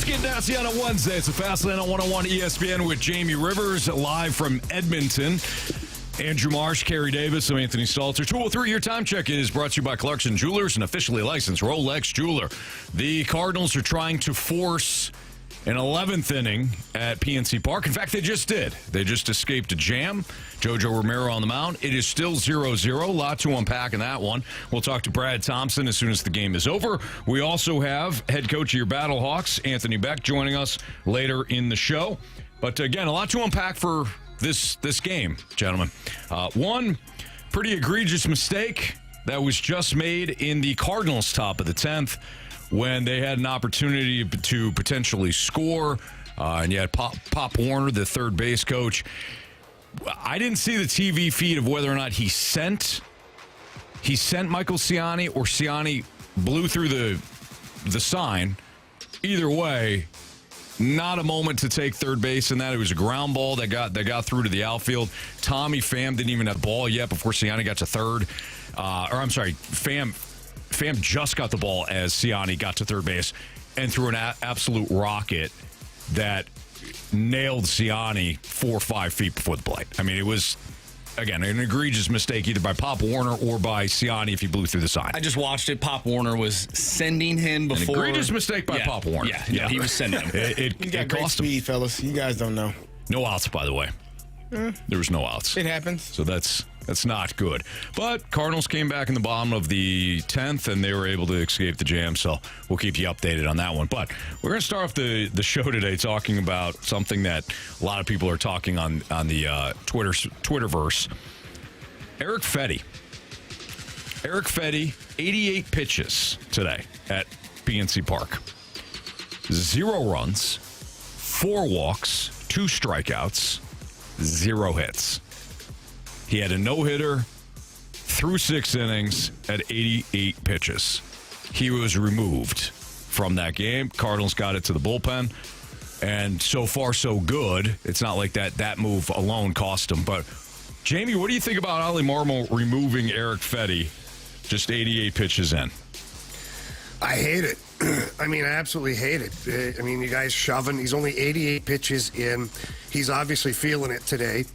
Getting nasty on a Wednesday. It's a Fast Lane on 101 ESPN with Jamie Rivers live from Edmonton. Andrew Marsh, Carey Davis, I'm Anthony Stalter. 203, your time check is brought to you by Clarkson Jewelers, an officially licensed Rolex jeweler. The Cardinals are trying to force an 11th inning at PNC Park. In fact, they just did. They just escaped a jam. Jojo Romero on the mound. It is still 0-0. A lot to unpack in that one. We'll talk to Brad Thompson as soon as the game is over. We also have head coach of your Battlehawks, Anthony Becht, joining us later in the show. But again, a lot to unpack for this game, gentlemen. One pretty egregious mistake that was just made in the Cardinals' top of the 10th when they had an opportunity to potentially score. And you had Pop Warner, the third base coach. I didn't see the TV feed of whether or not he sent Michael Ciani or Ciani blew through the sign. Either way, not a moment to take third base in that. It was a ground ball that got through to the outfield. Tommy Pham didn't even have the ball yet before Ciani got to third. Pham just got the ball as Ciani got to third base and threw an absolute rocket that nailed Ciani 4 or 5 feet before the plate. I mean, it was, again, an egregious mistake either by Pop Warner or by Ciani if he blew through the sign. I just watched it. Pop Warner was sending him before. An egregious mistake by Pop Warner. Yeah, he was sending him. It cost speed, him. Fellas. You guys don't know. No outs, by the way. There was no outs. It happens. So that's not good. But Cardinals came back in the bottom of the 10th, and they were able to escape the jam. So we'll keep you updated on that one. But we're going to start off the show today talking about something that a lot of people are talking on the Twitterverse. Eric Fedde. Eric Fedde, 88 pitches today at PNC Park. 0 runs, 4 walks, 2 strikeouts, 0 hits. He had a no-hitter through 6 innings at 88 pitches. He was removed from that game. Cardinals got it to the bullpen, and so far so good. It's not like that move alone cost him. But, Jamie, what do you think about Oli Marmol removing Eric Fedde just 88 pitches in? I hate it. I mean, I absolutely hate it. I mean, you guys shoving. He's only 88 pitches in. He's obviously feeling it today.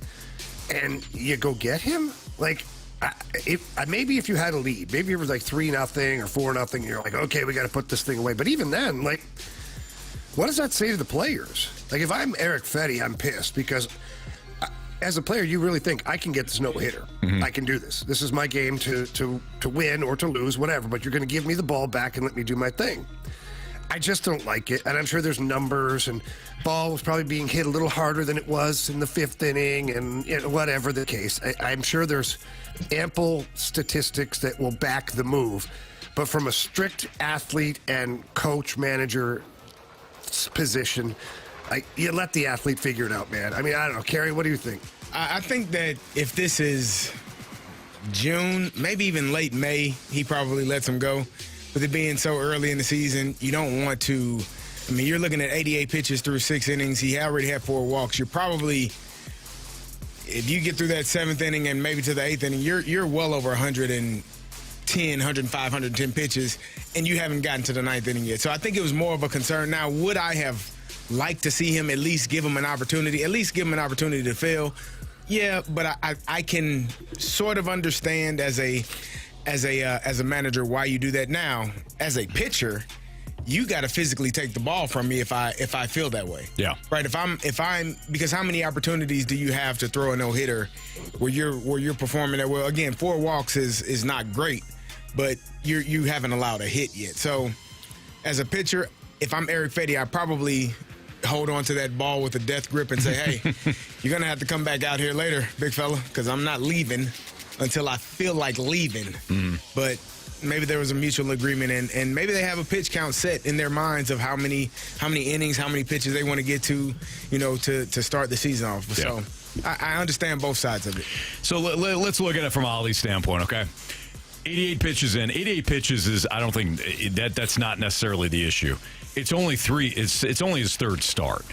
And you go get him? Like, maybe if you had a lead, maybe it was like 3-0 or 4-0, you're like, okay, we got to put this thing away. But even then, like, what does that say to the players? Like, if I'm Eric Fedde, I'm pissed because as a player, you really think I can get this no-hitter. Mm-hmm. I can do this. This is my game to win or to lose, whatever. But you're going to give me the ball back and let me do my thing. I just don't like it. And I'm sure there's numbers and ball was probably being hit a little harder than it was in the 5th inning and whatever the case. I'm sure there's ample statistics that will back the move. But from a strict athlete and coach manager position, you let the athlete figure it out, man. I mean, I don't know. Carey, what do you think? I think that if this is June, maybe even late May, he probably lets him go. With it being so early in the season, you don't want to. I mean, you're looking at 88 pitches through 6 innings. He already had 4 walks. You're probably, if you get through that 7th inning and maybe to the 8th inning, you're well over 110, 105, 110 pitches, and you haven't gotten to the 9th inning yet. So I think it was more of a concern. Now, would I have liked to see him at least give him an opportunity to fail? Yeah, but I can sort of understand as a manager why you do that. Now, as a pitcher, you got to physically take the ball from me if I feel that way. Yeah. Right. If I'm because how many opportunities do you have to throw a no-hitter where you're performing that well? Again, 4 walks is not great, but you haven't allowed a hit yet. So, as a pitcher, if I'm Eric Fedde, I probably hold on to that ball with a death grip and say, hey, you're going to have to come back out here later, big fella, because I'm not leaving until I feel like leaving. Mm-hmm. But maybe there was a mutual agreement, and maybe they have a pitch count set in their minds of how many innings, how many pitches they want to get to, to start the season off. Yeah. So I understand both sides of it. So let's look at it from Oli's standpoint, okay? 88 pitches in. 88 pitches is, I don't think that's not necessarily the issue. It's only 3. It's only his 3rd start.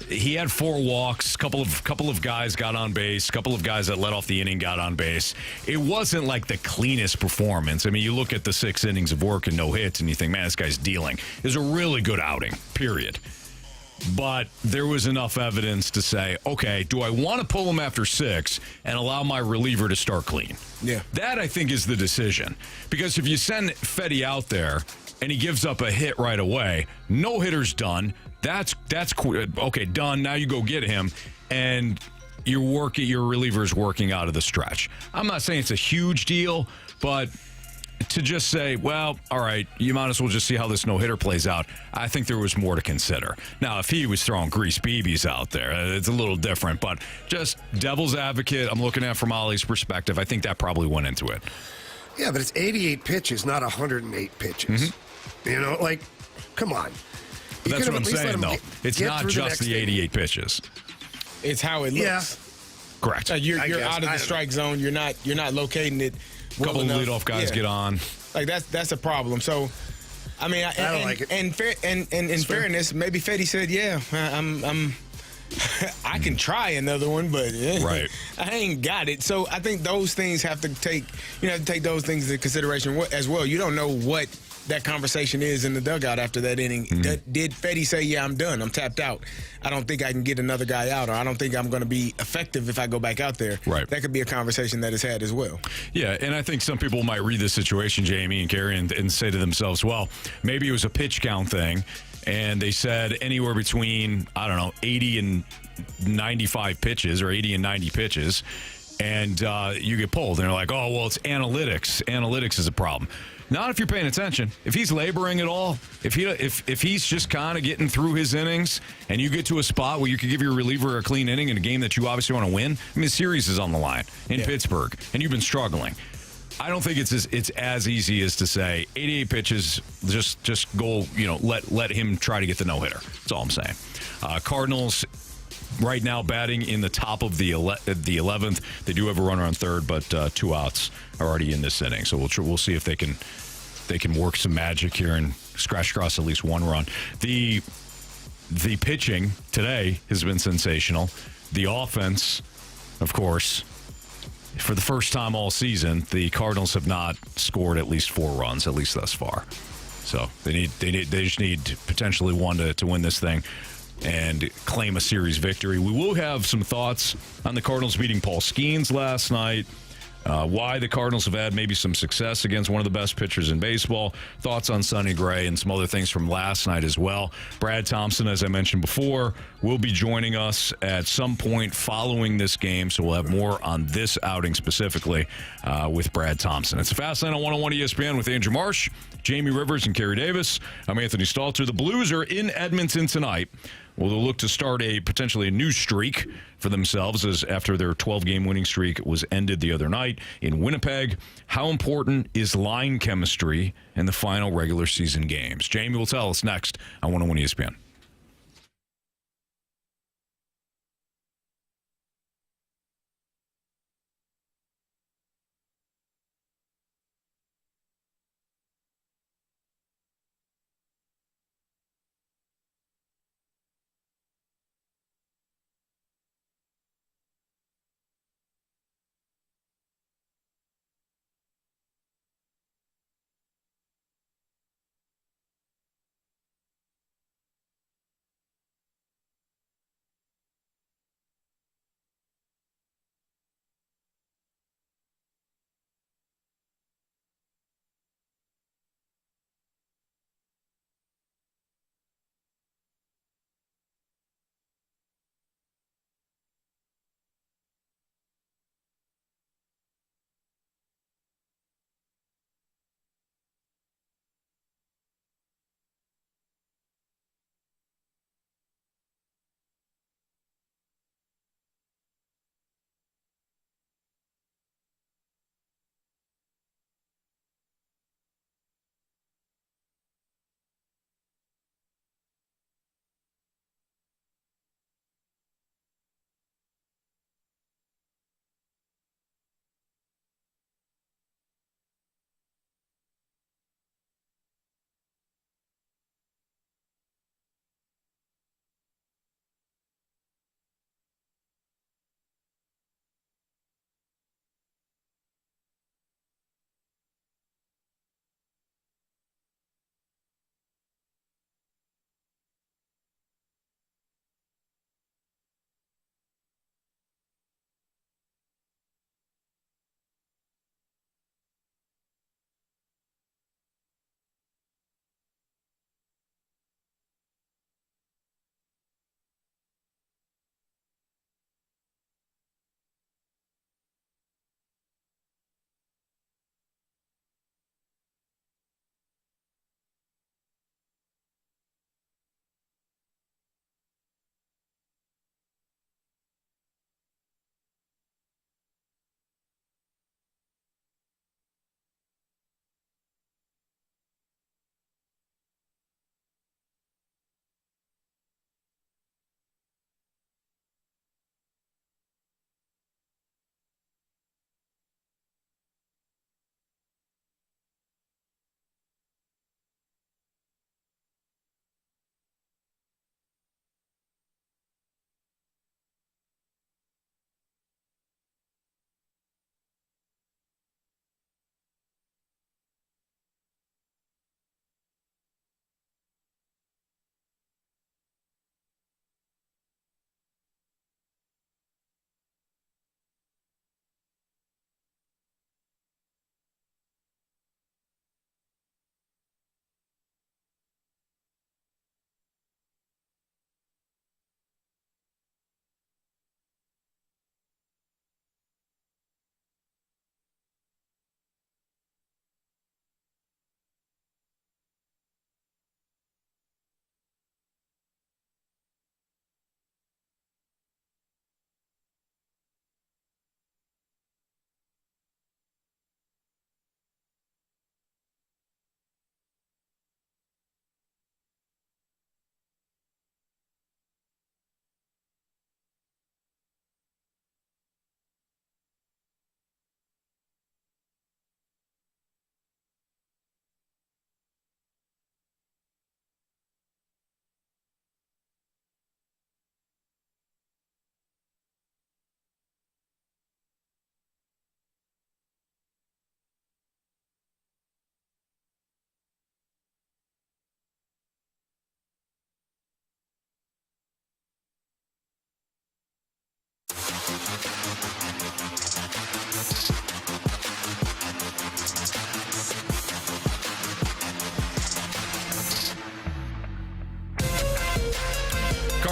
He had 4 walks. Couple of guys got on base. Couple of guys that let off the inning got on base. It wasn't like the cleanest performance. I mean, you look at the 6 innings of work and no hits, and you think, man, this guy's dealing. It was a really good outing. Period. but there was enough evidence to say, okay, do I want to pull him after 6 and allow my reliever to start clean? Yeah. That, I think, is the decision. Because if you send Fedde out there and he gives up a hit right away, no hitter's done. That's okay, done. Now you go get him, and your reliever's working out of the stretch. I'm not saying it's a huge deal, but to just say, well, all right, you might as well just see how this no-hitter plays out, I think there was more to consider. Now, if he was throwing grease BBs out there, it's a little different, but just devil's advocate, I'm looking at from Oli's perspective, I think that probably went into it. Yeah, but it's 88 pitches, not 108 pitches. You know, like, come on. You That's could what I'm have at least let saying, him though. It's get not through the just next the 88 pitches. It's how it looks. Yeah. Correct. You're I guess. out of the strike zone. You're not locating it. A couple of leadoff guys get on. Like that's a problem. So, I mean, I don't like it. And in fairness, maybe Fedde said, "Yeah, I can try another one, but Right. I ain't got it." So I think those things have to take those things into consideration as well. You don't know what that conversation is in the dugout after that inning. Did Fedde say, "Yeah, I'm done. I'm tapped out. I don't think I can get another guy out, or I don't think I'm going to be effective if I go back out there." Right. That could be a conversation that is had as well. Yeah, and I think some people might read this situation, Jamie and Carey, and say to themselves, well, maybe it was a pitch count thing, and they said anywhere between, 80 and 95 pitches or 80 and 90 pitches, and you get pulled. And they're like, oh, well, it's analytics. Analytics is a problem. Not if you're paying attention. If he's laboring at all, if he's just kind of getting through his innings, and you get to a spot where you could give your reliever a clean inning in a game that you obviously want to win, I mean, the series is on the line in Pittsburgh, and you've been struggling. I don't think it's as easy as to say 88 pitches, just go, let him try to get the no-hitter. That's all I'm saying. Cardinals right now batting in the top of the 11th. They do have a runner on third, but 2 outs are already in this inning. So we'll see if they can work some magic here and scratch across at least one run. The pitching today has been sensational. The offense, of course, for the first time all season, the Cardinals have not scored at least 4 runs, at least thus far. So they just need potentially one to win this thing and claim a series victory. We will have some thoughts on the Cardinals beating Paul Skeens last night, why the Cardinals have had maybe some success against one of the best pitchers in baseball, thoughts on Sonny Gray, and some other things from last night as well. Brad Thompson, as I mentioned before, will be joining us at some point following this game, so we'll have more on this outing specifically with Brad Thompson. It's a Fast Lane on 101 ESPN with Andrew Marsh, Jamie Rivers, and Carey Davis. I'm Anthony Stalter. The Blues are in Edmonton tonight. Well, they'll look to start potentially a new streak for themselves as after their 12-game winning streak was ended the other night in Winnipeg. How important is line chemistry in the final regular season games? Jamie will tell us next on 101 ESPN.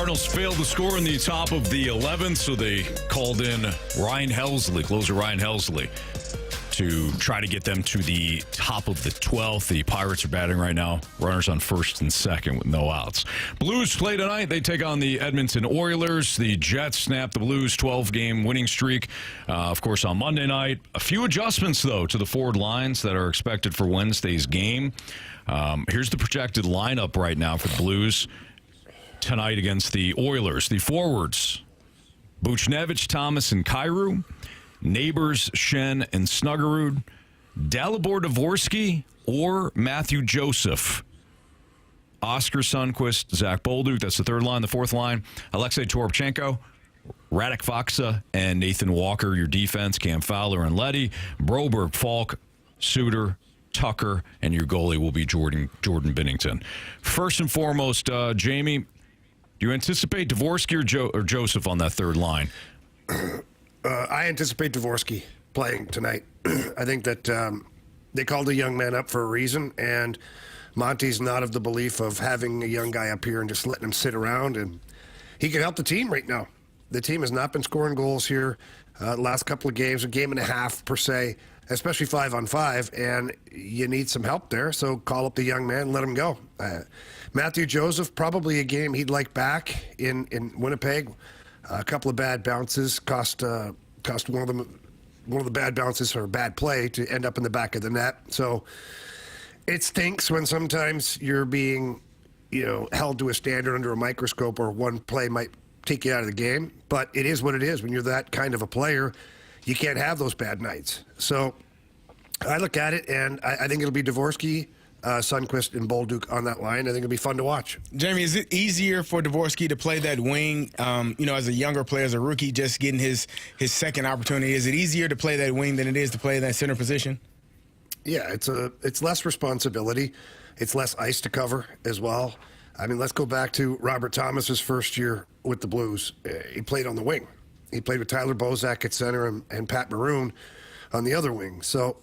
Cardinals failed to score in the top of the 11th, so they called in Ryan Helsley, closer Ryan Helsley, to try to get them to the top of the 12th. The Pirates are batting right now. Runners on first and second with no outs. Blues play tonight. They take on the Edmonton Oilers. The Jets snap the Blues' 12-game winning streak, of course, on Monday night. A few adjustments, though, to the forward lines that are expected for Wednesday's game. Here's the projected lineup right now for the Blues tonight against the Oilers. The forwards, Buchnevich, Thomas, and Carey. Neighbors, Shen, and Snuggerud, Dalibor Dvorsky, or Matthew Joseph. Oscar Sundqvist, Zach Bolduc, that's the third line. The fourth line, Alexei Toropchenko, Radek Faksa, and Nathan Walker. Your defense, Cam Fowler and Leddy, Broberg, Falk, Suter, Tucker, and your goalie will be Jordan Binnington. First and foremost, Jamie, do you anticipate Dvorsky or Joseph on that third line? I anticipate Dvorsky playing tonight. I think that they called a young man up for a reason, and Monty's not of the belief of having a young guy up here and just letting him sit around, and he can help the team right now. The team has not been scoring goals here last couple of games, a game and a half per se, especially 5-on-5, and you need some help there, so call up the young man and let him go. Matthew Joseph, probably a game he'd like back in Winnipeg. A couple of bad bounces cost one of the bad bounces or bad play to end up in the back of the net. So it stinks when sometimes you're being, held to a standard under a microscope, or one play might take you out of the game. But it is what it is. When you're that kind of a player, you can't have those bad nights. So I look at it, and I think it'll be Dvorsky, Sundqvist, and Bolduc on that line. I think it'll be fun to watch. Jamie, is it easier for Dvorsky to play that wing, as a younger player, as a rookie, just getting his second opportunity? Is it easier to play that wing than it is to play that center position? Yeah, it's less responsibility. It's less ice to cover as well. I mean, let's go back to Robert Thomas's first year with the Blues. He played on the wing. He played with Tyler Bozak at center and Pat Maroon on the other wing. So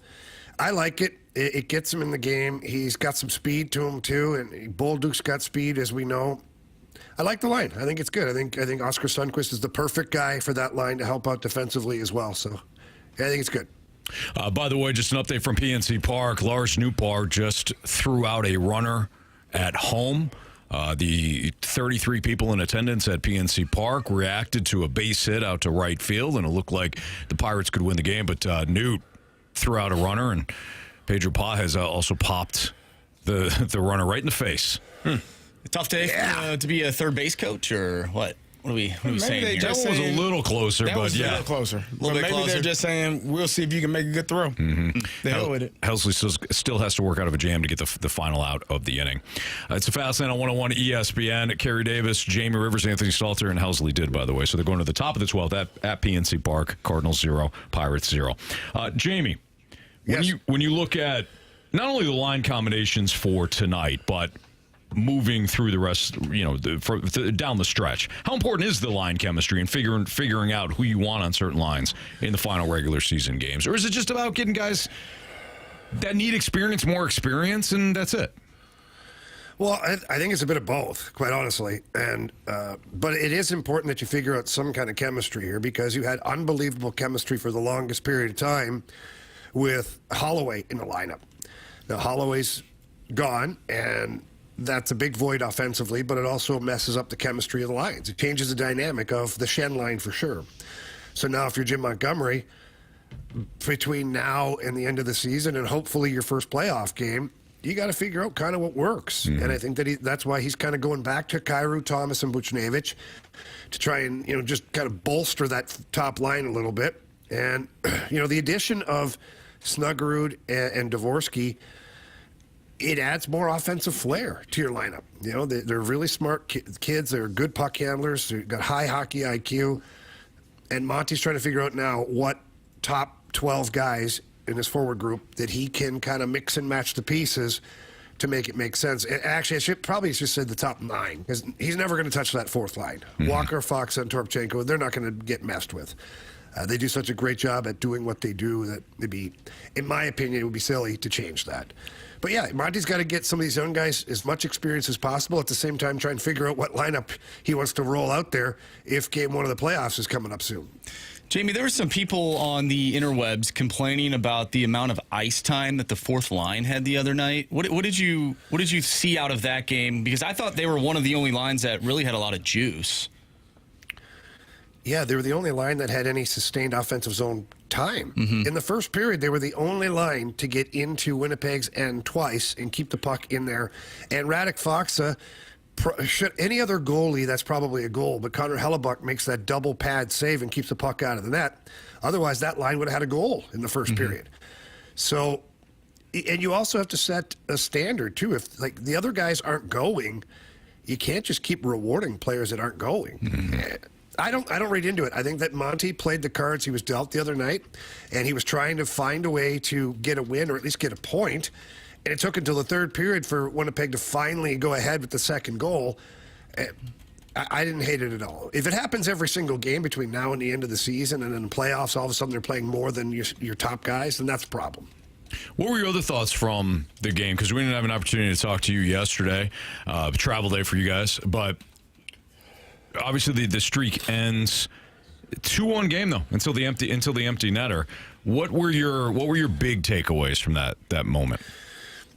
I like it. It gets him in the game. He's got some speed to him, too, and Bolduc's got speed, as we know. I like the line. I think it's good. I think Oscar Sundqvist is the perfect guy for that line to help out defensively as well. So I think it's good. By the way, just an update from PNC Park. Lars Nootbaar just threw out a runner at home. The 33 people in attendance at PNC Park reacted to a base hit out to right field, and it looked like the Pirates could win the game, but Newt threw out a runner, and Pedro Pajes also popped the runner right in the face. Tough day to be a third base coach, or what? What are we saying here? That one was a little closer, that but was yeah. a little closer. Maybe closer. They're just saying, we'll see if you can make a good throw. The hell with it. Helsley still has to work out of a jam to get the final out of the inning. It's a fast lane on 101 ESPN. Carey Davis, Jamie Rivers, Anthony Stalter, and Helsley did, by the way. So they're going to the top of the 12th at PNC Park. Cardinals 0, Pirates 0. Jamie, when you look at not only the line combinations for tonight, but moving through the rest, down the stretch, how important is the line chemistry and figuring out who you want on certain lines in the final regular season games? Or is it just about getting guys that need experience, more experience, and that's it? Well, I think it's a bit of both, quite honestly. And but it is important that you figure out some kind of chemistry here, because you had unbelievable chemistry for the longest period of time with Holloway in the lineup. Now, Holloway's gone, and that's a big void offensively, but it also messes up the chemistry of the lines. It changes the dynamic of the Shen line for sure. So now if you're Jim Montgomery, between now and the end of the season and hopefully your first playoff game, you got to figure out kind of what works. Mm-hmm. And I think that's why he's kind of going back to Carey, Thomas, and Buchnevich to try and, just kind of bolster that top line a little bit. And, the addition of Snuggerud and Dvorsky, it adds more offensive flair to your lineup. They're really smart kids. They're good puck handlers. They've got high hockey IQ. And Monty's trying to figure out now what top 12 guys in his forward group that he can kind of mix and match the pieces to make it make sense. Actually, I should probably just said the top 9, because he's never going to touch that fourth line. Mm-hmm. Walker, Fox, and Toropchenko, they're not going to get messed with. They do such a great job at doing what they do that it'd be, in my opinion, it would be silly to change that. But yeah, Monty's got to get some of these young guys as much experience as possible. At the same time, try and figure out what lineup he wants to roll out there if game one of the playoffs is coming up soon. Jamie, there were some people on the interwebs complaining about the amount of ice time that the fourth line had the other night. What did you see out of that game? Because I thought they were one of the only lines that really had a lot of juice. Yeah, they were the only line that had any sustained offensive zone time. In the first period, they were the only line to get into Winnipeg's end twice and keep the puck in there. And Radek Faksa, any other goalie, that's probably a goal, but Connor Hellebuck makes that double pad save and keeps the puck out of the net. Otherwise, that line would have had a goal in the first period. So, and you also have to set a standard, too. If like the other guys aren't going, you can't just keep rewarding players that aren't going. I don't read into it. I think that Monty played the cards he was dealt the other night, and he was trying to find a way to get a win or at least get a point. And it took until the third period for Winnipeg to finally go ahead with the second goal. I didn't hate it at all. If it happens every single game between now and the end of the season, and in the playoffs, all of a sudden they're playing more than your top guys, then that's a problem. What were your other thoughts from the game? Because we didn't have an opportunity to talk to you yesterday. Travel day for you guys, but obviously the streak ends 2-1 game though until the empty netter. What were your big takeaways from that moment?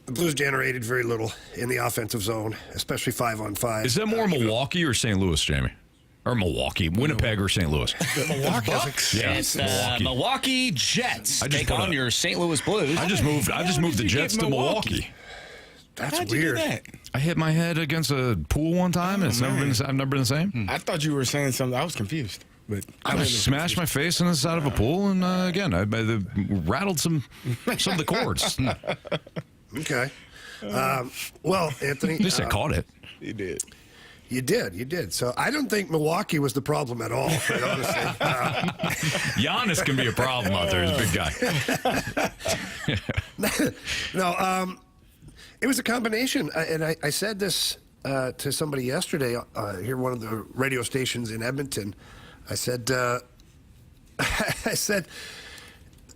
The Blues generated very little in the offensive zone, especially 5-on-5. Is that more Milwaukee or St. Louis, Jamie? Or Milwaukee, Winnipeg or St. Louis? Milwaukee. Yeah, It's Milwaukee Jets take on your St. Louis Blues. I just moved the Jets to Milwaukee. That's How'd weird. You do that? I hit my head against a pool one time, and I've never been the same. I thought you were saying something. I was confused. But I smashed my face in the side of a pool, and again, I rattled some of the cords. Okay. Well, Anthony. At least I caught it. You did. You did. So I don't think Milwaukee was the problem at all, quite honestly. Giannis can be a problem out there. He's a big guy. No, it was a combination. And I said this to somebody yesterday here, one of the radio stations in Edmonton. I said,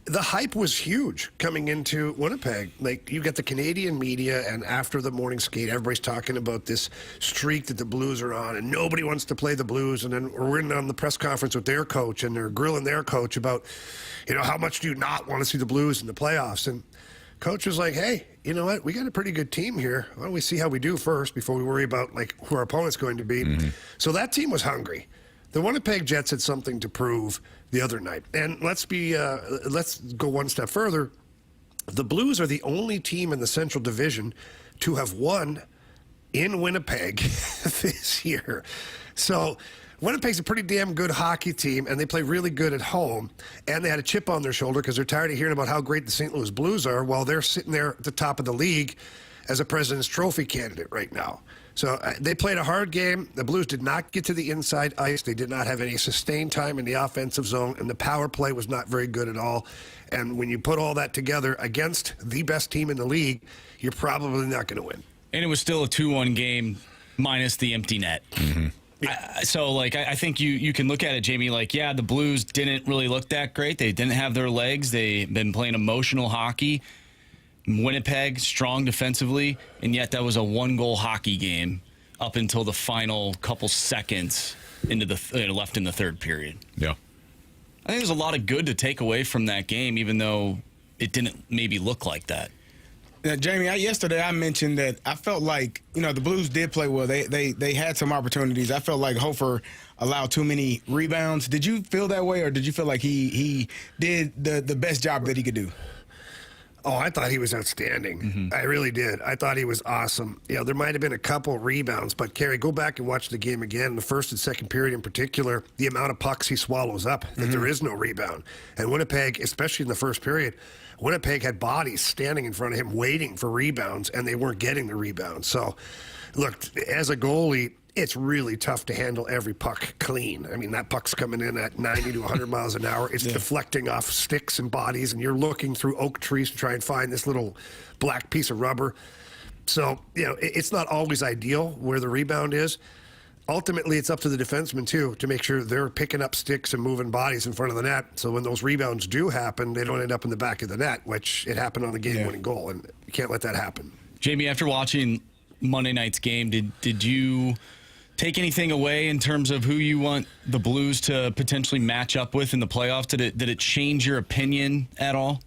the hype was huge coming into Winnipeg. Like, you got the Canadian media, and after the morning skate, everybody's talking about this streak that the Blues are on, and nobody wants to play the Blues. And then we're in on the press conference with their coach, and they're grilling their coach about, how much do you not want to see the Blues in the playoffs? And coach was like, hey, you know what? We got a pretty good team here. Why don't we see how we do first before we worry about, who our opponent's going to be? So that team was hungry. The Winnipeg Jets had something to prove the other night. And let's go one step further. The Blues are the only team in the Central Division to have won in Winnipeg this year. So Winnipeg's a pretty damn good hockey team, and they play really good at home. And they had a chip on their shoulder because they're tired of hearing about how great the St. Louis Blues are while they're sitting there at the top of the league as a President's Trophy candidate right now. So they played a hard game. The Blues did not get to the inside ice. They did not have any sustained time in the offensive zone, and the power play was not very good at all. And when you put all that together against the best team in the league, you're probably not going to win. And it was still a 2-1 game minus the empty net. I think you can look at it, Jamie, the Blues didn't really look that great. They didn't have their legs. They've been playing emotional hockey. Winnipeg, strong defensively, and yet that was a one-goal hockey game up until the final couple seconds into the left in the third period. Yeah. I think there's a lot of good to take away from that game, even though it didn't maybe look like that. Now, Jamie, yesterday I mentioned that I felt like, the Blues did play well. They had some opportunities. I felt like Hofer allowed too many rebounds. Did you feel that way, or did you feel like he did the best job that he could do? Oh, I thought he was outstanding. I really did. I thought he was awesome. There might have been a couple rebounds, but Carey, go back and watch the game again. The first and second period in particular, the amount of pucks he swallows up, that there is no rebound. And Winnipeg, especially in the first period, Winnipeg had bodies standing in front of him waiting for rebounds, and they weren't getting the rebounds. So, look, as a goalie, it's really tough to handle every puck clean. I mean, that puck's coming in at 90 to 100 miles an hour. It's deflecting off sticks and bodies, and you're looking through oak trees to try and find this little black piece of rubber. So, it's not always ideal where the rebound is. ultimately it's up to the defenseman too to make sure they're picking up sticks and moving bodies in front of the net. So when those rebounds do happen, they don't end up in the back of the net, which it happened on the game-winning goal, and you can't let that happen. Jamie, after watching Monday night's game, did you take anything away in terms of who you want the Blues to potentially match up with in the playoffs? Did it change your opinion at all?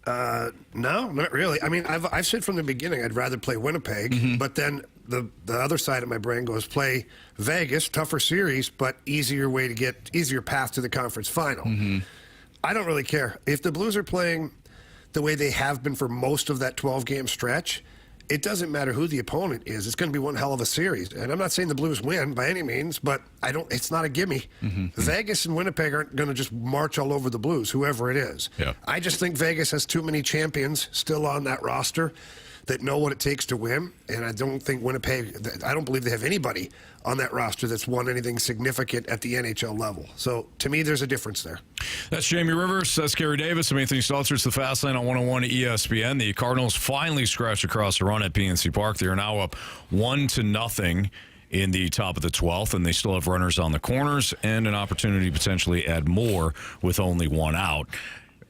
No, not really. I mean, I've said from the beginning I'd rather play Winnipeg, but then the other side of my brain goes play Vegas, tougher series, but easier path to the conference final. I don't really care. If the Blues are playing the way they have been for most of that 12-game stretch, it doesn't matter who the opponent is. It's going to be one hell of a series. And I'm not saying the Blues win by any means, but it's not a gimme. Vegas and Winnipeg aren't going to just march all over the Blues, whoever it is. Yeah. I just think Vegas has too many champions still on that roster that know what it takes to win. And I don't think I don't believe they have anybody on that roster that's won anything significant at the NHL level. So to me, there's a difference there. That's Jamie Rivers. That's Carey Davis. I'm Anthony Stalter. It's the Fast Lane on 101 ESPN. The Cardinals finally scratched across the run at PNC Park. They are now up 1-0 in the top of the 12th, and they still have runners on the corners and an opportunity to potentially add more with only one out.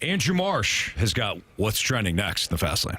Andrew Marsh has got what's trending next in the Fast Lane.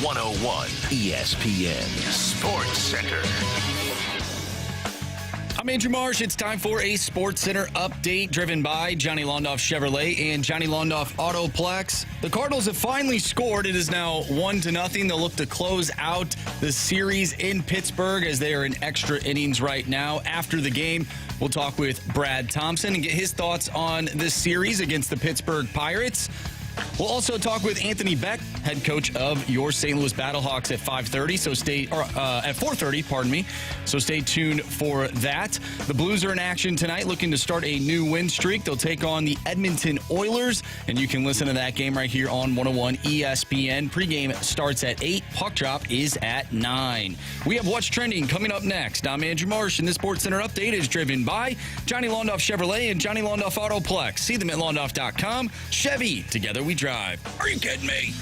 101 ESPN Sports Center. I'm Andrew Marsh. It's time for a Sports Center update driven by Johnny Londoff Chevrolet and Johnny Londoff Autoplex. The Cardinals have finally scored. It is now 1-0. They'll look to close out the series in Pittsburgh as they are in extra innings right now. After the game, we'll talk with Brad Thompson and get his thoughts on this series against the Pittsburgh Pirates. We'll also talk with Anthony Becht, head coach of your St. Louis Battlehawks at 5:30. At 4:30, pardon me. So stay tuned for that. The Blues are in action tonight, looking to start a new win streak. They'll take on the Edmonton Oilers, and you can listen to that game right here on 101 ESPN. Pregame starts at 8. Puck drop is at 9. We have What's Trending coming up next. I'm Andrew Marsh, and this Sports Center update is driven by Johnny Londoff Chevrolet and Johnny Londoff Autoplex. See them at londoff.com. Chevy, together we drive. Are you kidding me?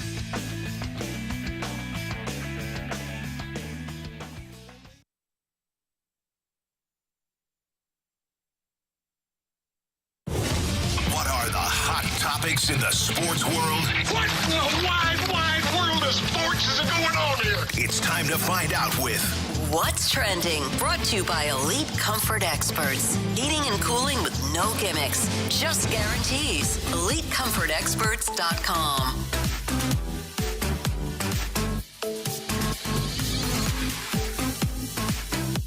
What are the hot topics in the sports world? What in the wide world of sports is going on here? It's time to find out with What's Trending? Brought to you by Elite Comfort Experts. Heating and cooling with no gimmicks, just guarantees. EliteComfortExperts.com.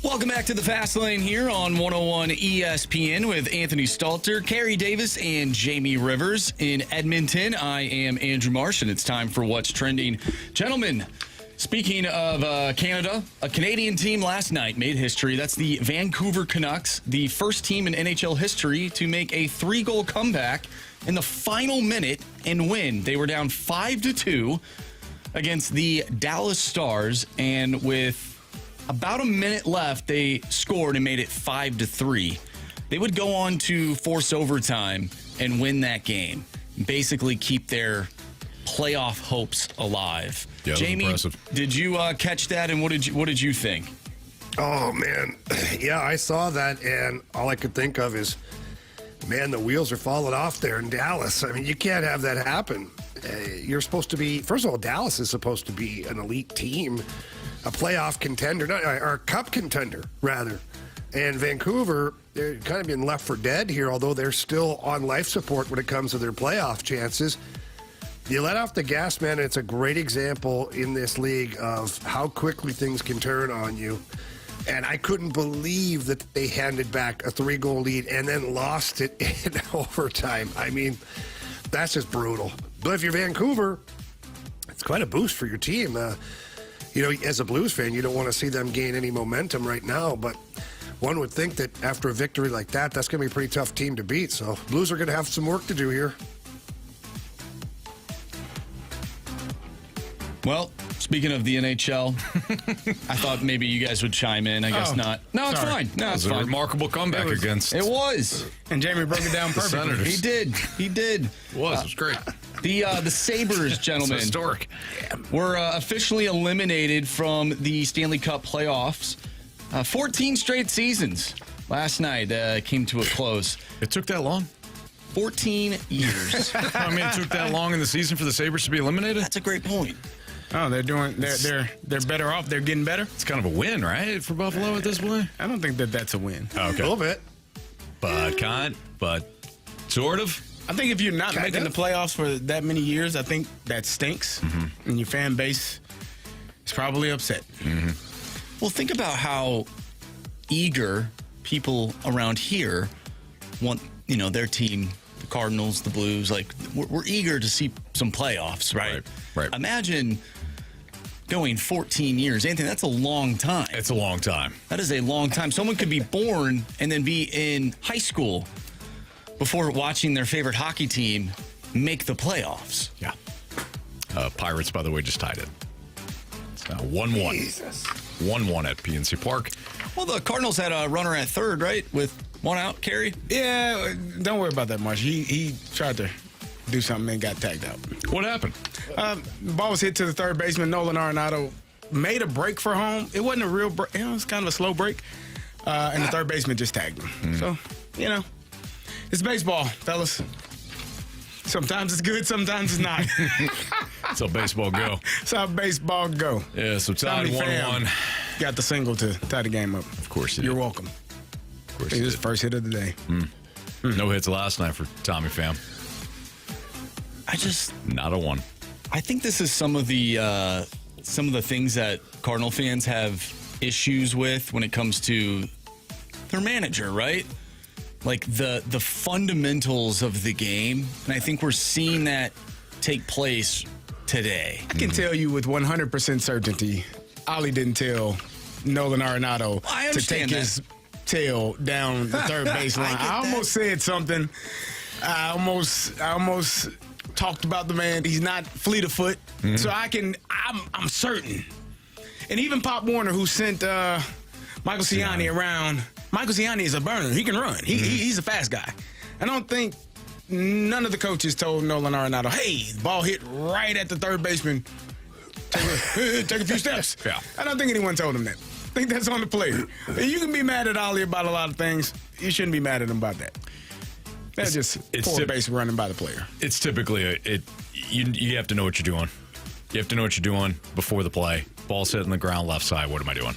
Welcome back to the Fast Lane here on 101 ESPN with Anthony Stalter, Carey Davis, and Jamie Rivers in Edmonton. I am Andrew Marsh, and it's time for What's Trending. Gentlemen, speaking of Canada, a Canadian team last night made history. That's the Vancouver Canucks, the first team in NHL history to make a 3-goal comeback in the final minute and win. They were down 5-2 against the Dallas Stars, and with about a minute left, they scored and made it 5-3. They would go on to force overtime and win that game. Basically keep their playoff hopes alive. Yeah, that was Jamie, impressive. did you catch that, and what did you think? Oh, man. Yeah, I saw that, and all I could think of is, man, the wheels are falling off there in Dallas. I mean, you can't have that happen. You're supposed to be, first of all, Dallas is supposed to be an elite team, a playoff contender, or a cup contender, rather. And Vancouver, they're kind of been left for dead here, although they're still on life support when it comes to their playoff chances. You let off the gas, man, and it's a great example in this league of how quickly things can turn on you. And I couldn't believe that they handed back a 3-goal lead and then lost it in overtime. I mean, that's just brutal. But if you're Vancouver, it's quite a boost for your team. You know, as a Blues fan, you don't want to see them gain any momentum right now, but one would think that after a victory like that, that's going to be a pretty tough team to beat. So Blues are going to have some work to do here. Well, speaking of the NHL, I thought maybe you guys would chime in. I guess not. No, it's fine. No, it's It was a fine. remarkable comeback against It was. And Jamie broke it down the perfectly. Senators. He did. It was great. The Sabres, It's gentlemen, historic. were officially eliminated from the Stanley Cup playoffs. 14 straight seasons last night came to a close. It took that long? 14 years. I mean, it took that long in the season for the Sabres to be eliminated? That's a great point. Oh, they're better off. They're getting better. It's kind of a win, right, for Buffalo at this point? I don't think that's a win. Okay. A little bit. But sort of. I think if you're not Kind making of. the playoffs for that many years, I think that stinks. And your fan base is probably upset. Well, think about how eager people around here want, their team, the Cardinals, the Blues. Like, we're eager to see some playoffs, right? Right. Imagine going 14 years. Anthony, that's a long time. It's a long time. That is a long time. Someone could be born and then be in high school before watching their favorite hockey team make the playoffs. Yeah. Pirates, by the way, just tied it. It's now 1-1. Jesus. 1-1 at PNC Park. Well, the Cardinals had a runner at third, right? With one out, Carey? Yeah, don't worry about that much. He tried to do something and got tagged out. What happened? The ball was hit to the third baseman. Nolan Arenado made a break for home. It wasn't a real break. It was kind of a slow break. And the third baseman just tagged him. So, it's baseball, fellas. Sometimes it's good, sometimes it's not. That's how baseball go. That's how baseball go. Yeah, so tied Tommy Pham 1-1. got the single to tie the game up. Of course he You're did. welcome. Of course It he was did. first hit of the day. No hits last night for Tommy Pham. Not a one. I think this is some of the things that Cardinal fans have issues with when it comes to their manager, right? Like the fundamentals of the game, and I think we're seeing that take place today. I can tell you with 100% certainty, Oli didn't tell Nolan Arenado I to take understand that. his tail down the third baseline. I almost said something. I almost talked about the man. He's not fleet of foot, so I'm certain. And even Pop Warner, who sent Michael Ciani around. Michael Ciani is a burner. He can run. He's a fast guy. I don't think none of the coaches told Nolan Arenado, hey, the ball hit right at the third baseman. Take a few steps. Yeah. I don't think anyone told him that. I think that's on the player. You can be mad at Oli about a lot of things. You shouldn't be mad at him about that. That's just poor base running by the player. It's typically you have to know what you're doing. You have to know what you're doing before the play. Ball's hitting the ground left side. What am I doing?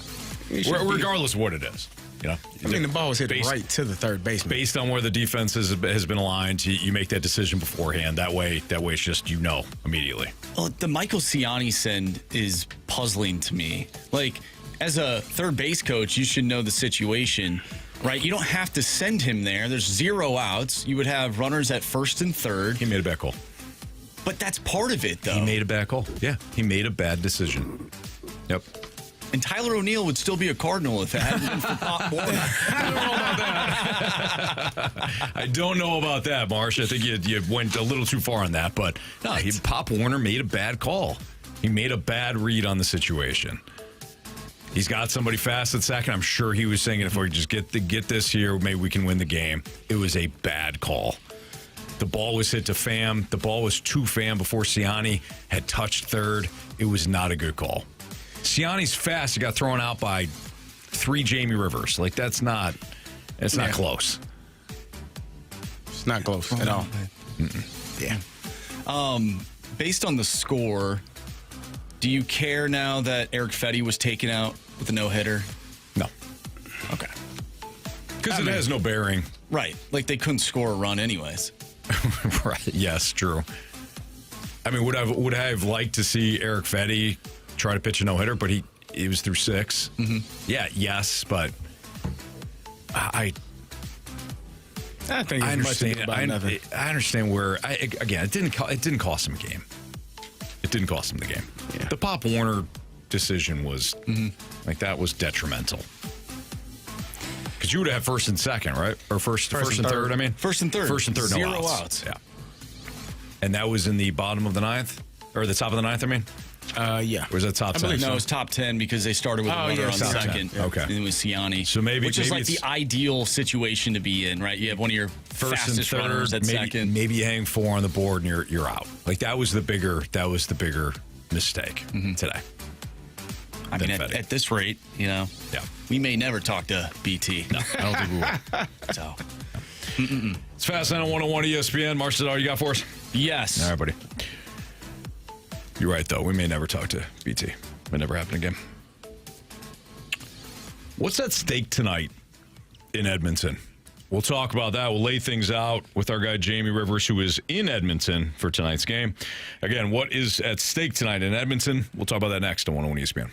Regardless of what it is. You know, I mean, the ball was hit right to the third baseman. Based on where the defense has been aligned, you make that decision beforehand. That way it's just immediately. Well, the Michael Ciani send is puzzling to me. Like, as a third base coach, you should know the situation, right? You don't have to send him there. There's 0 outs. You would have runners at first and third. He made a bad call. But that's part of it, though. He made a bad call. Yeah, he made a bad decision. Yep. And Tyler O'Neill would still be a Cardinal if it hadn't been for Pop Warner. I don't know about that, Marsh. I think you went a little too far on that. But no, Pop Warner made a bad call. He made a bad read on the situation. He's got somebody fast at second. I'm sure he was thinking, if we just get this here, maybe we can win the game. It was a bad call. The ball was hit to Pham. The ball was to Pham before Ciani had touched third. It was not a good call. Ciani's fast. He got thrown out by 3 Jamie Rivers. Like, that's not close. It's not close at all. Yeah. Based on the score, do you care now that Eric Fedde was taken out with a no-hitter? No. Okay. Because it has no bearing. Right. Like, they couldn't score a run anyways. Right. Yes, true. I mean, would I have liked to see Eric Fedde try to pitch a no-hitter, but he was through 6. Mm-hmm. Yeah, yes, but I think I understand. I understand where. Again, it didn't cost him a game. It didn't cost him the game. Yeah. The Pop Warner decision was that was detrimental. Because you would have first and second, right? Or first and third. I mean, First and third. First and third. 0 no outs. Yeah. And that was in the bottom of the ninth, or the top of the ninth. I mean. Yeah. Or was that top 10? No, it was top 10 because they started with a runner on top 10. second. Yeah. Okay. And it was Ciani. So which is like the ideal situation to be in, right? You have one of your first and fastest third, runners at second. Maybe you hang 4 on the board and you're out. Like, that was the bigger mistake today. I mean, at this rate, Yeah. we may never talk to BT. No, I don't think we will. So, It's Fast 901 ESPN. Marsh, is that all you got for us? yes. All right, buddy. You're right, though. We may never talk to BT. May never happen again. What's at stake tonight in Edmonton? We'll talk about that. We'll lay things out with our guy, Jamie Rivers, who is in Edmonton for tonight's game. Again, what is at stake tonight in Edmonton? We'll talk about that next on 101 ESPN.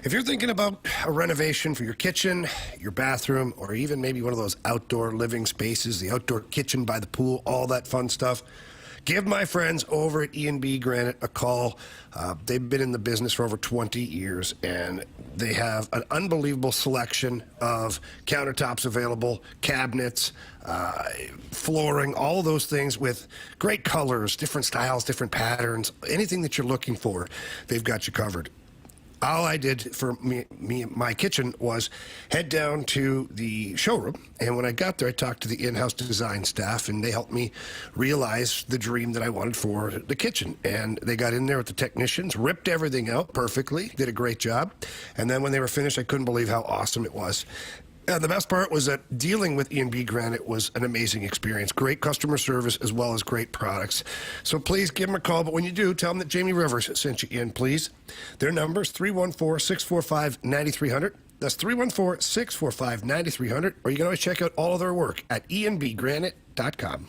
If you're thinking about a renovation for your kitchen, your bathroom, or even maybe one of those outdoor living spaces, the outdoor kitchen by the pool, all that fun stuff, give my friends over at E&B Granite a call. They've been in the business for over 20 years, and they have an unbelievable selection of countertops available, cabinets, flooring, all of those things with great colors, different styles, different patterns, anything that you're looking for, they've got you covered. All I did for my kitchen was head down to the showroom, and when I got there, I talked to the in-house design staff, and they helped me realize the dream that I wanted for the kitchen. And they got in there with the technicians, ripped everything out perfectly, did a great job, and then when they were finished, I couldn't believe how awesome it was. The best part was that dealing with E&B Granite was an amazing experience. Great customer service as well as great products. So please give them a call. But when you do, tell them that Jamie Rivers sent you in, please. Their number is 314-645-9300. That's 314-645-9300. Or you can always check out all of their work at enbgranite.com.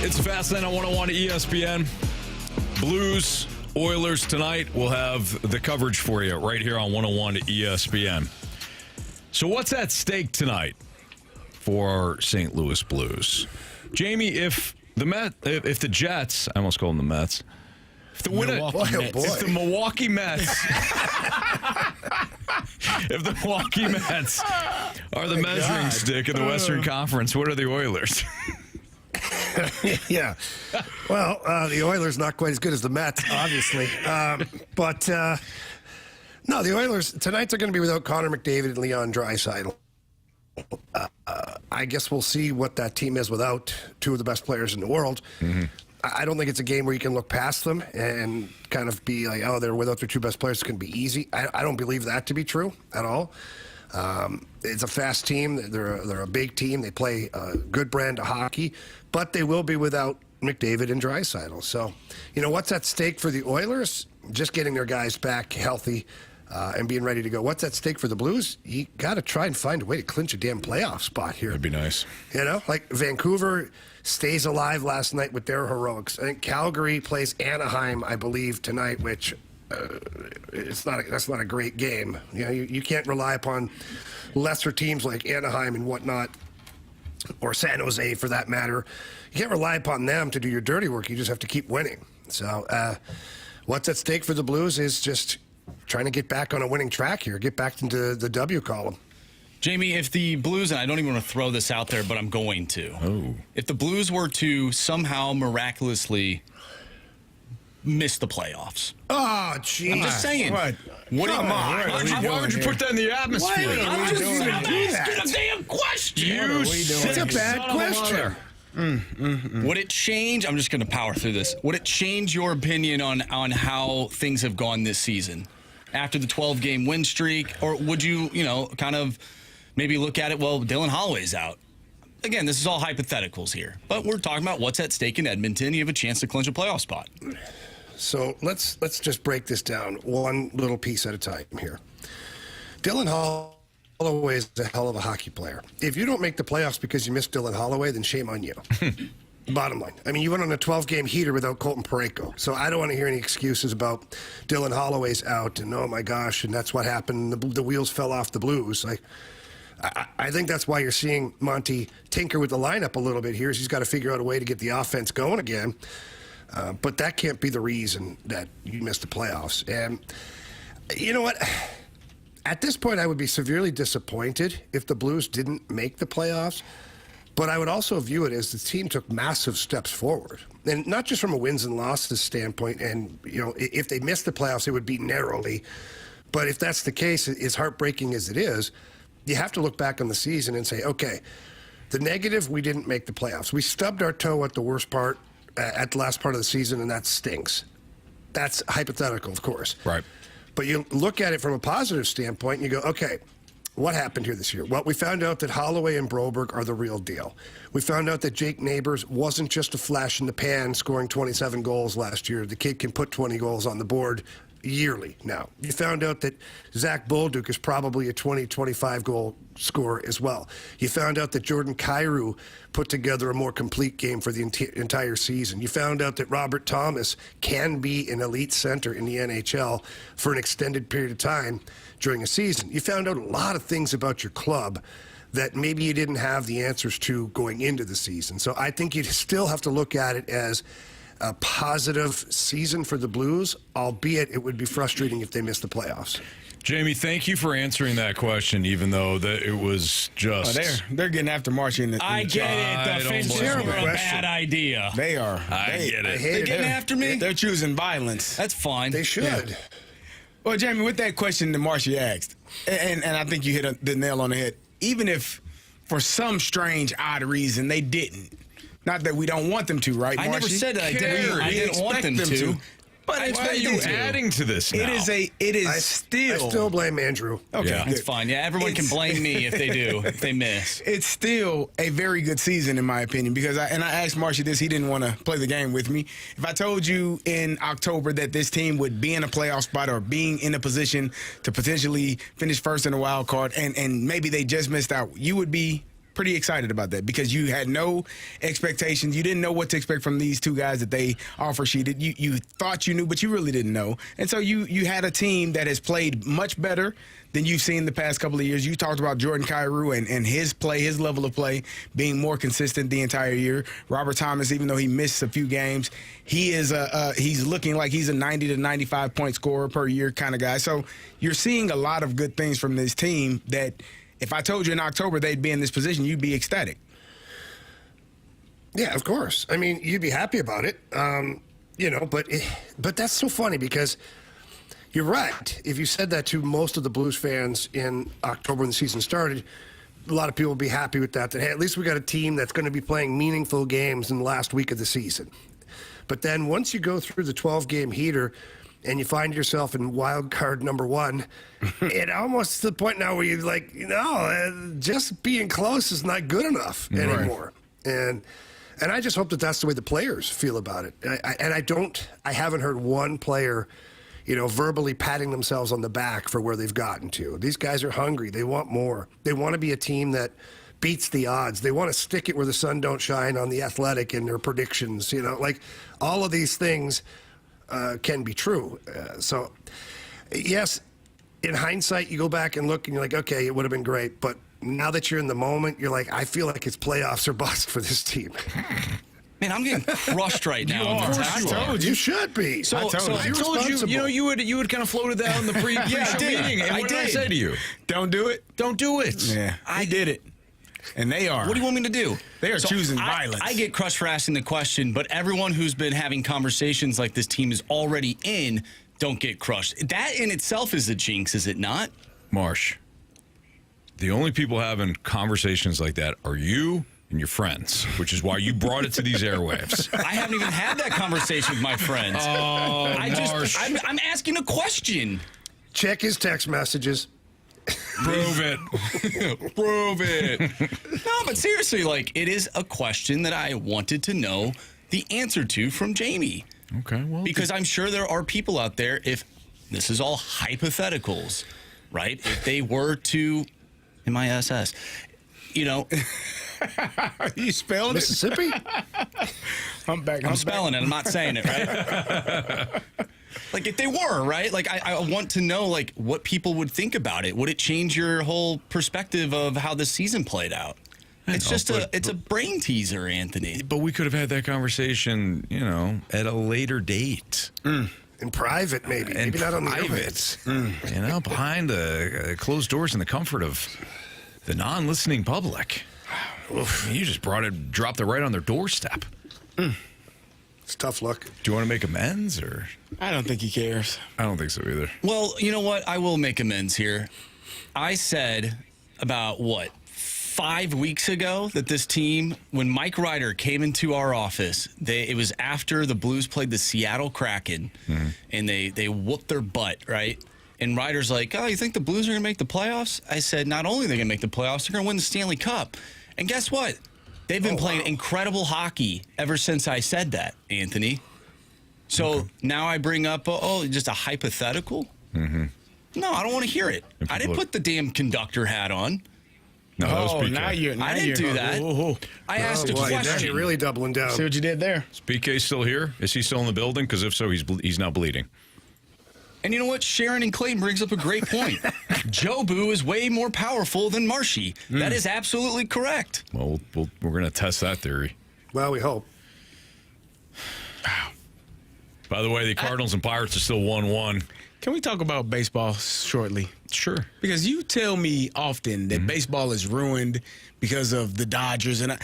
It's Fastlane on 101 ESPN. Blues, Oilers tonight. We'll have the coverage for you right here on 101 ESPN. So what's at stake tonight for our St. Louis Blues? Jamie, if the Jets, I almost call them the Mets, if the Milwaukee Mets if the Milwaukee Mets are the measuring stick in the Western Conference, what are the Oilers? Yeah. Well, the Oilers not quite as good as the Mets, obviously. But no, the Oilers, tonight they're going to be without Connor McDavid and Leon Draisaitl. I guess we'll see what that team is without two of the best players in the world. Mm-hmm. I don't think it's a game where you can look past them and kind of be like, oh, they're without their two best players. It's going to be easy. I don't believe that to be true at all. It's a fast team. They're a big team. They play a good brand of hockey, but they will be without McDavid and Draisaitl. So, what's at stake for the Oilers? Just getting their guys back healthy and being ready to go. What's at stake for the Blues? You got to try and find a way to clinch a damn playoff spot here. That'd be nice. Like Vancouver stays alive last night with their heroics. I think Calgary plays Anaheim, I believe, tonight, which that's not a great game. You can't rely upon lesser teams like Anaheim and whatnot, or San Jose for that matter. You can't rely upon them to do your dirty work. You just have to keep winning. So what's at stake for the Blues is just trying to get back on a winning track here, get back into the W column. Jamie, if the Blues, and I don't even want to throw this out there, but I'm going to. If the Blues were to somehow miraculously miss the playoffs. Oh, geez. I'm just saying. What? Why would you put that in the atmosphere? I'm asking a damn question. It's a bad question. Would it change? I'm just going to power through this. Would it change your opinion on how things have gone this season after the 12-game win streak, or would you, kind of maybe look at it? Well, Dylan Holloway's out. Again, this is all hypotheticals here, but we're talking about what's at stake in Edmonton. You have a chance to clinch a playoff spot. So let's just break this down one little piece at a time here. Dylan Holloway is a hell of a hockey player. If you don't make the playoffs because you missed Dylan Holloway, then shame on you. Bottom line. I mean, you went on a 12-game heater without Colton Parayko. So I don't want to hear any excuses about Dylan Holloway's out and, oh, my gosh, and that's what happened. The wheels fell off the Blues. I think that's why you're seeing Monty tinker with the lineup a little bit here. Is he's got to figure out a way to get the offense going again. But that can't be the reason that you missed the playoffs. And you know what? At this point, I would be severely disappointed if the Blues didn't make the playoffs. But I would also view it as the team took massive steps forward. And not just from a wins and losses standpoint. And, if they missed the playoffs, it would be narrowly. But if that's the case, as heartbreaking as it is, you have to look back on the season and say, okay, the negative, we didn't make the playoffs. We stubbed our toe at the worst part, at the last part of the season, and that stinks. That's hypothetical, of course. Right. But you look at it from a positive standpoint, and you go, okay, what happened here this year? Well, we found out that Holloway and Broberg are the real deal. We found out that Jake Neighbors wasn't just a flash in the pan scoring 27 goals last year. The kid can put 20 goals on the board yearly now. You found out that Zach Bolduc is probably a 20, 25 goal scorer as well. You found out that Jordan Kyrou put together a more complete game for the entire season. You found out that Robert Thomas can be an elite center in the NHL for an extended period of time during a season. You found out a lot of things about your club that maybe you didn't have the answers to going into the season. So I think you still have to look at it as a positive season for the Blues, albeit it would be frustrating if they missed the playoffs. Jamie, thank you for answering that question, even though that it was just... They're getting after March in the I get it. The Finches are a bad idea. They are. I get it. They're getting after me? They're choosing violence. That's fine. They should. Yeah. Well, Jamie, with that question that Marcia asked, and I think you hit the nail on the head, even if for some strange, odd reason they didn't, not that we don't want them to, right, Marcia? I never said that I didn't. I didn't want them to. But Why are you adding to this now? I still blame Andrew. Okay, Yeah. That's fine. Yeah, everyone can blame me if they do, if they miss. It's still a very good season, in my opinion, because I asked Marcia this. He didn't want to play the game with me. If I told you in October that this team would be in a playoff spot or being in a position to potentially finish first in the wild card and maybe they just missed out, you would be pretty excited about that because you had no expectations. You didn't know what to expect from these two guys that they offer sheeted. You thought you knew, but you really didn't know. And so you had a team that has played much better than you've seen the past couple of years. You talked about Jordan Kyrou and his play, his level of play being more consistent the entire year. Robert Thomas, even though he missed a few games, he is he's looking like he's a 90 to 95 point scorer per year kind of guy. So you're seeing a lot of good things from this team that if I told you in October they'd be in this position, you'd be ecstatic. Yeah, of course. I mean, you'd be happy about it, but that's so funny because you're right. If you said that to most of the Blues fans in October when the season started, a lot of people would be happy with that hey, at least we got a team that's going to be playing meaningful games in the last week of the season. But then once you go through the 12-game heater and you find yourself in wild card number 1, it almost to the point now where you're like, just being close is not good enough anymore. And I just hope that that's the way the players feel about it. I haven't heard one player, verbally patting themselves on the back for where they've gotten to. These guys are hungry. They want more. They want to be a team that beats the odds. They want to stick it where the sun don't shine on the Athletic and their predictions. Like all of these things can be true. So, yes, in hindsight, you go back and look and you're like, okay, it would have been great. But now that you're in the moment, you're like, I feel like it's playoffs or bust for this team. Man, I'm getting crushed right now. I told you should be. I told you, you would kind of floated that on the pre-show meeting. And what did I say to you? Don't do it. Don't do it. Yeah, I did it. And they are. What do you want me to do? They are choosing violence. I get crushed for asking the question, but everyone who's been having conversations like this team is already in, don't get crushed. That in itself is a jinx, is it not? Marsh, the only people having conversations like that are you and your friends, which is why you brought it to these airwaves. I haven't even had that conversation with my friends. Oh, Marsh. I'm asking a question. Check his text messages. Prove it. Prove it. No, but seriously, it is a question that I wanted to know the answer to from Jamie. Okay, well. Because I'm sure there are people out there, if this is all hypotheticals, right? If they were to, MISS, You spelled Mississippi? I'm spelling it. I'm not saying it, right? If they were, right? I want to know, what people would think about it. Would it change your whole perspective of how the season played out? It's just a brain teaser, Anthony. But we could have had that conversation, at a later date. In private, maybe. Maybe not on the private. Behind the closed doors in the comfort of the non-listening public. Oof, you just dropped it right on their doorstep. It's tough luck. Do you want to make amends, or? I don't think he cares. I don't think so either. Well, you know what? I will make amends here. I said about, 5 weeks ago that this team, when Mike Ryder came into our office, it was after the Blues played the Seattle Kraken, and they whooped their butt, right? And Ryder's like, oh, you think the Blues are going to make the playoffs? I said, not only are they going to make the playoffs, they're going to win the Stanley Cup. And guess what? They've been playing incredible hockey ever since I said that, Anthony. So now I bring up, just a hypothetical? Mm-hmm. No, I don't want to hear it. I didn't put the damn conductor hat on. No, that was PK. I didn't do that. I asked a question. Now you're really doubling down. See what you did there? Is PK still here? Is he still in the building? Because if so, he's now bleeding. And you know what? Sharon and Clayton brings up a great point. Jobu is way more powerful than Marshy. That is absolutely correct. Well, we're going to test that theory. Well, we hope. By the way, the Cardinals and Pirates are still 1-1. Can we talk about baseball shortly? Sure. Because you tell me often that baseball is ruined because of the Dodgers, and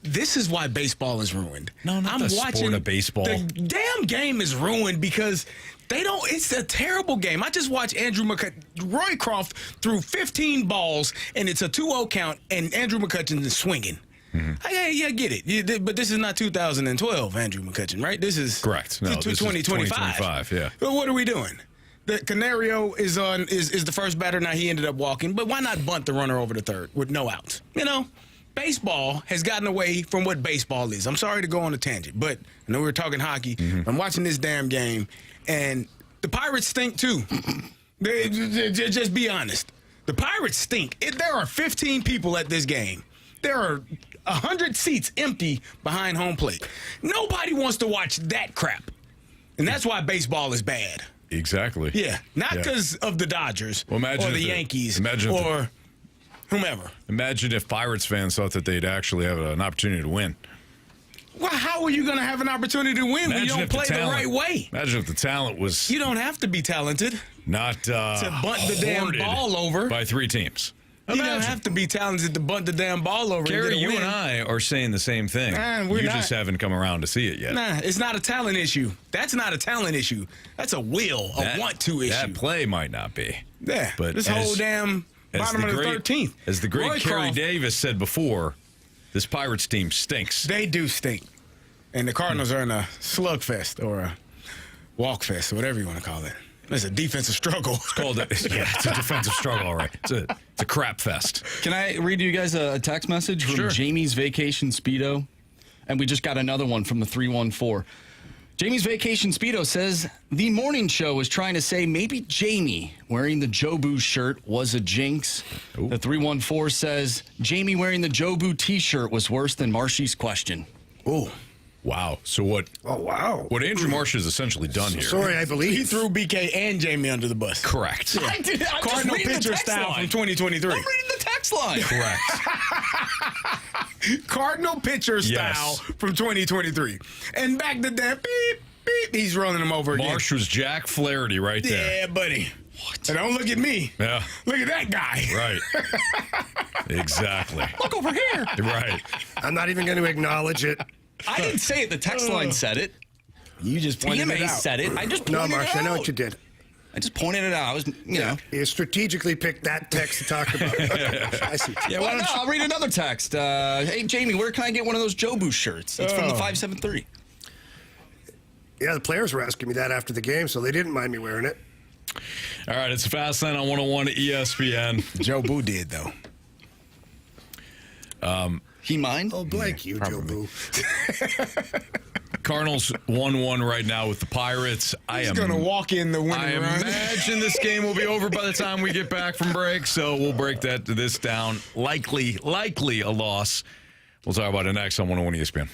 this is why baseball is ruined. No, not the sport of baseball. The damn game is ruined because they don't. It's a terrible game. I just watched Andrew Roycroft threw 15 balls, and it's a 2-0 count, and Andrew McCutcheon is swinging. I get it. But this is not 2012, Andrew McCutcheon, right? This is correct. No, this is 2025. Yeah. Well, what are we doing? The Canario is the first batter. Now he ended up walking, but why not bunt the runner over to third with no outs? Baseball has gotten away from what baseball is. I'm sorry to go on a tangent, but I know we were talking hockey. I'm watching this damn game, and the Pirates stink too. Just be honest. The Pirates stink. There are 15 people at this game. There are 100 seats empty behind home plate. Nobody wants to watch that crap, and that's why baseball is bad. Exactly. Yeah, not because of the Dodgers or the Yankees or whomever. Imagine if Pirates fans thought that they'd actually have an opportunity to win. Well, how are you going to have an opportunity to win when you don't play the right way? Imagine if the talent was... You don't have to be talented. Not to bunt the damn ball over. By 3 teams. You don't have to be talented to bunt the damn ball over. Carey, you and I are saying the same thing. You just haven't come around to see it yet. Nah, it's not a talent issue. That's not a talent issue. That's a want-to issue. That play might not be. Yeah, but this whole damn bottom of the 13th. As the great Carey Davis said before, this Pirates team stinks. They do stink. And the Cardinals are in a slugfest or walk fest, whatever you want to call it. It's a defensive struggle. It's called it's a defensive struggle, all right. It's a crap fest. Can I read you guys a text message from Jamie's Vacation Speedo? And we just got another one from the 314. Jamie's Vacation Speedo says, the morning show was trying to say maybe Jamie wearing the Jobu shirt was a jinx. Ooh. The 314 says, Jamie wearing the Jobu t-shirt was worse than Marshy's question. Oh. Wow. So what? Oh, wow. What Andrew Marsh has essentially done here. Sorry, I believe. He threw BK and Jamie under the bus. Correct. I did. I'm Cardinal pitcher style from 2023. I'm reading the text line. Correct. Cardinal pitcher style from 2023. And back to that beep, beep, he's rolling them over again. Marsh was Jack Flaherty right there. Yeah, buddy. What? And don't look at me. Yeah. Look at that guy. Right. Exactly. Look over here. Right. I'm not even going to acknowledge it. I didn't say it. The text line said it. You just pointed it PMA out. said it. I just No, pointed it Marsh, out. I know what you did. I just pointed it out. I was, you know. You strategically picked that text to talk about. I see. Yeah, well, no, I'll read another text. Hey, Jamie, where can I get one of those Jobu shirts? It's from the 573. Yeah, the players were asking me that after the game, so they didn't mind me wearing it. All right, it's Fast Lane on 101 ESPN. Joe Boo did, though. He mind? Oh, blank you, Joe Boo. Cardinals 1-1 right now with the Pirates. He's going to walk in the winning I run. imagine this game will be over by the time we get back from break, so we'll break this down. Likely a loss. We'll talk about it next on 101 ESPN.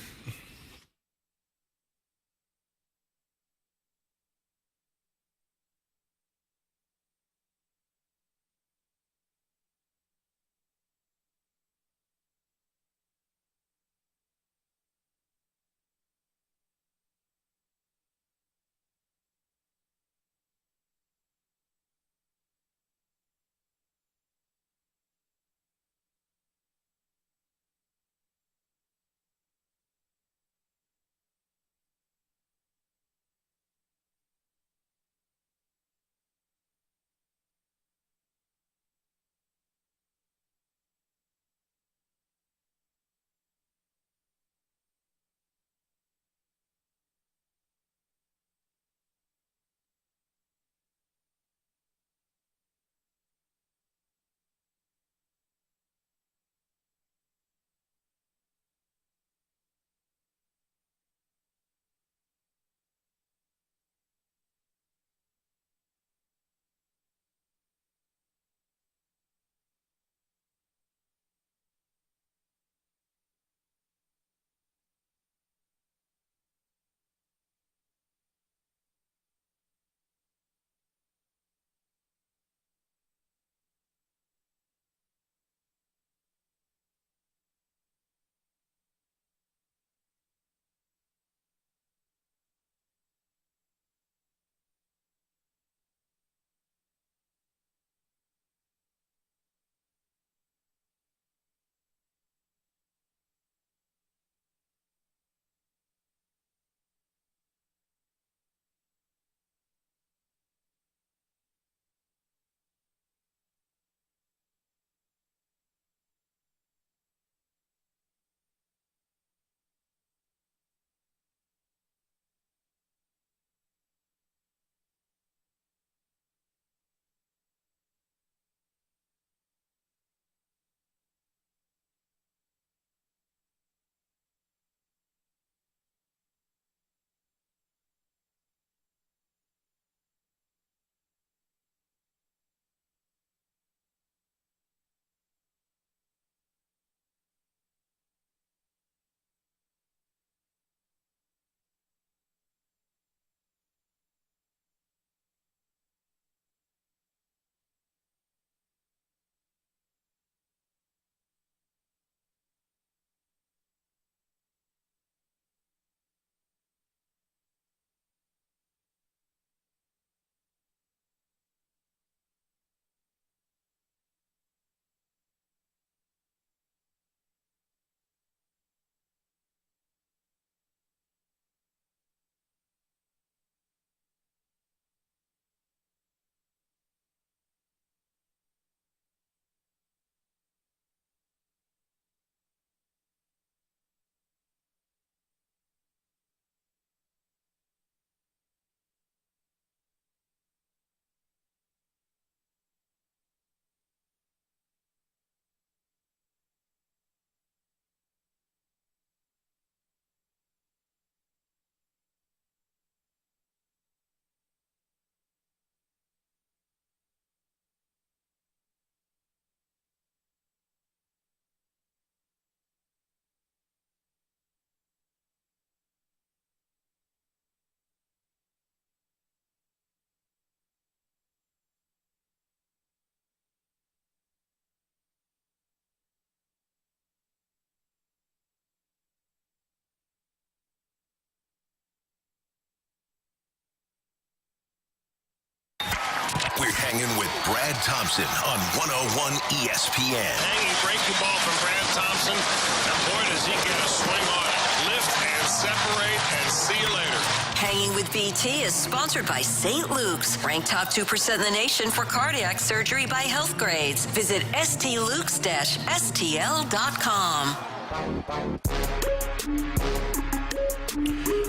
Hanging with Brad Thompson on 101 ESPN. Hanging breaking ball from Brad Thompson. And boy, does he get a swing on it. Lift and separate and see you later. Hanging with BT is sponsored by St. Luke's, ranked top 2% in the nation for cardiac surgery by Health Grades. Visit stlukes-stl.com.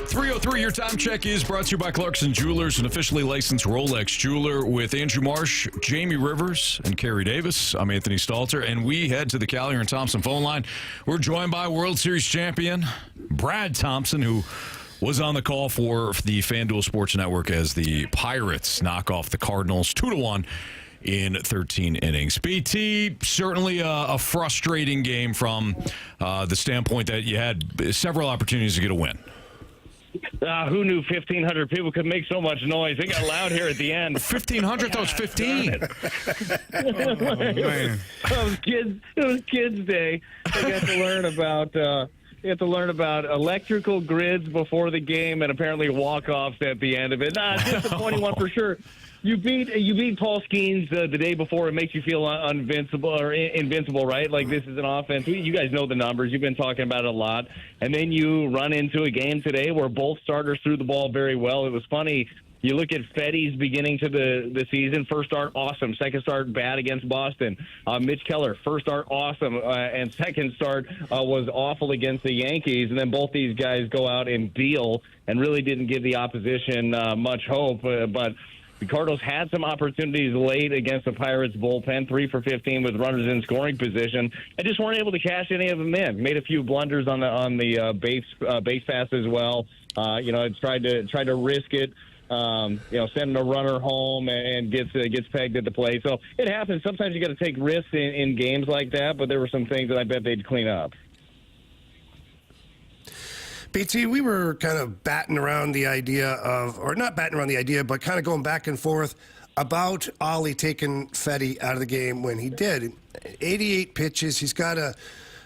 303, your time check is brought to you by Clarkson Jewelers, an officially licensed Rolex jeweler, with Andrew Marsh, Jamie Rivers, and Carey Davis. I'm Anthony Stalter, and we head to the Callier and Thompson phone line. We're joined by World Series champion Brad Thompson, who was on the call for the FanDuel Sports Network as the Pirates knock off the Cardinals 2-1 in 13 innings. BT, certainly a frustrating game from the standpoint that you had several opportunities to get a win. Who knew 1,500 people could make so much noise? It got loud here at the end. 1,500? That was 15. It was kids' day. They got to learn about electrical grids before the game and apparently walk-offs at the end of it. Disappointing one for sure. You beat Paul Skeens the day before. It makes you feel invincible, right? Like, this is an offense. You guys know the numbers. You've been talking about it a lot. And then you run into a game today where both starters threw the ball very well. It was funny. You look at Fedde's beginning to the season. First start, awesome. Second start, bad against Boston. Mitch Keller, first start, awesome. And second start was awful against the Yankees. And then both these guys go out and deal and really didn't give the opposition much hope. But the Cardinals had some opportunities late against the Pirates bullpen, 3 for 15 with runners in scoring position, and just weren't able to cash any of them in. Made a few blunders on the base pass as well. Tried to risk it. Sending a runner home and gets pegged at the plate. So it happens. Sometimes you got to take risks in games like that. But there were some things that I bet they'd clean up. BT, we were kind of batting around the idea but kind of going back and forth about Oli taking Fedde out of the game when he did. 88 pitches. He's got a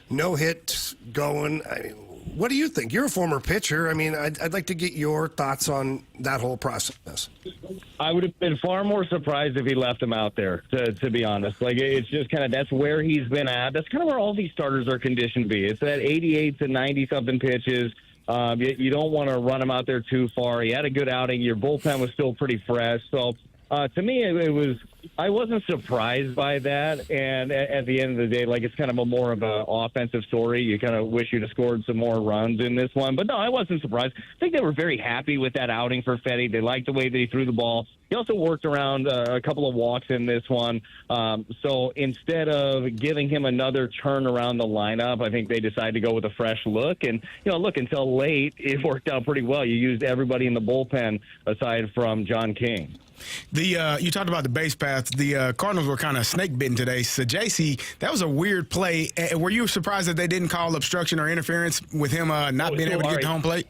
no-hit going. I mean, what do you think? You're a former pitcher. I mean, I'd like to get your thoughts on that whole process. I would have been far more surprised if he left him out there, to be honest. Like, it's just kind of, that's where he's been at. That's kind of where all these starters are conditioned to be. It's that 88 to 90-something pitches. You don't want to run him out there too far. He had a good outing. Your bullpen was still pretty fresh. So, to me, I wasn't surprised by that. And at the end of the day, like, it's kind of more of an offensive story. You kind of wish you'd have scored some more runs in this one. But no, I wasn't surprised. I think they were very happy with that outing for Fedde. They liked the way that he threw the ball. He also worked around a couple of walks in this one. So instead of giving him another turn around the lineup, I think they decided to go with a fresh look. And, until late, it worked out pretty well. You used everybody in the bullpen aside from John King. You talked about the base paths. The Cardinals were kind of snake bitten today. So, JC, that was a weird play. Were you surprised that they didn't call obstruction or interference with him not being able to get to home plate?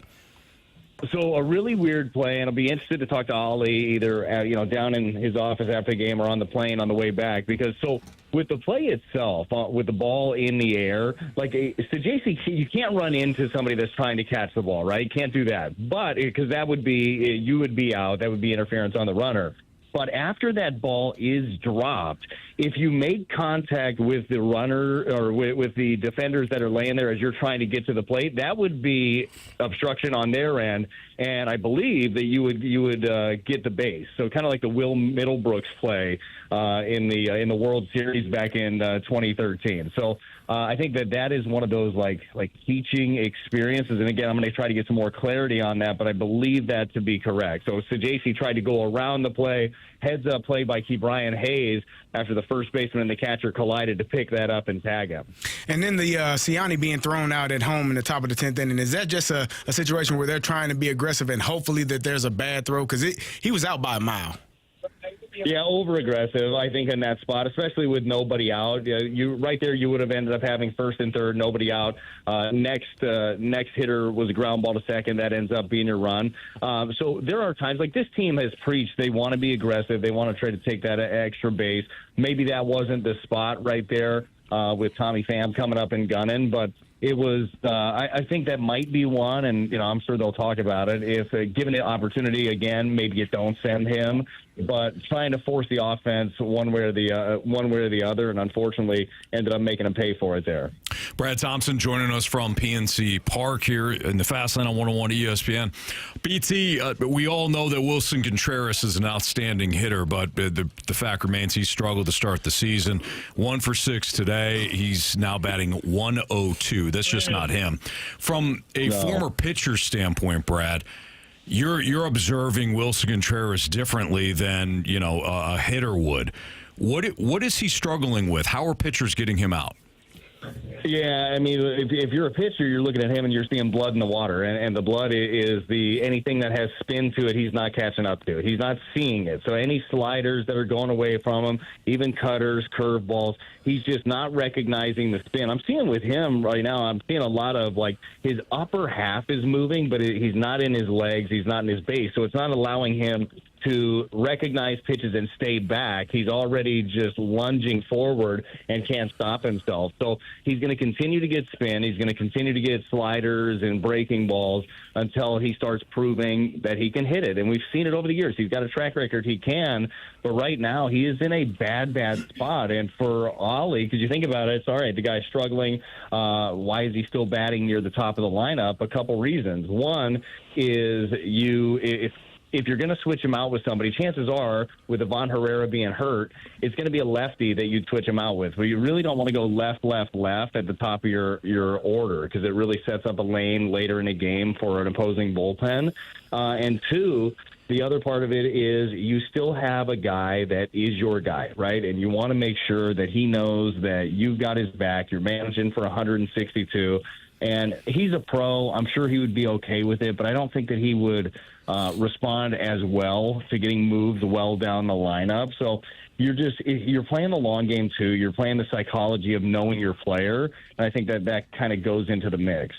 So a really weird play, and I'll be interested to talk to Oli either down in his office after the game or on the plane on the way back, because with the play itself, with the ball in the air, JC, you can't run into somebody that's trying to catch the ball, right? You can't do that. But because you would be out, that would be interference on the runner. But after that ball is dropped, if you make contact with the runner or with the defenders that are laying there as you're trying to get to the plate, that would be obstruction on their end. And I believe that you would get the base. So kind of like the Will Middlebrooks play in the World Series back in 2013. So I think that is one of those like teaching experiences. And again, I'm going to try to get some more clarity on that, but I believe that to be correct. So JC tried to go around the play, heads up play by Brian Hayes after the first baseman and the catcher collided to pick that up and tag him. And then the Siani being thrown out at home in the top of the 10th inning, is that just a situation where they're trying to be aggressive and hopefully that there's a bad throw? Because he was out by a mile. Yeah, over-aggressive, I think, in that spot, especially with nobody out. You would have ended up having first and third, nobody out. Next hitter was a ground ball to second. That ends up being a run. So there are times, like this team has preached, they want to be aggressive. They want to try to take that extra base. Maybe that wasn't the spot right there with Tommy Pham coming up and gunning, but it was. I think that might be one, and I'm sure they'll talk about it. If given the opportunity again, maybe you don't send him. But trying to force the offense one way or the other, and unfortunately ended up making him pay for it there. Brad Thompson joining us from PNC Park here in the Fast Lane on 101 ESPN. BT, we all know that Wilson Contreras is an outstanding hitter, but the fact remains he struggled to start the season. 1 for 6 today. He's now batting 102. That's just not him. From a former pitcher standpoint, Brad, You're observing Wilson Contreras differently than a hitter would. What is he struggling with? How are pitchers getting him out? Yeah, I mean, if you're a pitcher, you're looking at him and you're seeing blood in the water, and the blood is anything that has spin to it, he's not catching up to it. He's not seeing it. So any sliders that are going away from him, even cutters, curveballs, he's just not recognizing the spin. I'm seeing with him right now, I'm seeing a lot of his upper half is moving, but he's not in his legs, he's not in his base, so it's not allowing him to recognize pitches and stay back. He's already just lunging forward and can't stop himself. So he's going to continue to get spin. He's going to continue to get sliders and breaking balls until he starts proving that he can hit it. And we've seen it over the years. He's got a track record. He can. But right now he is in a bad spot. And for Oli, because you think about it, it's all right, the guy's struggling. Why is he still batting near the top of the lineup? A couple reasons. One is if you're going to switch him out with somebody, chances are, with Ivan Herrera being hurt, it's going to be a lefty that you'd switch him out with. But you really don't want to go left at the top of your order because it really sets up a lane later in a game for an opposing bullpen. And two, the other part of it is you still have a guy that is your guy, right? And you want to make sure that he knows that you've got his back. You're managing for 162. And he's a pro. I'm sure he would be okay with it, but I don't think that he would respond as well to getting moved well down the lineup. So you're playing the long game too. You're playing the psychology of knowing your player, and I think that kind of goes into the mix.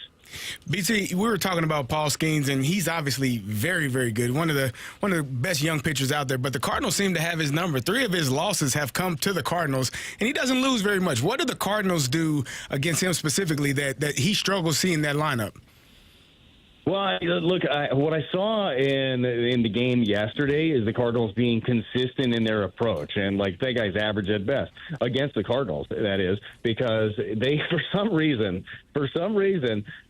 BT, we were talking about Paul Skeens, and he's obviously very, very good. One of the best young pitchers out there. But the Cardinals seem to have his number. 3 of his losses have come to the Cardinals, and he doesn't lose very much. What do the Cardinals do against him specifically that he struggles seeing that lineup? Well, look, what I saw in the game yesterday is the Cardinals being consistent in their approach, and that guy's average at best against the Cardinals. That is because they, for some reason,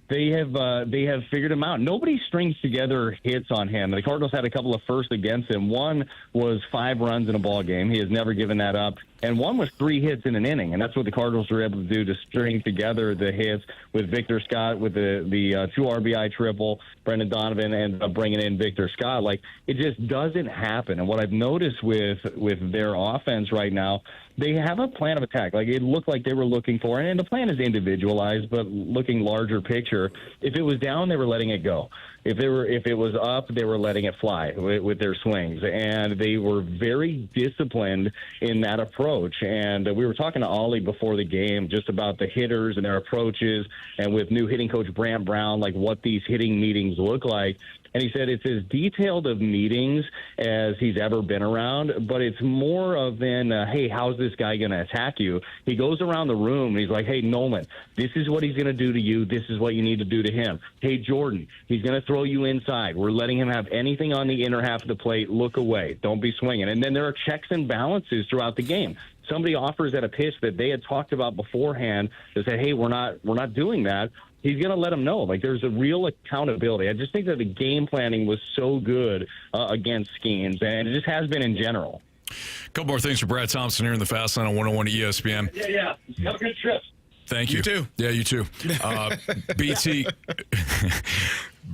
they have figured him out. Nobody strings together hits on him. The Cardinals had a couple of firsts against him. One was 5 runs in a ball game. He has never given that up. And one was 3 hits in an inning. And that's what the Cardinals were able to do, to string together the hits with Victor Scott, with the 2 RBI triple, Brendan Donovan, and bringing in Victor Scott. It just doesn't happen. And what I've noticed with their offense right now, they have a plan of attack. It looked like they were looking for, and the plan is individualized, but looking larger picture. If it was down, they were letting it go. If it was up, they were letting it fly with their swings, and they were very disciplined in that approach. And we were talking to Oli before the game just about the hitters and their approaches, and with new hitting coach Brant Brown, what these hitting meetings look like. And he said it's as detailed of meetings as he's ever been around, but it's more of hey, how's this guy going to attack you? He goes around the room and he's like, hey, Nolan, this is what he's going to do to you. This is what you need to do to him. Hey, Jordan, he's going to throw you inside. We're letting him have anything on the inner half of the plate. Look away. Don't be swinging. And then there are checks and balances throughout the game. Somebody offers at a pitch that they had talked about beforehand to say, hey, we're not doing that. He's going to let them know. There's a real accountability. I just think that the game planning was so good against Skeens, and it just has been in general. A couple more things for Brad Thompson here in the Fast Lane on 101 ESPN. Yeah. Have a good trip. Thank you. You too. Yeah, you too.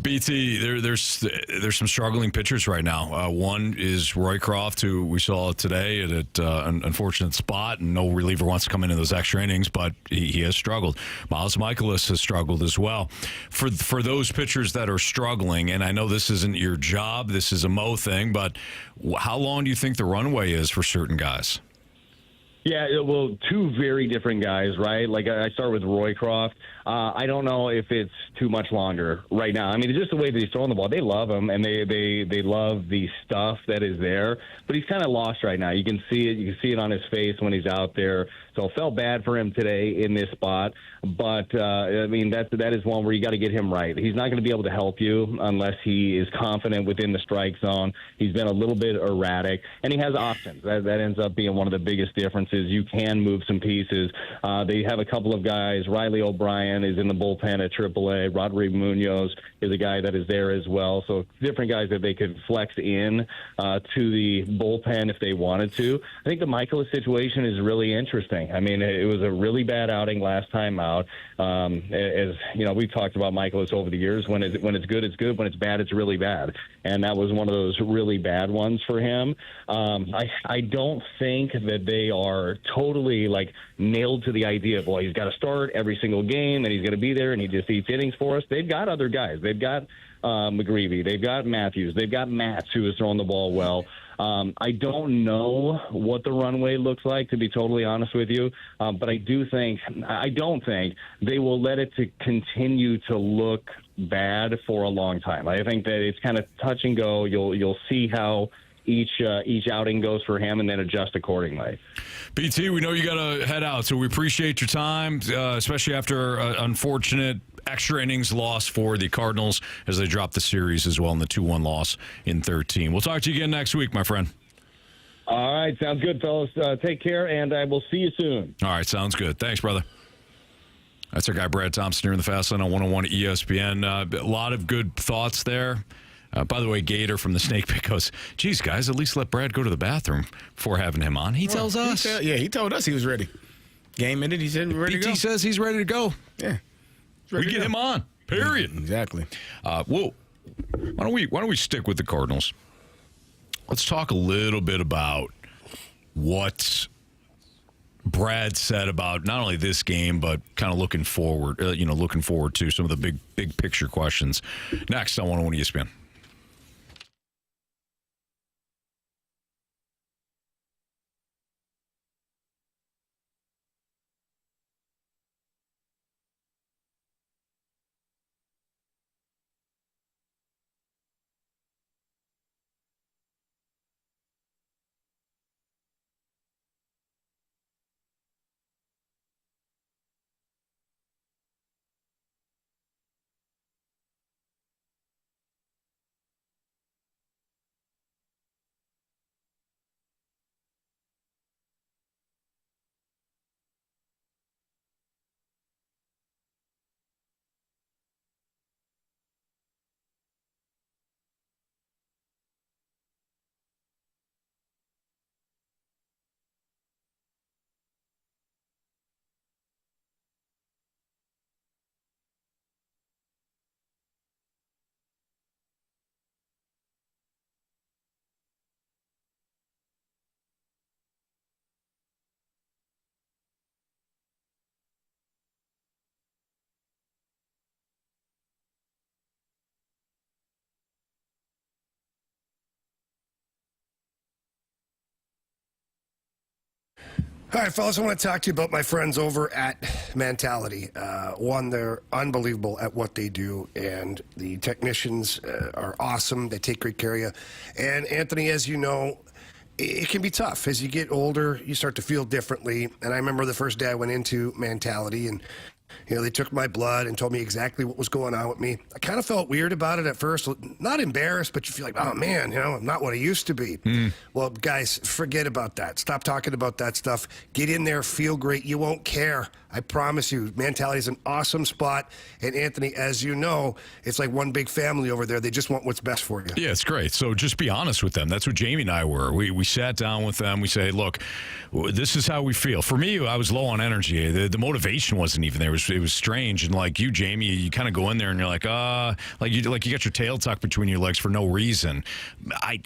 BT, there's some struggling pitchers right now. One is Roycroft, who we saw today at an unfortunate spot, and no reliever wants to come into those extra innings, but he has struggled. Miles Michaelis has struggled as well. For those pitchers that are struggling, and I know this isn't your job, this is a Mo thing, but how long do you think the runway is for certain guys? Yeah, well, 2 very different guys, right? I start with Roycroft. I don't know if it's too much longer right now. I mean, it's just the way that he's throwing the ball. They love him, and they love the stuff that is there. But he's kind of lost right now. You can see it. You can see it on his face when he's out there. So So felt bad for him today in this spot. But, I mean, that is one where you got to get him right. He's not going to be able to help you unless he is confident within the strike zone. He's been a little bit erratic, and he has options. That ends up being one of the biggest differences. You can move some pieces. They have a couple of guys. Riley O'Brien is in the bullpen at AAA. Rodrigo Munoz is a guy that is there as well. So different guys that they could flex in to the bullpen if they wanted to. I think the Michaelis situation is really interesting. I mean, it was a really bad outing last time out. As you know, we've talked about Michaelis over the years. When it's good, it's good. When it's bad, it's really bad. And that was one of those really bad ones for him. I don't think that they are totally like nailed to the idea of, well, he's got to start every single game and he's going to be there and he just eats innings for us. They've got other guys. They've got McGreevy. They've got Matthews. They've got Matz, who is throwing the ball well. I don't know what the runway looks like, to be totally honest with you, but I don't think they will let it to continue to look bad for a long time. I think that it's kind of touch and go. You'll see how each outing goes for him and then adjust accordingly. BT, we know you got to head out, so we appreciate your time, especially after unfortunate extra innings loss for the Cardinals as they drop the series as well in the 2-1 loss in 13. We'll talk to you again next week, my friend. All right, sounds good, fellas. Take care, and I will see you soon. All right, sounds good. Thanks, brother. That's our guy, Brad Thompson, here in the Fast Lane on 101 ESPN. A lot of good thoughts there. By the way, Gator from the Snake Pit goes, geez, guys, at least let Brad go to the bathroom before having him on. He tells us. He told us he was ready. Game ended, he said ready to go. BT says he's ready to go. Yeah. We get him on, period. Exactly. Why don't we stick with the Cardinals? Let's talk a little bit about what Brad said about not only this game, but kind of looking forward to some of the big picture questions. Next on 101 ESPN. All right, fellas, I want to talk to you about my friends over at Mentality. One, they're unbelievable at what they do, and the technicians are awesome. They take great care of you. And, Anthony, as you know, it can be tough. As you get older, you start to feel differently. And I remember the first day I went into Mentality, and they took my blood and told me exactly what was going on with me. I kind of felt weird about it at first. Not embarrassed, but you feel like, oh, man, I'm not what I used to be. Well, guys, forget about that. Stop talking about that stuff. Get in there, feel great. You won't care. I promise you, Mentality is an awesome spot. And, Anthony, as you know, it's like one big family over there. They just want what's best for you. Yeah, it's great. So just be honest with them. That's what Jamie and I were. We sat down with them. We say, look, this is how we feel. For me, I was low on energy. The motivation wasn't even there. It was strange. And like you, Jamie, you kind of go in there and you're like, you got your tail tucked between your legs for no reason. I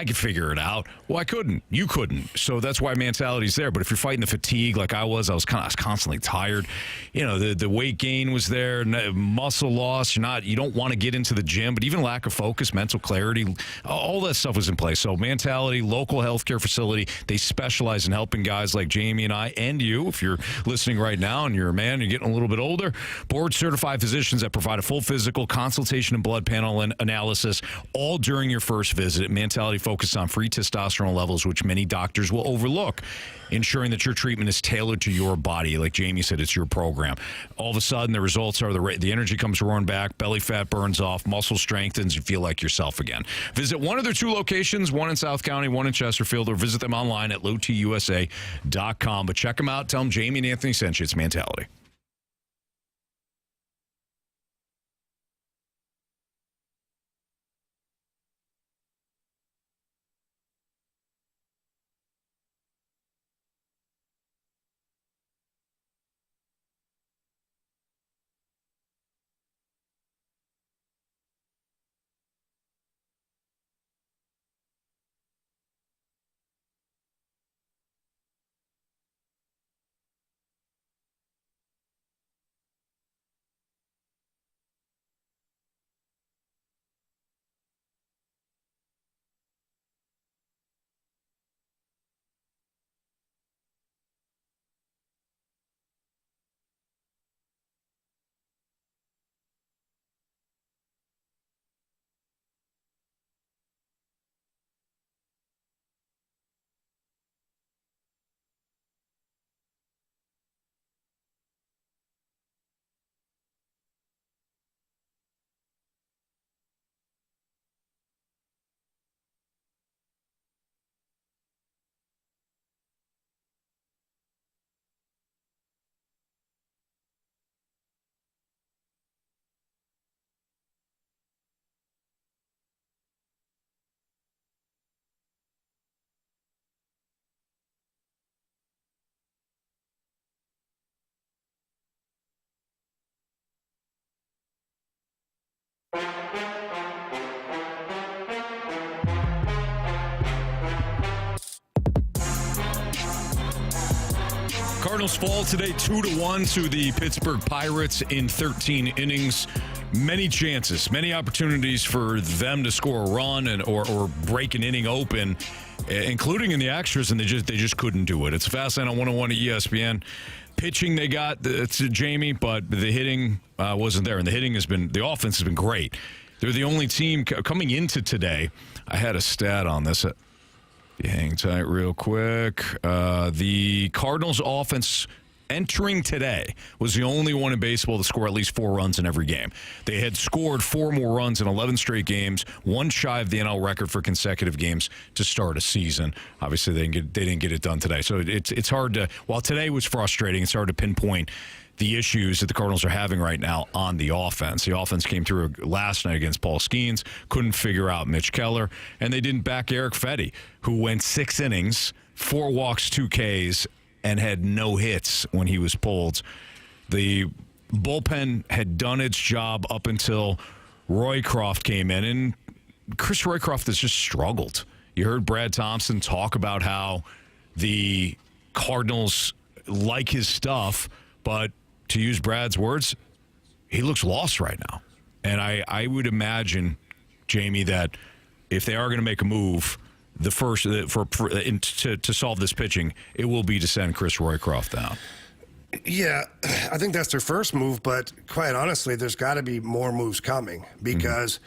could figure it out. Well, I couldn't. You couldn't. So that's why Mentality's there. But if you're fighting the fatigue like I was constantly tired. The weight gain was there, muscle loss. You don't want to get into the gym, but even lack of focus, mental clarity, all that stuff was in place. So Mentality, local healthcare facility, they specialize in helping guys like Jamie and I and you. If you're listening right now and you're a man, you're getting a little bit older. Board-certified physicians that provide a full physical, consultation, and blood panel and analysis, all during your first visit. Mentality focused on free testosterone levels, which many doctors will overlook, ensuring that your treatment is tailored to your body. Like Jamie said, it's your program. All of a sudden, the results are the energy comes roaring back, belly fat burns off, muscle strengthens, you feel like yourself again. Visit one of their 2 locations, one in South County, one in Chesterfield, or visit them online at lowtusa.com. But check them out. Tell them Jamie and Anthony sent you. It's Mentality. Cardinals fall today 2-1 to the Pittsburgh Pirates in 13 innings. Many chances, many opportunities for them to score a run or break an inning open, including in the extras, and they just couldn't do it. It's Fast Lane on 101 at ESPN. Pitching they got to Jamie, but the hitting wasn't there, and the offense has been great. They're the only team coming into today. I had a stat on this. Hang tight real quick. The Cardinals offense entering today was the only one in baseball to score at least 4 runs in every game. They had scored 4 more runs in 11 straight games, one shy of the NL record for consecutive games to start a season. Obviously, they didn't get it done today. So it's hard to, while today was frustrating, it's hard to pinpoint the issues that the Cardinals are having right now on the offense. The offense came through last night against Paul Skeens, couldn't figure out Mitch Keller, and they didn't back Eric Fedde, who went 6 innings, 4 walks, 2 Ks, and had no hits when he was pulled. The bullpen had done its job up until Roycroft came in, and Chris Roycroft has just struggled. You heard Brad Thompson talk about how the Cardinals like his stuff, but to use Brad's words, he looks lost right now. And I would imagine, Jamie, that if they are going to make a move, the first to solve this pitching, it will be to send Chris Roycroft down. Yeah, I think that's their first move, but quite honestly, there's got to be more moves coming because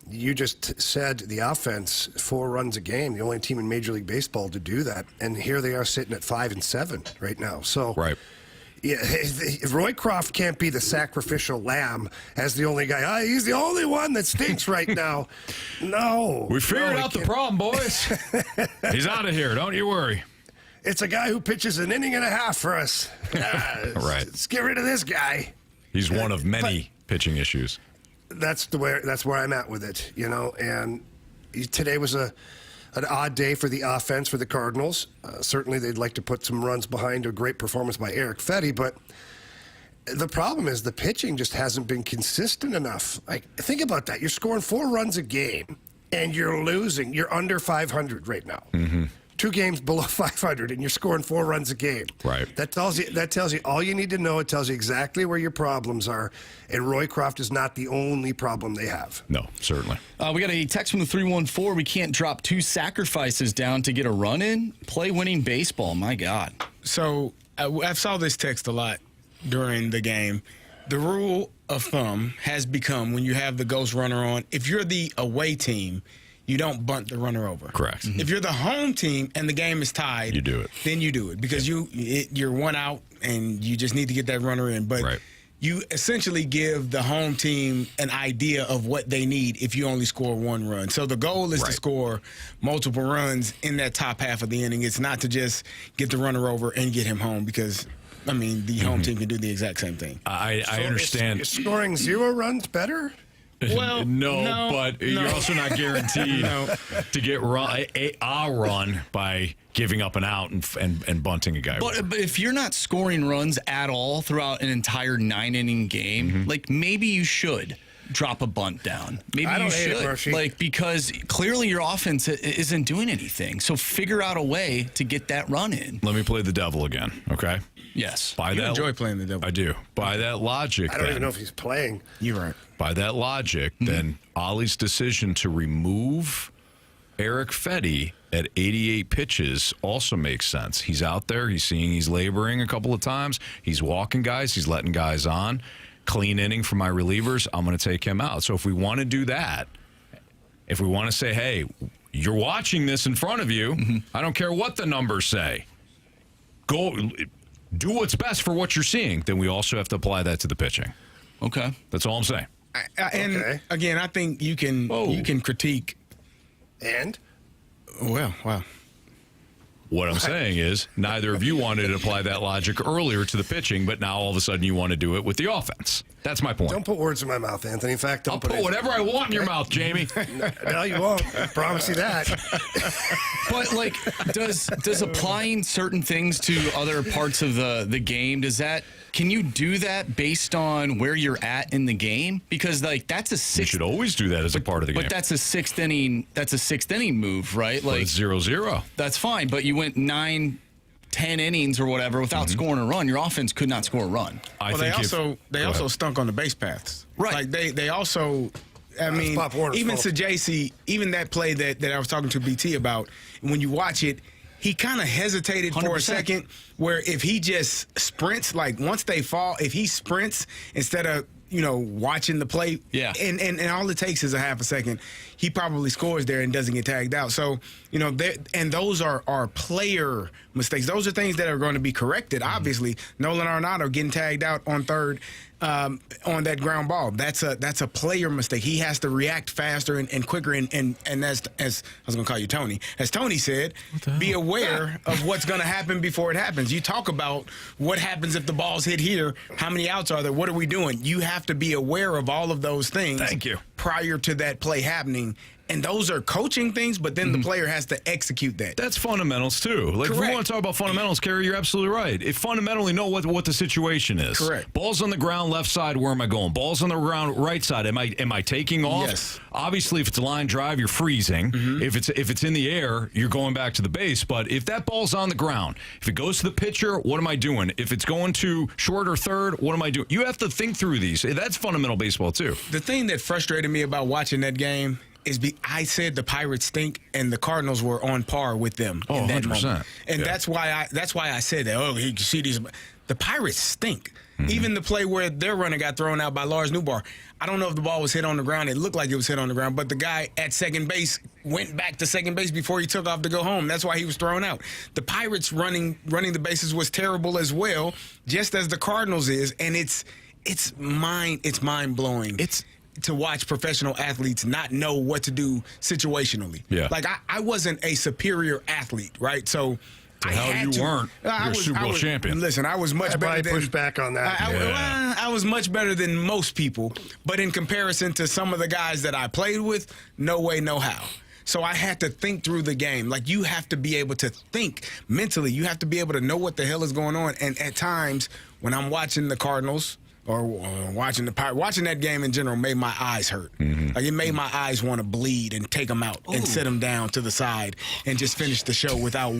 you just said the offense, 4 runs a game, the only team in Major League Baseball to do that, and here they are sitting at 5-7 right now. So right. Yeah, Roycroft can't be the sacrificial lamb as the only guy. He's the only one that stinks right now. No. We figured out the problem, boys. He's out of here. Don't you worry. It's a guy who pitches an inning and a half for us. Right. Let's get rid of this guy. He's one of many pitching issues. That's where I'm at with it, you know. And today was an odd day for the offense for the Cardinals. Certainly they'd like to put some runs behind a great performance by Eric Fedde, but the problem is the pitching just hasn't been consistent enough. Like, think about that. You're scoring 4 runs a game, and you're losing. You're under 500 right now. 2 games below 500, and you're scoring 4 runs a game. Right. That tells you all you need to know. It tells you exactly where your problems are, and Roycroft is not the only problem they have. No, certainly. We got a text from the 314. We can't drop 2 sacrifices down to get a run in. Play winning baseball. My God. So I saw this text a lot. during the game. The rule of thumb has become, when you have the ghost runner on, if you're the away team, you don't bunt the runner over. Correct. If you're the home team and the game is tied, You do it. Then you do it because you're one out and you just need to get that runner in. But Right. you essentially give the home team an idea of what they need if you only score one run. So the goal is to Right. score multiple runs in that top half of the inning. It's not to just get the runner over and get him home because, I mean, the home team can do the exact same thing. I understand. Is scoring 0 runs better? Well, no, but you're also not guaranteed to get a run by giving up an out and bunting a guy. But if you're not scoring runs at all throughout an entire 9-inning game, like maybe you should drop a bunt down. Maybe I don't you hate it, should, Murphy. like cause clearly your offense isn't doing anything. So figure out a way to get that run in. Let me play the devil again, okay? Yes. By You that, enjoy playing the devil. I do. By that logic, I don't then, even know if he's playing. You're right. by that logic, then Oli's decision to remove Eric Fedde at 88 pitches also makes sense. He's out there. He's laboring a couple of times. He's walking guys. He's letting guys on. Clean inning for my relievers. I'm going to take him out. So if we want to do that, if we want to say, hey, you're watching this in front of you, I don't care what the numbers say. Go do what's best for what you're seeing. Then we also have to apply that to the pitching. Okay. That's all I'm saying. And Okay. again, I think you can critique. And? Well, wow. What I'm saying is neither of you wanted to apply that logic earlier to the pitching, but now all of a sudden you want to do it with the offense. That's my point. Don't put words in my mouth, Anthony. In fact, don't I'll put whatever I want in your mouth, Jamie. No, you won't. I promise you that. But like, does applying certain things to other parts of the game, can you do that based on where you're at in the game? Because like that's a You sixth. should always do that as a part of the game. But that's a sixth inning. That's a sixth inning move, right? But Like it's 0-0. that's fine. But you went 9, 10 innings or whatever without scoring a run. Your offense could not score a run. Well, they also stunk on the base paths. Right. Like they also. I mean, Pop Warner's even fault. Sajaci, even that play that I was talking to BT about, when you watch it, he kind of hesitated for a 100%. second. Where if he just sprints, like once they fall, if he sprints instead of watching the play, Yeah. and all it takes is a half a second, he probably scores there and doesn't get tagged out. So and those are player mistakes. Those are things that are going to be corrected. Obviously, Nolan Arenado getting tagged out on third. On that ground ball, that's a player mistake. He has to react faster and quicker. And as I was going to call you Tony, as Tony said, be aware of what's going to happen before it happens. You talk about what happens if the ball's hit here. How many outs are there? What are we doing? You have to be aware of all of those things. Thank you. Prior to that play happening. And those are coaching things, but then the player has to execute that. That's fundamentals, too. Like, if we Correct. want to talk about fundamentals, Carey, you're absolutely right. If fundamentally know what the situation is. Correct. Balls on the ground, left side, where am I going? Balls on the ground, right side, am I taking off? Yes. Obviously, if it's a line drive, you're freezing. If it's in the air, you're going back to the base. But if that ball's on the ground, if it goes to the pitcher, what am I doing? If it's going to short or third, what am I doing? You have to think through these. That's fundamental baseball, too. The thing that frustrated me about watching that game is I said the Pirates stink, and the Cardinals were on par with them in that 100%. moment. And Yeah. that's why I said that. Oh, you see these. The Pirates stink. Even the play where their runner got thrown out by Lars Newbar. I don't know if the ball was hit on the ground. It looked like it was hit on the ground, but the guy at second base went back to second base before he took off to go home. That's why he was thrown out. The Pirates running the bases was terrible as well, just as the Cardinals is, and it's mind blowing. It's to watch professional athletes not know what to do situationally. Yeah. Like I wasn't a superior athlete, right? So I hell had you to. weren't. You're a Super Bowl champion. Listen, I was much I better probably than push back on that. I was much better than most people, but in comparison to some of the guys that I played with, no way, no how. So I had to think through the game. Like, you have to be able to think mentally. You have to be able to know what the hell is going on. And at times, when I'm watching the Cardinals or watching the Pirates, watching that game in general made my eyes hurt. Like, it made my eyes want to bleed and take them out and sit them down to the side and just finish the show without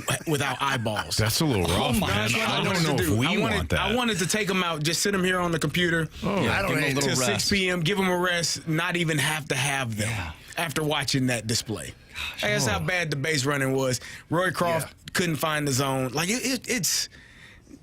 eyeballs. That's a little rough, man. That's what I wanted don't know to if do. we I wanted, want that. I wanted to take them out, just sit them here on the computer. I don't give 'em a hate little Till rest. 6 p.m., give them a rest, not even have to have them after watching that display. That's how bad the base running was. Roy Croft couldn't find the zone. Like, it's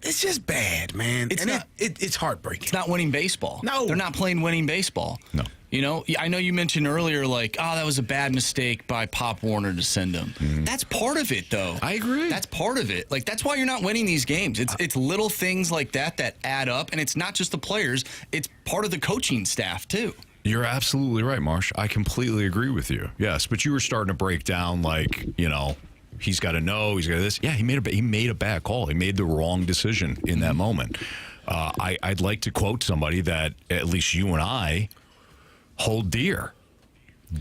It's just bad, man. It's heartbreaking. It's not winning baseball. No. They're not playing winning baseball. No. You know, I know you mentioned earlier, like, oh, that was a bad mistake by Pop Warner to send him. That's part of it, though. I agree. That's part of it. Like, that's why you're not winning these games. It's little things like that add up, and it's not just the players. It's part of the coaching staff, too. You're absolutely right, Marsh. I completely agree with you. Yes, but you were starting to break down, like, you know, he's got to know, he's got this. Yeah, he made a bad call. He made the wrong decision in that moment. I'd like to quote somebody that at least you and I hold dear.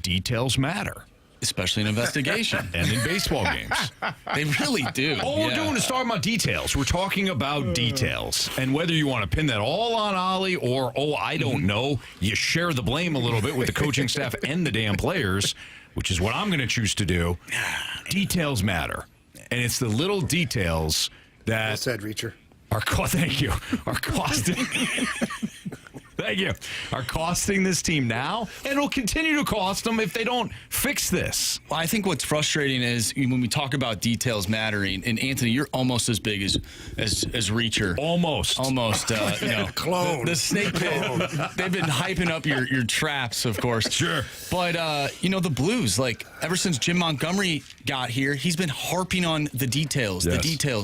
Details matter. Especially in investigation. And in baseball games. They really do. All we're doing is talking about details. We're talking about details. And whether you want to pin that all on Oli or, I don't know, you share the blame a little bit with the coaching staff and the damn players, which is what I'm going to choose to do. Details matter. And it's the little details that... Well said, Reacher. Thank you. Are costing... Thank you. Are costing this team now, and it'll continue to cost them if they don't fix this. Well, I think what's frustrating is when we talk about details mattering, and Anthony, you're almost as big as Reacher. Almost. You know, Clone. The snake pit. They've been hyping up your traps, of course. Sure. But you know, the Blues, like ever since Jim Montgomery got here, he's been harping on the details, Yes.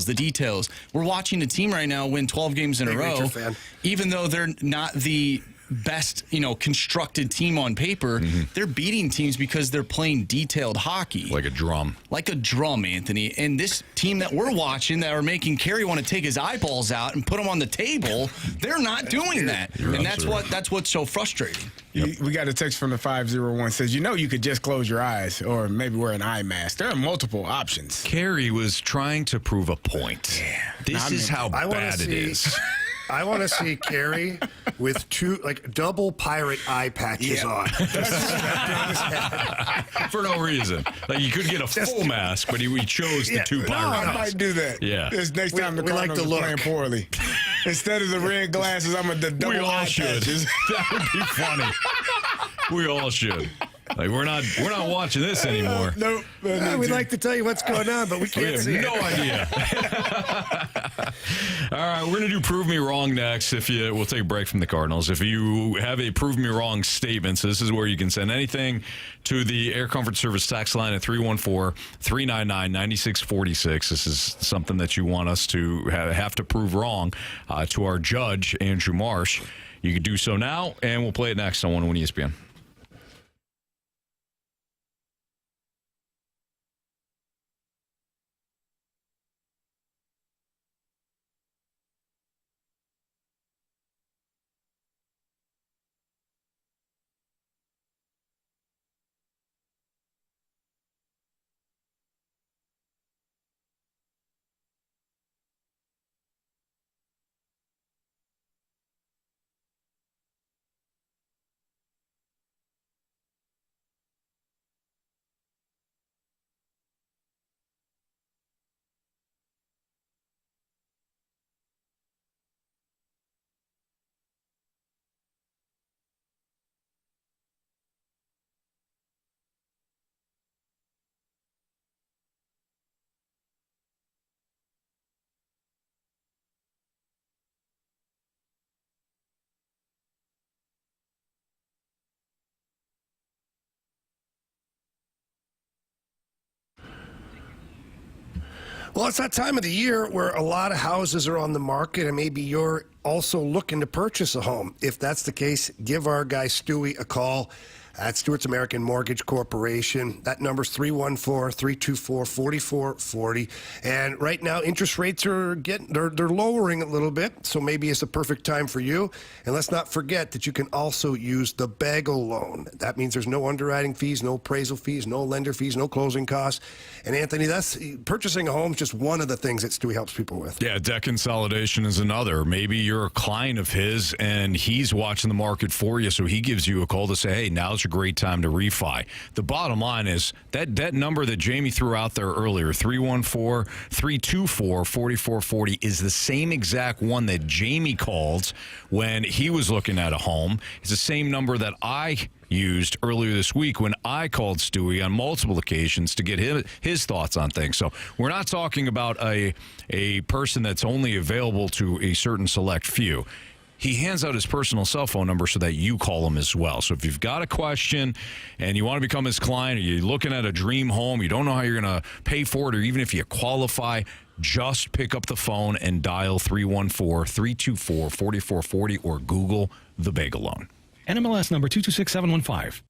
the details. We're watching a team right now win 12 games in a Big row, Reacher fan. even though they're not the best, constructed team on paper. They're beating teams because they're playing detailed hockey. Like a drum. Like a drum, Anthony. And this team that we're watching that are making Carey want to take his eyeballs out and put them on the table, they're not doing that. You're and absolutely that's what's so frustrating. We got a text from the 501 says, you could just close your eyes or maybe wear an eye mask. There are multiple options. Carey was trying to prove a point. This is how I wanna bad it see- is. I want to see Carey with double pirate eye patches on. For no reason. Like, you could get a full mask, but he chose the two I pirate might masks. do that. Yeah. This next time the we like Cardinals the are playing look. poorly. Instead of the red glasses, I'm going to double We all eye should. patches. That would be funny. We all should. Like, we're not watching this anymore. Nope. We'd like to tell you what's going on, but we We can't have see no it. idea. All right, we're going to do Prove Me Wrong next. We'll take a break from the Cardinals. If you have a Prove Me Wrong statement, so this is where you can send anything to the Air Comfort Service text line at 314-399-9646. This is something that you want us to have to prove wrong to our judge, Andrew Marsh. You can do so now, and we'll play it next on 101 ESPN. Well, it's that time of the year where a lot of houses are on the market, and maybe you're also looking to purchase a home. If that's the case, give our guy Stewie a call at Stewart's American Mortgage Corporation. That number's 314-324-4440. And right now, interest rates are they're lowering a little bit, so maybe it's the perfect time for you. And let's not forget that you can also use the bagel loan. That means there's no underwriting fees, no appraisal fees, no lender fees, no closing costs. And Anthony, that's purchasing a home is just one of the things that Stewie helps people with. Yeah, debt consolidation is another. Maybe you're a client of his and he's watching the market for you, so he gives you a call to say, hey, now's your a great time to refi. The bottom line is that number that Jamie threw out there earlier, 314-324-4440, is the same exact one that Jamie called when he was looking at a home. It's the same number that I used earlier this week when I called Stewie on multiple occasions to get his thoughts on things. So we're not talking about a person that's only available to a certain select few. He hands out his personal cell phone number so that you call him as well. So if you've got a question and you want to become his client, or you're looking at a dream home, you don't know how you're going to pay for it, or even if you qualify, just pick up the phone and dial 314-324-4440 or Google the Bagel Loan. NMLS number 226715.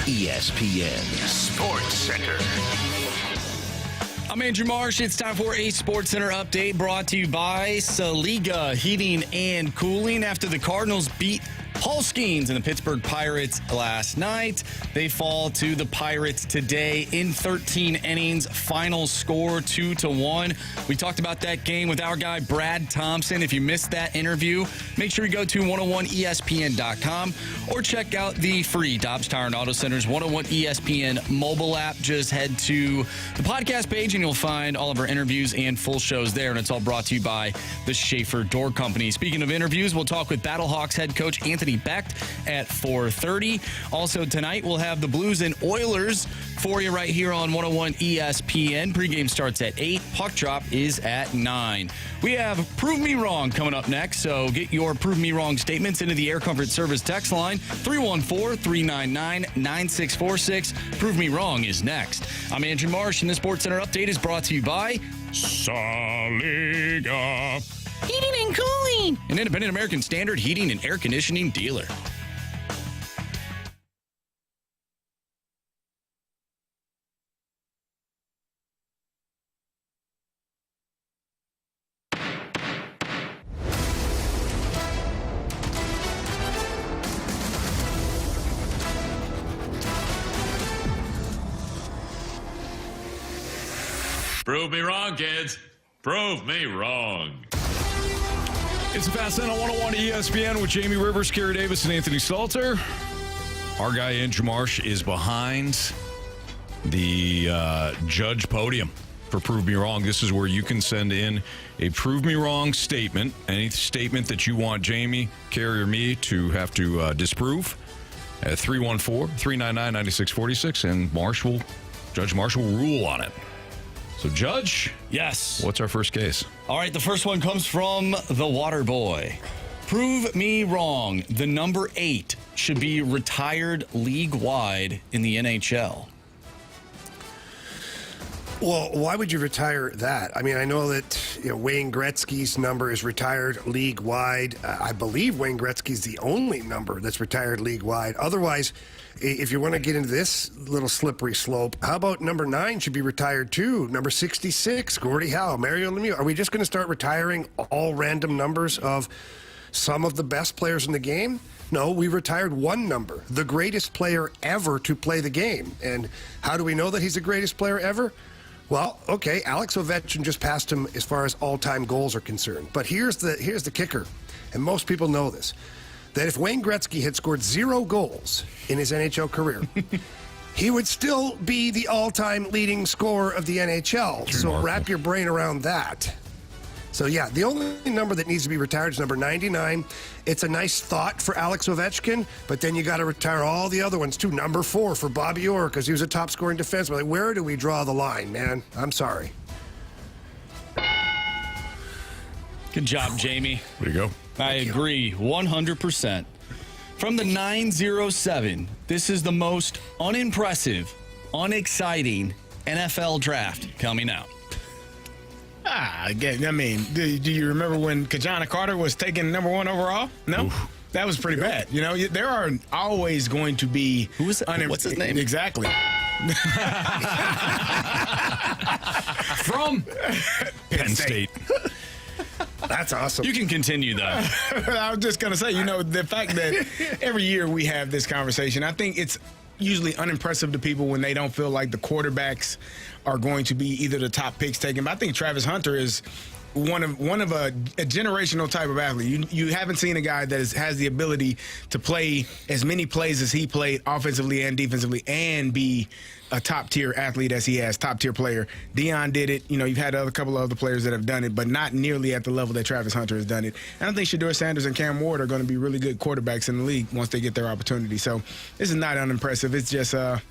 ESPN Sports Center. I'm Andrew Marsh. It's time for a Sports Center update brought to you by Saliga Heating and Cooling. After the Cardinals beat Paul Skeens and the Pittsburgh Pirates last night, they fall to the Pirates today in 13 innings. Final score 2-1. We talked about that game with our guy Brad Thompson. If you missed that interview, make sure you go to 101ESPN.com or check out the free Dobbs Tire and Auto Center's 101 ESPN mobile app. Just head to the podcast page and you'll find all of our interviews and full shows there. And it's all brought to you by the Schaefer Door Company. Speaking of interviews, we'll talk with Battlehawks head coach Anthony Becht at 4:30. Also tonight, we'll have the Blues and Oilers for you right here on 101 ESPN. Pregame starts at 8. Puck drop is at 9. We have Prove Me Wrong coming up next, so get your Prove Me Wrong statements into the Air Comfort Service text line, 314-399-9646. Prove Me Wrong is next. I'm Andrew Marsh, and the Sports Center update is brought to you by Saliga Heating and Cooling, an independent American Standard heating and air conditioning dealer. Prove me wrong, kids. Prove me wrong. It's a Fast Lane on 101 ESPN with Jamie Rivers, Carey Davis, and Anthony Stalter. Our guy, Andrew Marsh, is behind the judge podium for Prove Me Wrong. This is where you can send in a Prove Me Wrong statement, any statement that you want Jamie, Carey, or me to have to disprove at 314-399-9646, and Judge Marsh will rule on it. So, Judge? Yes. What's our first case? All right, the first one comes from the Water Boy. Prove me wrong. The number 8 should be retired league-wide in the NHL. Well, why would you retire that? I mean, I know that Wayne Gretzky's number is retired league-wide. I believe Wayne Gretzky's the only number that's retired league-wide. Otherwise, if you want to get into this little slippery slope, how about number 9 should be retired too? Number 66, Gordie Howe, Mario Lemieux. Are we just going to start retiring all random numbers of some of the best players in the game? No, we retired one number, the greatest player ever to play the game. And how do we know that he's the greatest player ever? Well, okay, Alex Ovechkin just passed him as far as all-time goals are concerned. But here's the kicker, and most people know this, that if Wayne Gretzky had scored 0 goals in his NHL career, he would still be the all-time leading scorer of the NHL. So wrap your brain around that. So, yeah, the only number that needs to be retired is number 99. It's a nice thought for Alex Ovechkin, but then you got to retire all the other ones, too. Number 4 for Bobby Orr, because he was a top-scoring defenseman. Like, where do we draw the line, man? I'm sorry. Good job, Jamie. There you go. I agree 100%. From the 907, this is the most unimpressive, unexciting NFL draft coming out. Again, I mean, do you remember when Kajana Carter was taken number 1 overall? No? Oof. That was pretty bad. There are always going to be... Who is that? What's his name? Exactly. From Penn State. That's awesome. You can continue, though. I was just going to say, the fact that every year we have this conversation, I think it's usually unimpressive to people when they don't feel like the quarterbacks are going to be either the top picks taken. But I think Travis Hunter is one of a generational type of athlete. You haven't seen a guy that has the ability to play as many plays as he played offensively and defensively and be a top-tier athlete as he has, top-tier player. Deion did it. You've had a couple of other players that have done it, but not nearly at the level that Travis Hunter has done it. And I think Shedeur Sanders and Cam Ward are going to be really good quarterbacks in the league once they get their opportunity. So this is not unimpressive. It's just, it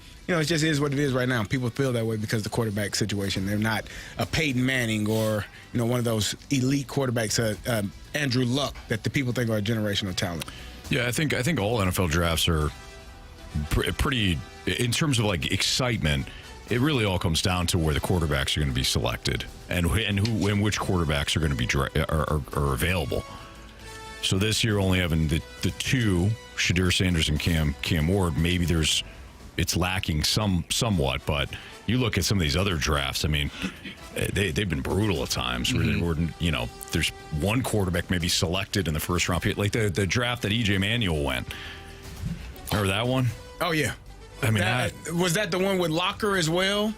just is what it is right now. People feel that way because of the quarterback situation. They're not a Peyton Manning or, one of those elite quarterbacks, Andrew Luck, that the people think are a generational talent. Yeah, I think all NFL drafts are pretty, in terms of like excitement, it really all comes down to where the quarterbacks are going to be selected and which quarterbacks are going to be are available. So this year only having the 2, Shedeur Sanders and Cam Ward, maybe it's lacking somewhat, but you look at some of these other drafts, I mean, they've been brutal at times. Mm-hmm. There's one quarterback maybe selected in the first round, like the draft that EJ Manuel went. Remember that one? Oh, yeah. I mean, was that the one with Locker as well?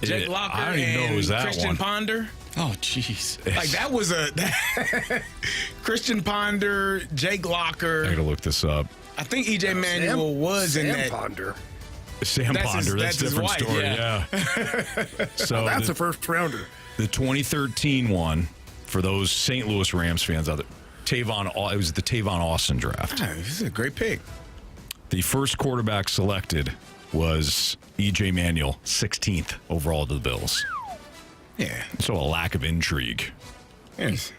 Jake Locker I don't even know it was that Christian one. Ponder? Oh, jeez. Like, that was Christian Ponder, Jake Locker. I got to look this up. I think EJ Manuel was in that. Ponder. Sam Ponder, that's a different story. Yeah. So that's a first rounder. The 2013 one, for those St. Louis Rams fans out there, it was the Tavon Austin draft. This is a great pick. The first quarterback selected was E.J. Manuel, 16th overall to the Bills. Yeah. So a lack of intrigue. Yes.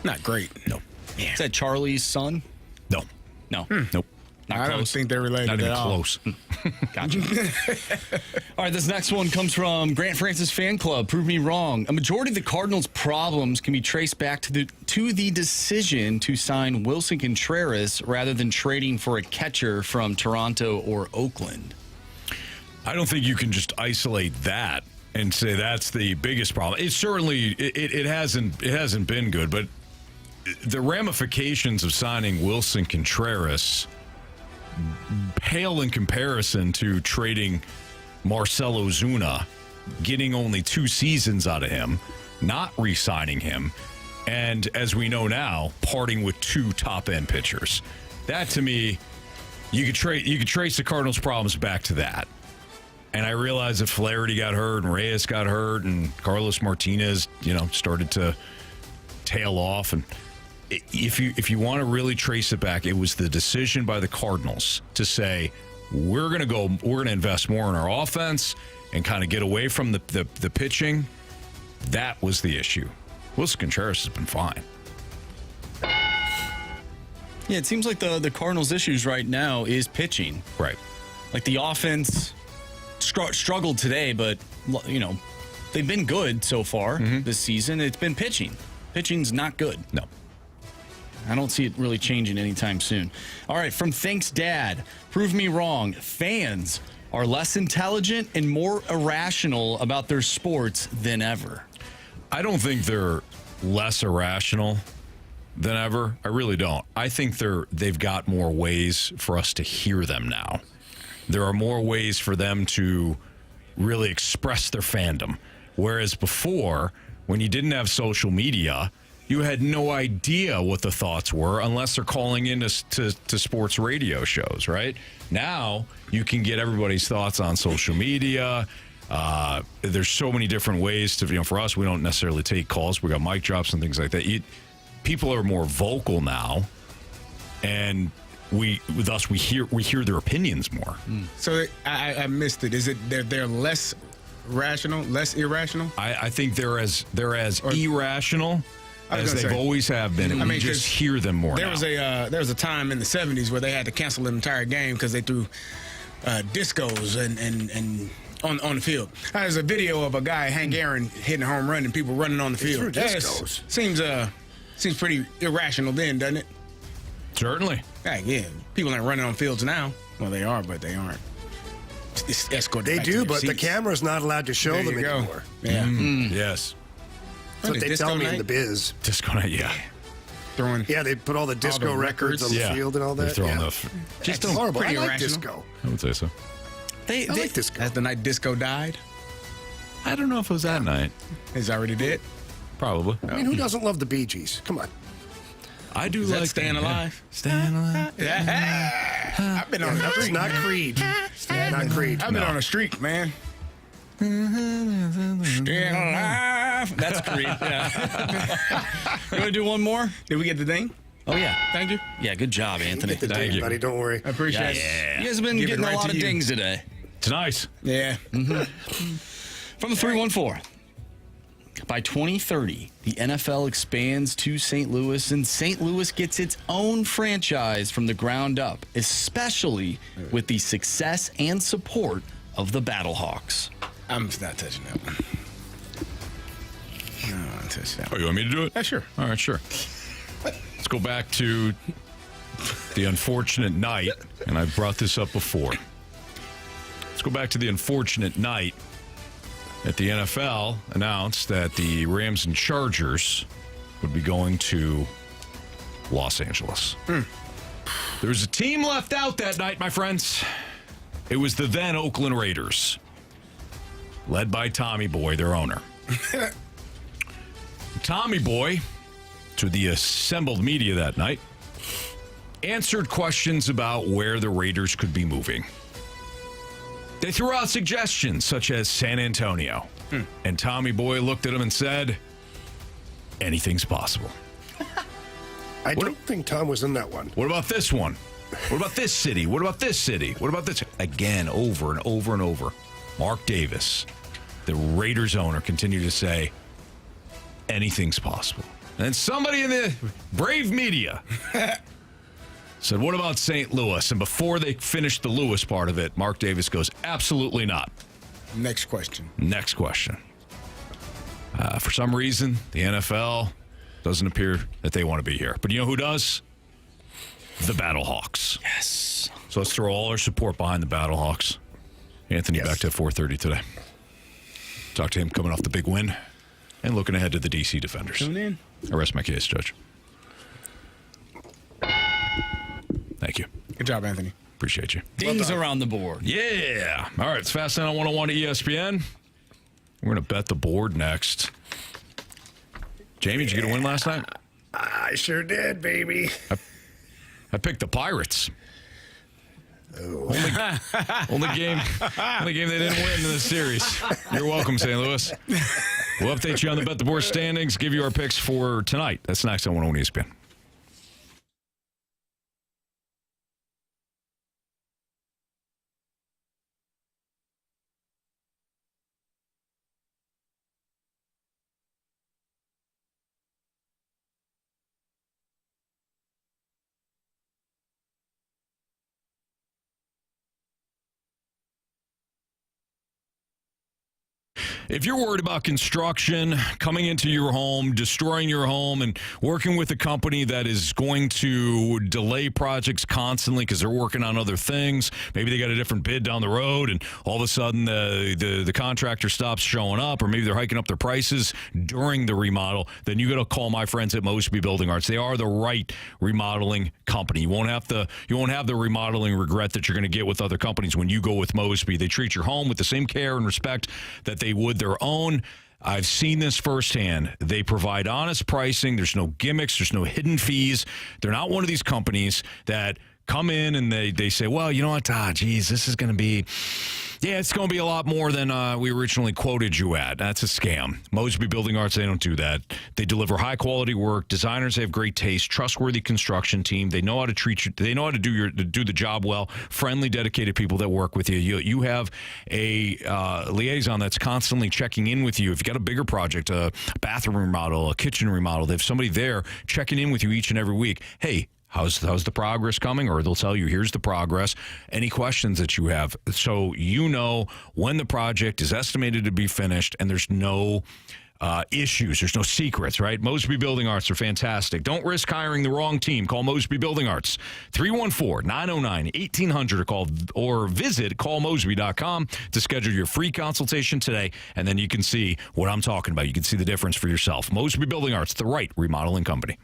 Not great. No. Yeah. Is that Charlie's son? No. Nope. I don't think they're related Not even at all. close. Gotcha. All right, this next one comes from Grant Francis Fan Club. Prove me wrong. A majority of the Cardinals' problems can be traced back to the decision to sign Wilson Contreras rather than trading for a catcher from Toronto or Oakland. I don't think you can just isolate that and say that's the biggest problem. It certainly it hasn't been good, but the ramifications of signing Wilson Contreras pale in comparison to trading Marcell Ozuna getting only 2 seasons out of him, not re-signing him, and as we know now, parting with 2 top-end pitchers. That, to me, you could trace the Cardinals' problems back to that. And I realize that Flaherty got hurt and Reyes got hurt and Carlos Martinez, started to tail off. And if you want to really trace it back, it was the decision by the Cardinals to say, we're going to invest more in our offense and kind of get away from the pitching. That was the issue. Wilson Contreras has been fine. Yeah, it seems like the Cardinals' issues right now is pitching. Right. Like the offense struggled today, but they've been good so far this season. It's been pitching. Pitching's not good. No. I don't see it really changing anytime soon. All right, from Thanks Dad, prove me wrong. Fans are less intelligent and more irrational about their sports than ever. I don't think they're less irrational than ever. I really don't. I think they've got more ways for us to hear them now. There are more ways for them to really express their fandom. Whereas before, when you didn't have social media, you had no idea what the thoughts were unless they're calling in to sports radio shows, right? Now, you can get everybody's thoughts on social media. There's so many different ways to, for us, we don't necessarily take calls. We got mic drops and things like that. People are more vocal now, and we hear their opinions more. So I missed it. Is it they're less rational, less irrational? I think they're as irrational as they've always have been. And we just hear them more. There was a time in the 70s where they had to cancel an entire game because they threw discos and on the field. There's a video of a guy, Hank Aaron, hitting a home run and people running on the field. Discos. Seems pretty irrational then, doesn't it? Certainly. Yeah. People aren't running on fields now. Well, they are, but they aren't. They do, but the camera's not allowed to show them anymore. Yeah. Yes. That's what they tell me in the biz. Disco night, yeah. They put all the disco records on the field and all that. They're throwing just horrible. I like irrational. disco. I would say so. I like disco. As the night disco died? I don't know if it was that night. It's already dead? Probably. I mean, who doesn't love the Bee Gees? Come on. I do like Staying Alive. Staying Alive. I've been on a streak. Not Creed. Not Creed. I've been on a streak, man. Staying alive. That's Creed. Yeah. You want to do one more? Did we get the thing? Oh, yeah. Thank you. Yeah, good job, Anthony. Get the Thank ding, you. buddy. Don't worry. I appreciate it. You guys have been Give it getting right a lot to of you. dings today. It's nice. Yeah. From the 314. By 2030, the NFL expands to St. Louis, and St. Louis gets its own franchise from the ground up, especially with the success and support of the Battlehawks. I'm not touching that one. No, I'm not touching that Oh, one. you want me to do it? Yeah, sure. All right, sure. Let's go back to the unfortunate night, and I've brought this up before. Let's go back to the unfortunate night that the NFL announced that the Rams and Chargers would be going to Los Angeles. There was a team left out that night, my friends. It was the then Oakland Raiders, led by Tommy Boy, their owner. Tommy Boy, to the assembled media that night, answered questions about where the Raiders could be moving. They threw out suggestions such as San Antonio. And Tommy Boy looked at him and said, anything's possible. I don't think Tom was in that one. What about this one? What about this city? What about this city? What about this? Again, over and over and over. Mark Davis, the Raiders owner, continued to say, anything's possible. And then somebody in the Brave media said, what about St. Louis? And before they finished the Louis part of it, Mark Davis goes, absolutely not. Next question. Next question. For some reason, the NFL doesn't appear that they want to be here. But you know who does? The Battlehawks. Yes. So let's throw all our support behind the Battlehawks. Anthony Becht at 4:30 today. Talk to him coming off the big win and looking ahead to the DC Defenders. Tune in. I rest my case, Judge. Thank you. Good job, Anthony. Appreciate you. Dings around the board. Yeah. All right. It's Fast Lane on 101 to ESPN. We're going to bet the board next. Jamie, did you get a win last night? I sure did, baby. I picked the Pirates. Oh. Only game they didn't win in the series. You're welcome, St. Louis. We'll update you on the Bet the Board standings, give you our picks for tonight. That's next on 101 ESPN. If you're worried about construction, coming into your home, destroying your home, and working with a company that is going to delay projects constantly because they're working on other things, maybe they got a different bid down the road, and all of a sudden the contractor stops showing up, or maybe they're hiking up their prices during the remodel, then you got to call my friends at Mosby Building Arts. They are the right remodeling company. You won't have the remodeling regret that you're going to get with other companies when you go with Mosby. They treat your home with the same care and respect that they would their own. I've seen this firsthand. They provide honest pricing. There's no gimmicks. There's no hidden fees. They're not one of these companies that come in and they say, well, you know what? Geez, this is going to be, it's going to be a lot more than we originally quoted you at. That's a scam. Mosby Building Arts, they don't do that. They deliver high quality work. Designers have great taste. Trustworthy construction team. They know how to treat you. They know how to do the job well. Friendly, dedicated people that work with you. You have a liaison that's constantly checking in with you. If you got a bigger project, a bathroom remodel, a kitchen remodel, they have somebody there checking in with you each and every week. Hey, how's the progress coming? Or they'll tell you, here's the progress. Any questions that you have. So you know when the project is estimated to be finished and there's no issues. There's no secrets, right? Mosby Building Arts are fantastic. Don't risk hiring the wrong team. Call Mosby Building Arts. 314-909-1800 or visit callmosby.com to schedule your free consultation today, and then you can see what I'm talking about. You can see the difference for yourself. Mosby Building Arts, the right remodeling company.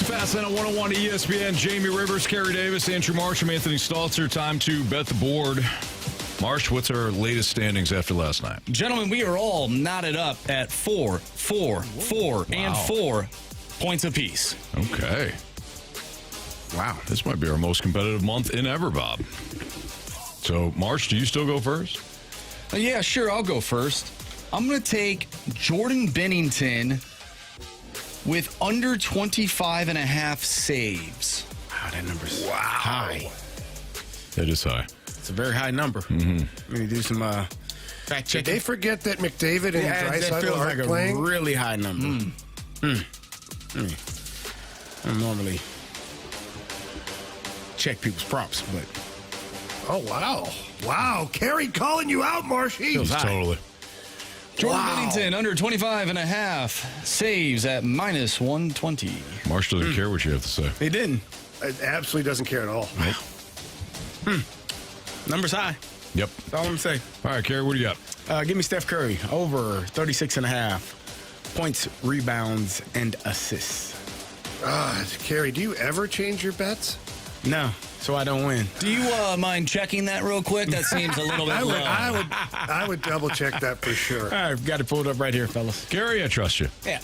It's Fastlane on 101 ESPN. Jamie Rivers, Carey Davis, Andrew Marsh, and Anthony Stalter. Time to bet the board. Marsh, what's our latest standings after last night? Gentlemen, we are all knotted up at 4, 4, 4, and 4 points apiece. Okay. Wow. This might be our most competitive month in ever, Bob. So, Marsh, do you still go first? Yeah, sure. I'll go first. I'm going to take Jordan Binnington with under 25.5 saves. Wow, that number's high. It is high. It's a very high number. Mm-hmm. Let me do some fact Did checking. they forget that McDavid and That Draisaitl feels like aren't a playing? really high number. I don't normally check people's props, but Oh, wow. Wow. Carey calling you out, Marshy. feels high. Totally. Jordan Binnington under 25.5 saves at minus 120. Marsh doesn't care what you have to say. They didn't. It absolutely doesn't care at all. Number's high. Yep. That's all I'm going to say. All right, Carey, what do you got? Give me Steph Curry over 36.5 points, rebounds, and assists. Carey, do you ever change your bets? No, so I don't win. Do you mind checking that real quick? That seems a little bit low. I would double check that for sure. I've got it pulled up right here, fellas. Gary, I trust you. Yeah.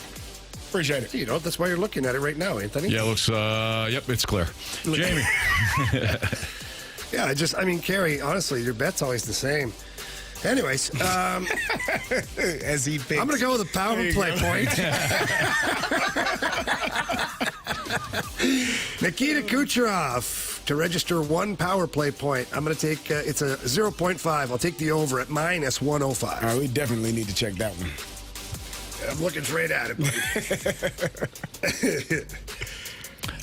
Appreciate it. You know, that's why you're looking at it right now, Anthony. Yeah, it looks, yep, it's clear. Jamie. Yeah, Carey, honestly, your bet's always the same. Anyways, As he thinks. I'm going to go with a power play point. Nikita Kucherov to register 1 power play point. I'm going to take, it's a 0.5. I'll take the over at minus 105. All right, we definitely need to check that one. I'm looking straight at it, buddy.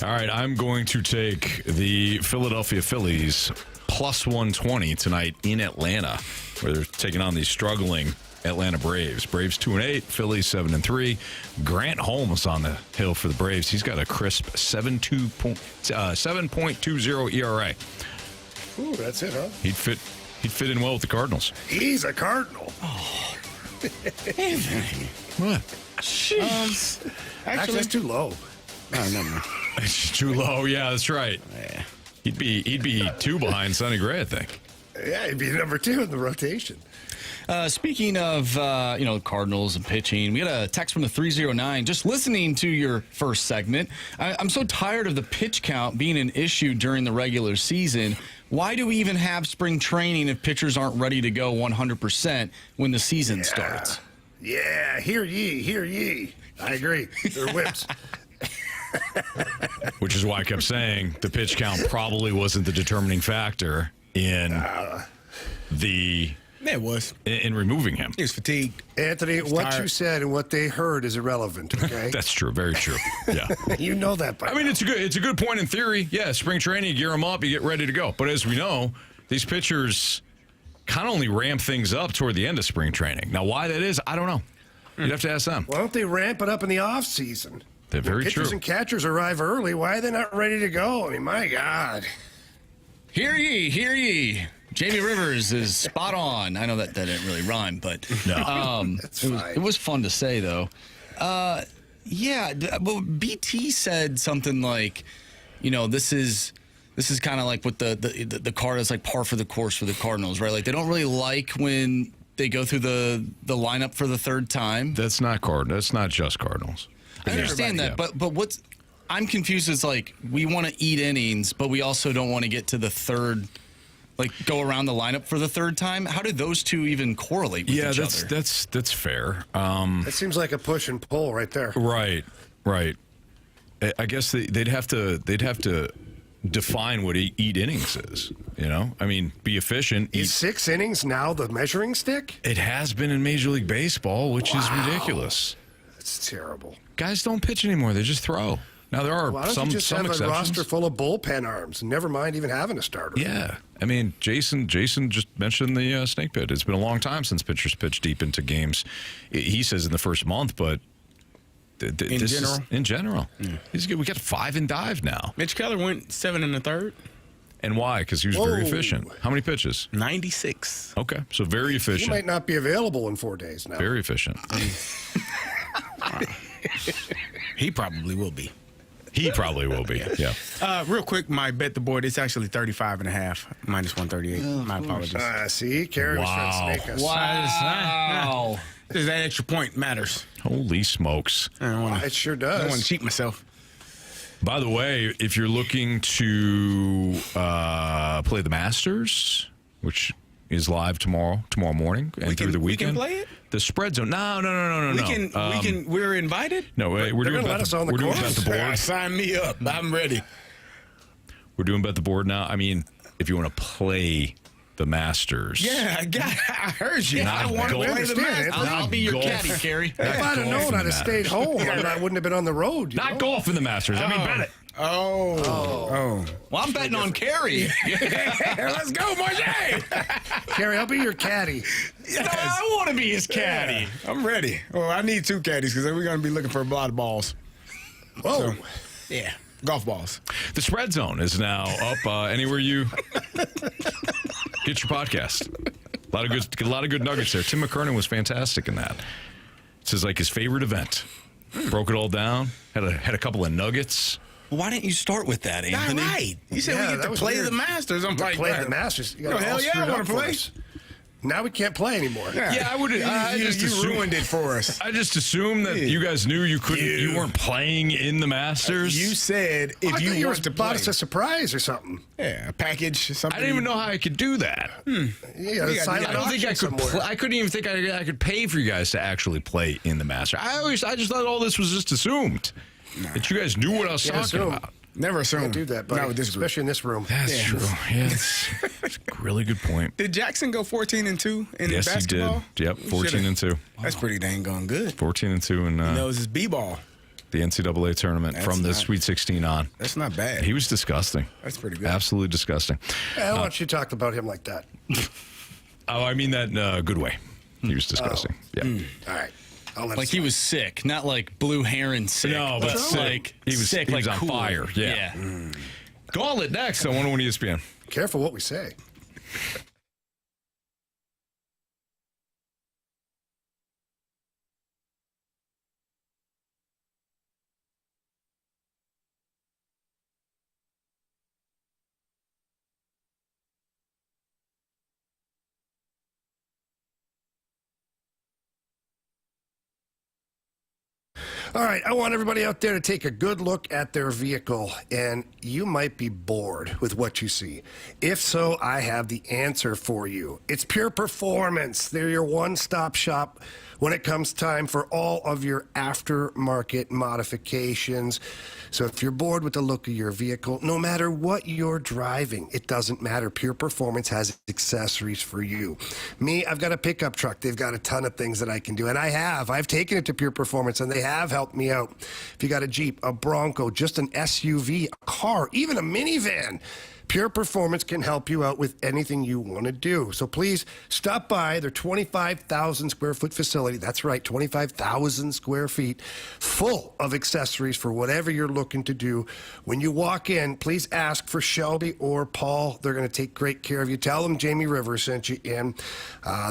All right, I'm going to take the Philadelphia Phillies plus 120 tonight in Atlanta, where they're taking on the struggling Atlanta Braves. Braves 2-8, Phillies 7-3. Grant Holmes on the hill for the Braves. He's got a crisp 7.20 ERA. Ooh, that's it, huh? He'd fit in well with the Cardinals. He's a Cardinal. What? Jeez. Actually, that's too low. No, no. It's too low. Yeah, that's right. Yeah. He'd be 2 behind Sonny Gray, I think. Yeah, he'd be number 2 in the rotation. Speaking of, Cardinals and pitching, we got a text from the 309. Just listening to your first segment, I'm so tired of the pitch count being an issue during the regular season. Why do we even have spring training if pitchers aren't ready to go 100% when the season starts? Yeah, hear ye, hear ye. I agree. They're whips. Which is why I kept saying the pitch count probably wasn't the determining factor in It was. in removing him. He was fatigued. Anthony, what tired. you said and what they heard is irrelevant, okay? That's true. Very true. Yeah. You know that by I mean, it's a good point in theory. Yeah, spring training, you gear them up, you get ready to go. But as we know, these pitchers kind of only ramp things up toward the end of spring training. Now, why that is, I don't know. You'd have to ask them. Why don't they ramp it up in the off season? They're very Pitchers true. and catchers arrive early. Why are they not ready to go? I mean, my God. Hear ye, hear ye. Jamie Rivers is spot on. I know that didn't really rhyme, but That's fine. it was fun to say, though. Well, BT said something like, this is kind of like what the card is like par for the course for the Cardinals, right? Like they don't really like when they go through the lineup for the third time. That's not Cardinals. That's not just Cardinals. I understand that, Yeah. but what's I'm confused is like we want to eat innings, but we also don't want to get to the third, like go around the lineup for the third time. How did those two even correlate with each other? that's fair. That seems like a push and pull right there. Right. I guess they'd have to define what eat innings is. I mean, be efficient. Is 6 innings now the measuring stick? It has been in Major League Baseball, which is ridiculous. That's terrible. Guys don't pitch anymore; they just throw. Now there are Why don't some you just have a exceptions. roster full of bullpen arms? Never mind even having a starter. Yeah, I mean, Jason just mentioned the snake pit. It's been a long time since pitchers pitched deep into games. He says in the first month, but in general, we got 5 and dive now. Mitch Keller went 7 1/3. And why? Because he was very efficient. How many pitches? 96. Okay, so very He efficient. might not be available in 4 days now. Very efficient. He probably will be. He probably will be. Yeah. Real quick, my bet the board, it's actually 35.5, minus 138. My apologies. See, Carey was trying to snake us. Wow. Just that extra point matters. Holy smokes. It sure I don't want does. to cheat myself. By the way, if you're looking to play the Masters, which is live tomorrow morning and through the weekend. We can play it? The spread zone. No. We're invited? No, we're They're doing gonna let us on the we're doing course? bet the board. Sign me up. I'm ready. We're doing bet the board now. I mean, if you want to play the Masters. Yeah, I heard you. Not I want to golf. play the Masters. I'll be your golf. caddy, Carey. If I'd have golf known, in I'd the have stayed Masters. home. I wouldn't have been on the road. Not golf in the Masters. I mean, bet it. Oh. Well, I'm betting on Carey. Let's go, Marge. Carey, I'll be your caddy. I want to be his caddy. I'm ready. Well, I need 2 caddies because we're going to be looking for a lot of balls. Whoa. So, yeah, golf balls. The spread zone is now up anywhere you get your podcast. A lot of good nuggets there. Tim McKernan was fantastic in that. This is like his favorite event. Broke it all down. Had a couple of nuggets. Why didn't you start with that, Anthony? All right. You said Yeah, we get that to was play weird. the Masters. I'm like, Play the Masters. You got Oh, it hell all yeah, I screwed wanna up for play. us. Now we can't play anymore. Yeah, I would. I just you assumed- ruined it for us. I just assumed that you guys knew you couldn't. You weren't playing in the Masters. You said if I you thought you want to bought play, us a surprise or something. yeah, a package, something. I didn't even know how I could do that. Yeah, got- silent I don't think I auction could. somewhere. I couldn't even think I could pay for you guys to actually play in the Masters. I just thought all this was just assumed that you guys knew what I was talking assume. about. Never assume. Can't do that, buddy. Not with this group. Especially in this room. That's true. Yeah, that's a really good point. Did Jackson go 14-2 in Yes, basketball? he did. Yep, 14-2. That's pretty dang gone good. 14-2 in He knows his b-ball. the NCAA tournament That's from the not- Sweet 16 on. That's not bad. He was disgusting. That's pretty good. Absolutely disgusting. I don't want you to talk about him like that. Oh, I mean that in a good way. He was disgusting. Yeah. All right. I'll let it Like he slide. was sick, not like Blue Heron sick. No, but sick. like He was- sick, he like was on cool. fire. Yeah. Gauntlet next on 101 ESPN. Careful what we say. All right, I want everybody out there to take a good look at their vehicle, and you might be bored with what you see. If so, I have the answer for you. It's Pure Performance. They're your one-stop shop when it comes time for all of your aftermarket modifications. So if you're bored with the look of your vehicle, no matter what you're driving, it doesn't matter. Pure Performance has accessories for you. Me, I've got a pickup truck. They've got a ton of things that I can do, and I've taken it to Pure Performance, and they have helped me out. If you got a Jeep, a Bronco, just an SUV, a car, even a minivan, Pure Performance can help you out with anything you want to do. So please stop by their 25,000 square foot facility. That's right, 25,000 square feet, full of accessories for whatever you're looking to do. When you walk in, please ask for Shelby or Paul. They're going to take great care of you. Tell them Jamie Rivers sent you in.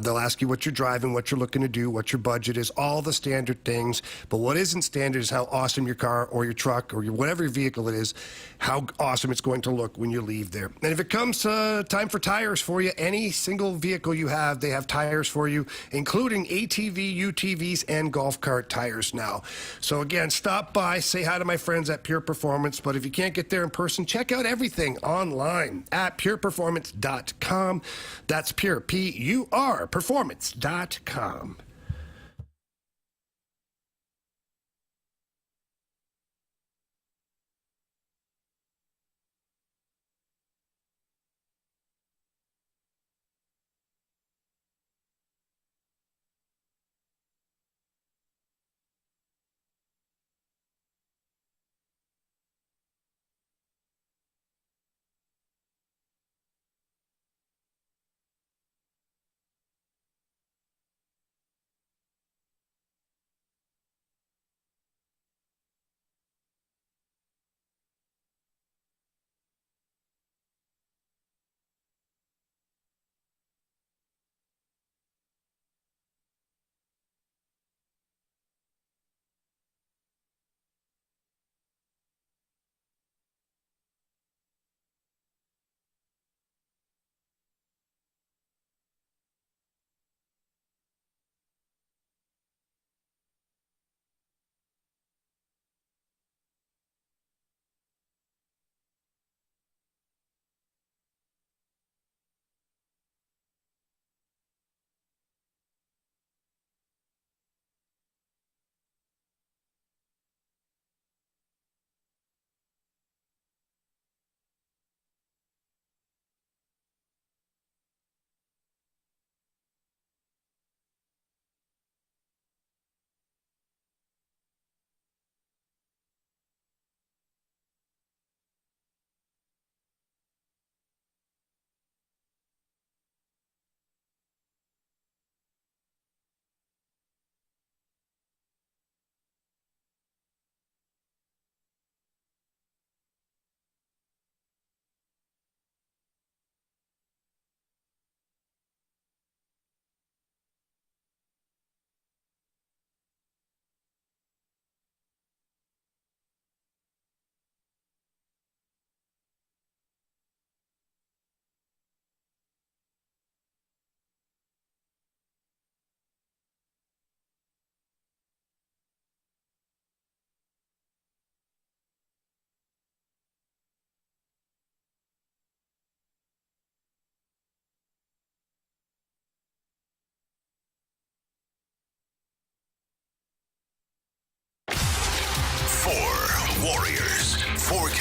They'll ask you what you're driving, what you're looking to do, what your budget is, all the standard things. But what isn't standard is how awesome your car or your truck or your whatever your vehicle it is, how awesome it's going to look when you leave there. And if it comes time for tires for you, any single vehicle you have, they have tires for you, including ATV, UTVs, and golf cart tires now. So again, stop by, say hi to my friends at Pure Performance. But if you can't get there in person, check out everything online at pureperformance.com. That's pure, P-U-R, performance.com.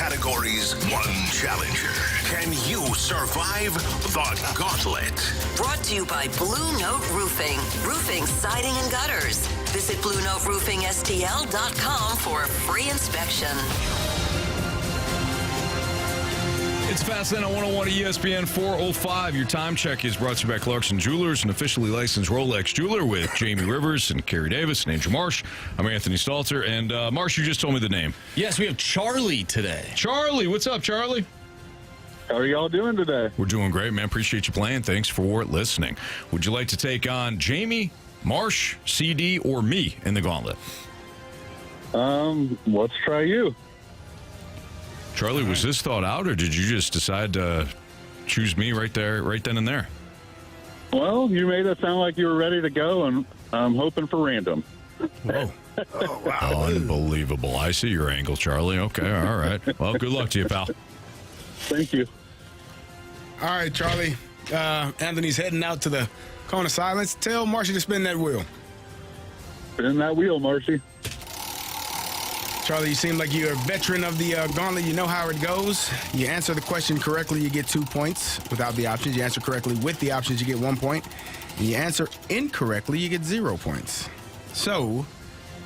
categories, one challenger. Can you survive the Gauntlet? Brought to you by Blue Note Roofing. Roofing, siding, and gutters. Visit BlueNoteRoofingSTL.com for a free inspection. It's Fastlane on 101 ESPN 405. Your time check is brought to you by Clarkson Jewelers, an officially licensed Rolex jeweler, with Jamie Rivers and Carey Davis and Andrew Marsh. I'm Anthony Stalter. And Marsh, you just told me the name. Yes, we have Charlie today. Charlie, what's up, Charlie? How are y'all doing today? We're doing great, man. Appreciate you playing. Thanks for listening. Would you like to take on Jamie, Marsh, CD, or me in the Gauntlet? Let's try you. Charlie, was this thought out, or did you just decide to choose me right then and there? Well, you made it sound like you were ready to go, and I'm hoping for random. Whoa. Oh, wow. Unbelievable. I see your angle, Charlie. Okay, all right. Well, good luck to you, pal. Thank you. All right, Charlie. Anthony's heading out to the cone of silence. Tell Marcy to spin that wheel. Spin that wheel, Marcy. Charlie, you seem like you're a veteran of the Gauntlet. You know how it goes. You answer the question correctly, you get 2 points without the options. You answer correctly with the options, you get 1 point. And you answer incorrectly, you get 0 points. So,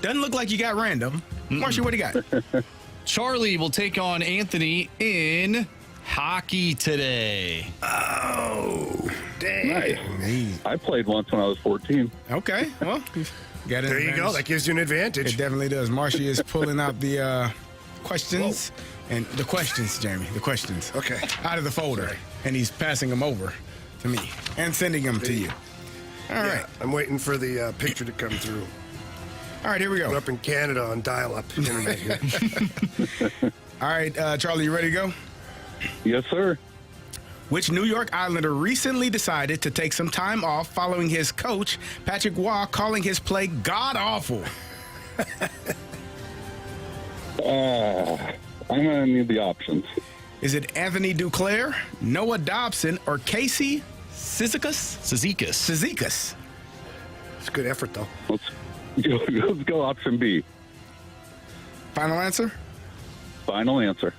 doesn't look like you got random. Marcy, what do you got? Charlie will take on Anthony in hockey today. Oh, dang. Nice. I played once when I was 14. Okay, well, got it. There you go. That gives you an advantage. It definitely does. Marcy is pulling out the questions. Whoa. And the questions, Jamie, the questions. Okay. Out of the folder. And he's passing them over to me and sending them to you. All right. I'm waiting for the picture to come through. All right, here we go. We're up in Canada on dial-up internet here. All right, Charlie, you ready to go? Yes, sir. Which New York Islander recently decided to take some time off following his coach, Patrick Waugh, calling his play god-awful? I'm going to need the options. Is it Anthony Duclair, Noah Dobson, or Casey Cizikas? Cizikas. It's a good effort, though. Let's go option B. Final answer? Final answer.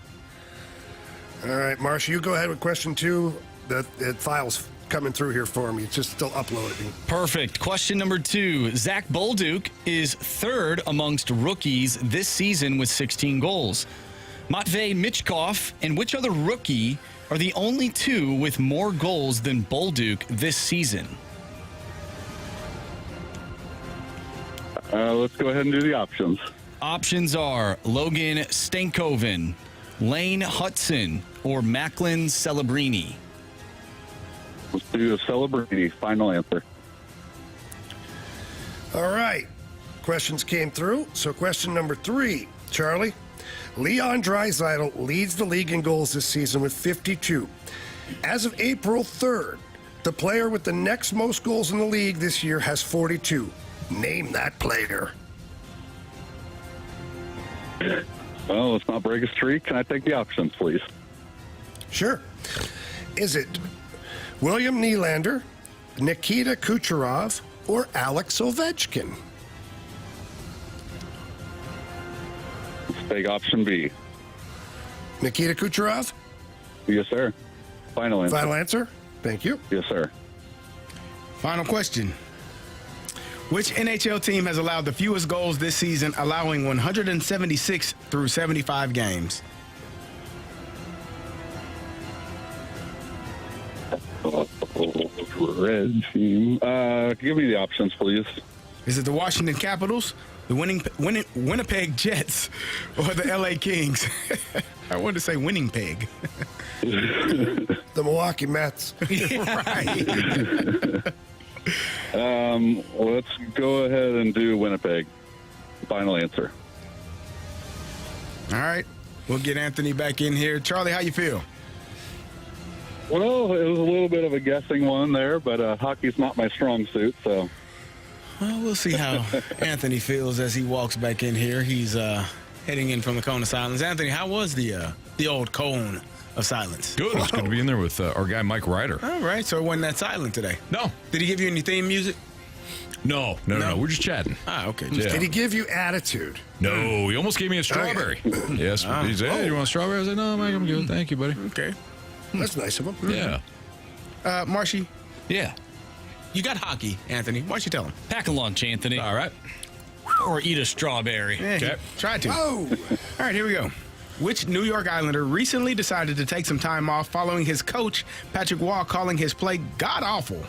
All right, Marsh, you go ahead with question 2. The file's coming through here for me. It's just still uploading. Perfect. Question number 2. Zach Bolduc is third amongst rookies this season with 16 goals. Matvei Michkov and which other rookie are the only 2 with more goals than Bolduc this season? Let's go ahead and do the options. Options are Logan Stankoven, Lane Hudson, or Macklin Celebrini. Let's do a Celebrini. Final answer. All right. Questions came through. So question number 3, Charlie. Leon Draisaitl leads the league in goals this season with 52. As of April 3rd, the player with the next most goals in the league this year has 42. Name that player. Well, let's not break a streak. Can I take the options, please? Sure. Is it William Nylander, Nikita Kucherov, or Alex Ovechkin? Let's take option B. Nikita Kucherov? Yes, sir. Final answer. Final answer? Thank you. Yes, sir. Final question. Which NHL team has allowed the fewest goals this season, allowing 176 through 75 games? Red team. Give me the options, please. Is it the Washington Capitals, the Winnipeg Jets, or the LA Kings? I wanted to say winning peg. The Milwaukee Mets. Right. Let's go ahead and do Winnipeg. Final answer. All right. We'll get Anthony back in here. Charlie, how you feel? Well, it was a little bit of a guessing one there, but hockey's not my strong suit, so. Well, we'll see how Anthony feels as he walks back in here. He's heading in from the cone of silence. Anthony, how was the old cone of silence? Good. I was going to be in there with our guy Mike Ryder. All right, so it wasn't that silent today. No. Did he give you any theme music? No. We're just chatting. Okay. Yeah. Did he give you attitude? No, he almost gave me a strawberry. Yes. He said, hey, you want a strawberry? I was like, no, Mike, I'm good. Thank you, buddy. Okay. That's nice of him. Yeah. Marshy, Yeah. you got hockey, Anthony. Why don't you tell him? Pack a lunch, Anthony. All right. Or eat a strawberry. Yeah, Okay. try to. Oh, All right, here we go. Which New York Islander recently decided to take some time off following his coach, Patrick Waugh, calling his play god-awful?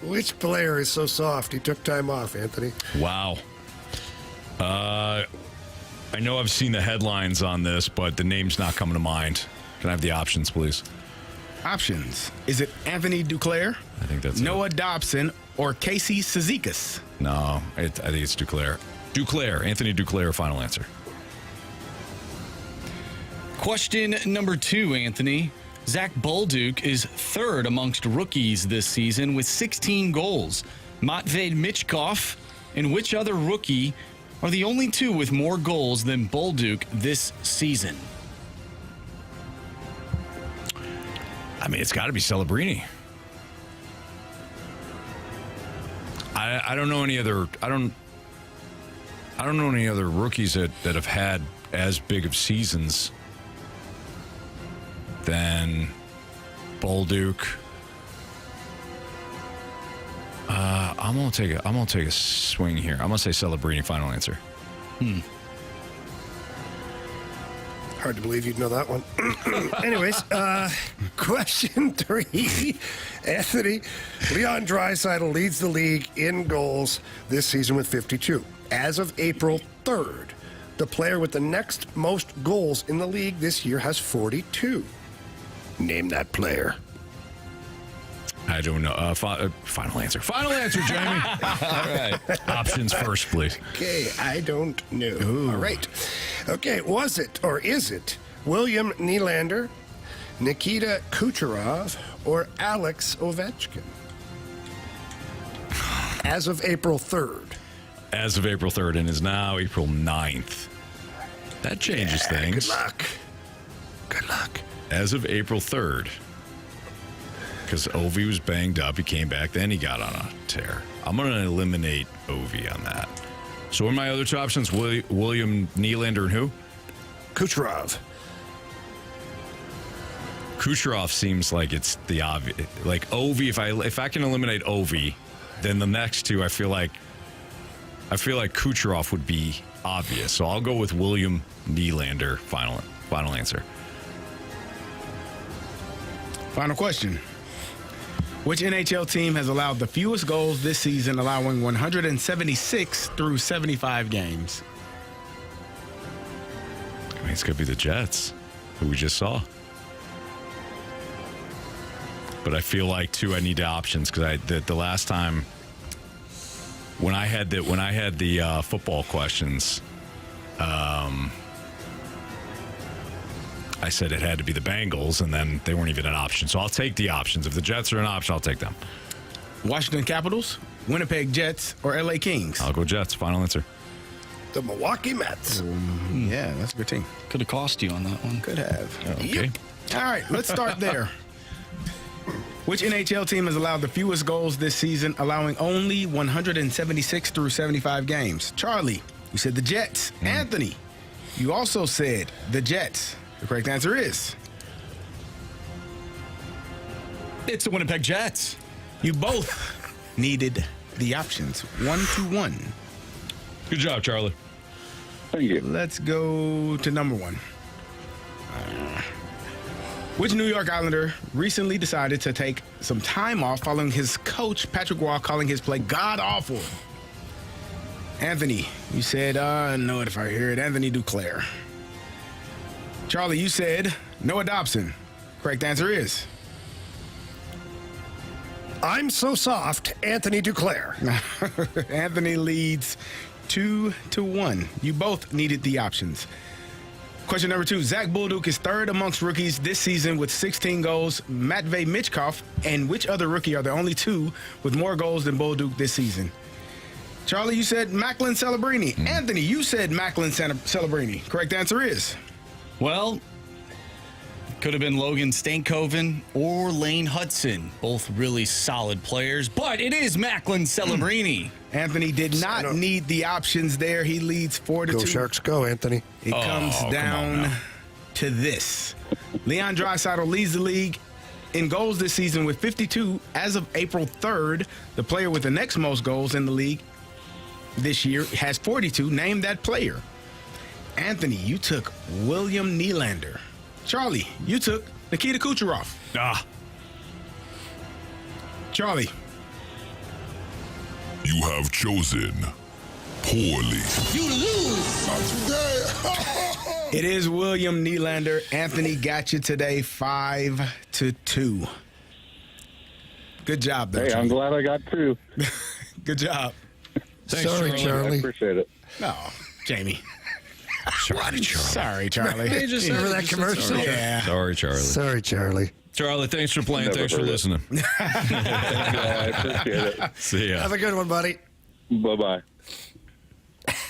which player is so soft he took time off, Anthony? Wow. I know I've seen the headlines on this, but the name's not coming to mind. Can I have the options, please? Options. Is it Anthony Duclair, I think that's Noah Dobson, or Casey Cizikas? No, I think it's Duclair. Anthony Duclair, final answer. Question number 2, Anthony. Zach Bolduc is third amongst rookies this season with 16 goals. Matvei Michkov and which other rookie are the only two with more goals than Bolduc this season? I mean, it's got to be Celebrini. I don't know any other. I don't know any other rookies that have had as big of seasons than Bolduc. I'm gonna take a swing here. I'm gonna say Celebrini. Final answer. Hard to believe you'd know that one. Anyways, question 3. Anthony, Leon Draisaitl leads the league in goals this season with 52. As of April 3rd, the player with the next most goals in the league this year has 42. Name that player. I don't know. Final answer. Final answer, Jamie. All right. Options first, please. Okay, I don't know. All right. Okay, was it or is it William Nylander, Nikita Kucherov, or Alex Ovechkin? As of April 3rd. As of April 3rd and is now April 9th. That changes things. Good luck. Good luck. As of April 3rd. Because Ovi was banged up. He came back. Then he got on a tear. I'm going to eliminate Ovi on that. So what are my other two options? William Nylander and who? Kucherov. Kucherov seems like it's the obvious. Like Ovi, if I can eliminate Ovi, then the next two I feel like Kucherov would be obvious. So I'll go with William Nylander. Final answer. Final question. Which NHL team has allowed the fewest goals this season, allowing 176 through 75 games? I mean, it's going to be the Jets, who we just saw. But I feel like, too, I need the options because the last time when I had the football questions, I said it had to be the Bengals, and then they weren't even an option. So I'll take the options. If the Jets are an option, I'll take them. Washington Capitals, Winnipeg Jets, or LA Kings? I'll go Jets. Final answer. The Milwaukee Mets. Yeah, that's a good team. Could have cost you on that one. Could have. Okay. All right, let's start there. Which NHL team has allowed the fewest goals this season, allowing only 176 through 75 games? Charlie, you said the Jets. Anthony, you also said the Jets. The correct answer is... It's the Winnipeg Jets. You both needed the options. 1-1. Good job, Charlie. Thank you. Let's go to number 1. Which New York Islander recently decided to take some time off following his coach, Patrick Waugh, calling his play god-awful? Anthony, you said, I know it if I hear it, Anthony Duclair. Charlie, you said Noah Dobson. Correct answer is... I'm so soft, Anthony Duclair. Anthony leads 2-1. You both needed the options. Question number 2. Zach Bolduc is third amongst rookies this season with 16 goals. Matvei Michkov and which other rookie are the only two with more goals than Bolduc this season? Charlie, you said Macklin Celebrini. Anthony, you said Macklin Celebrini. Correct answer is... Well, Could have been Logan Stankoven or Lane Hudson. Both really solid players, but it is Macklin Celebrini. Anthony did not need the options there. He leads 4-2. Go Sharks, go, Anthony. It comes down to this. Leon Draisaitl leads the league in goals this season with 52. As of April 3rd, the player with the next most goals in the league this year has 42. Name that player. Anthony, you took William Nylander. Charlie, you took Nikita Kucherov. Charlie. You have chosen poorly. You lose. Not today. It is William Nylander. Anthony got you today 5-2. Good job, though. Hey, Charlie. I'm glad I got 2. Good job. Thanks, Sorry, Charlie. I appreciate it. No, Jamie. Sorry, Charlie. Sorry, Charlie. Remember that commercial? Yeah. Sorry, Charlie. Sorry, Charlie. Charlie, thanks for playing. Never Thanks for heard it. listening. I appreciate it. See ya. Have a good one, buddy. Bye-bye.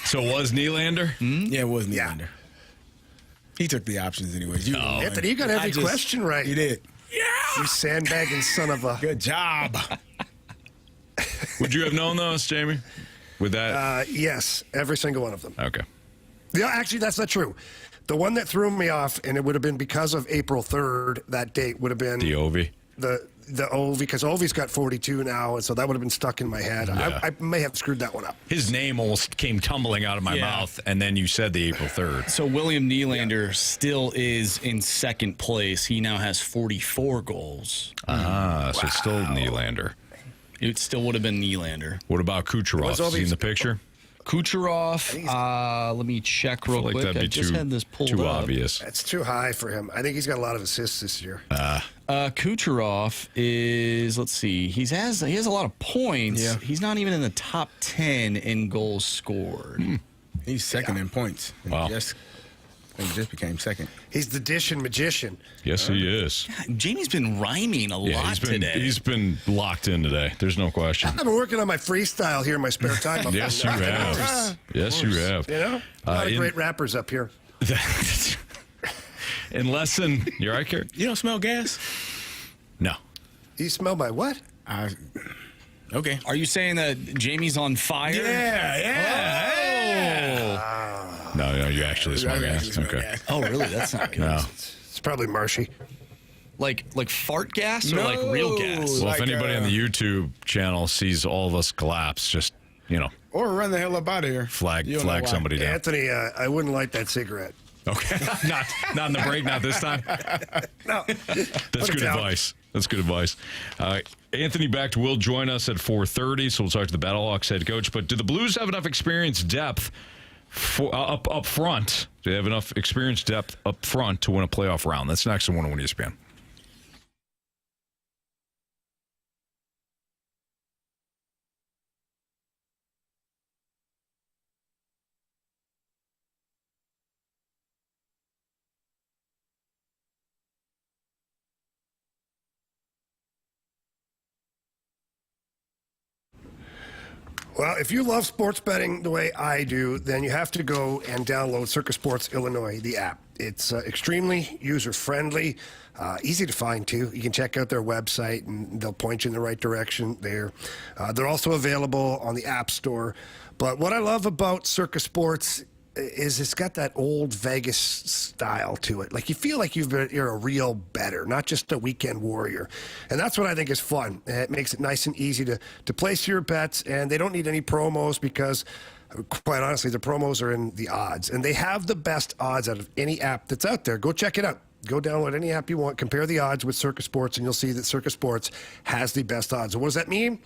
So it was Nylander? Yeah, it was Nylander. He took the options anyways. You Anthony, you got every question right. You did. You sandbagging son of a... Good job. Would you have known those, Jamie? With that? Yes, every single one of them. Okay. Yeah, actually, that's not true. The one that threw me off, and it would have been because of April 3rd, that date would have been The Ovi? The Ovi, because Ovi's got 42 now, and so that would have been stuck in my head. Yeah. I may have screwed that one up. His name almost came tumbling out of my mouth, and then you said the April 3rd. So William Nylander still is in second place. He now has 44 goals. So it's still Nylander. It still would have been Nylander. What about Kucherov? Is he in the picture? Kucherov, let me check real I feel like quick. that'd be I just had this pulled too up. obvious. That's too high for him. I think he's got a lot of assists this year. Kucherov is, let's see, he has a lot of points. Yeah. He's not even in the top 10 in goals scored. He's second in points. Wow. He just became second. He's the dish and magician. Yes, he is. Jamie's been rhyming a lot today. He's been locked in today. There's no question. I've been working on my freestyle here in my spare time. Yes, you have. Yes, you have. You know, a lot of great rappers up here. In less than, you're right, Carey? You don't smell gas? No. You smell my what? Okay. Are you saying that Jamie's on fire? Yeah. No, you actually smell gas. Okay. Oh, really? That's not good. No. It's probably marshy. Like fart gas or like real gas? Well, Like, if anybody on the YouTube channel sees all of us collapse, just, Or run the hell up out of here. flag You don't know why. somebody down. Anthony, I wouldn't light that cigarette. Okay. Not in the break, not this time. No. That's good advice. That's good advice. Anthony Becht will join us at 4:30, so we'll talk to the Battlehawks head coach. But do the Blues have enough experience depth up front? Do they have enough experience depth up front to win a playoff round? That's next on 101 ESPN. Well, if you love sports betting the way I do, then you have to go and download Circus Sports Illinois, the app. It's extremely user-friendly, easy to find, too. You can check out their website, and they'll point you in the right direction there. They're also available on the App Store. But what I love about Circus Sports is it's got that old Vegas style to it. Like you feel like you're a real bettor, not just a weekend warrior. And that's what I think is fun. It makes it nice and easy to place your bets, and they don't need any promos because, quite honestly, the promos are in the odds. And they have the best odds out of any app that's out there. Go check it out. Go download any app you want, compare the odds with Circus Sports, and you'll see that Circus Sports has the best odds. And what does that mean?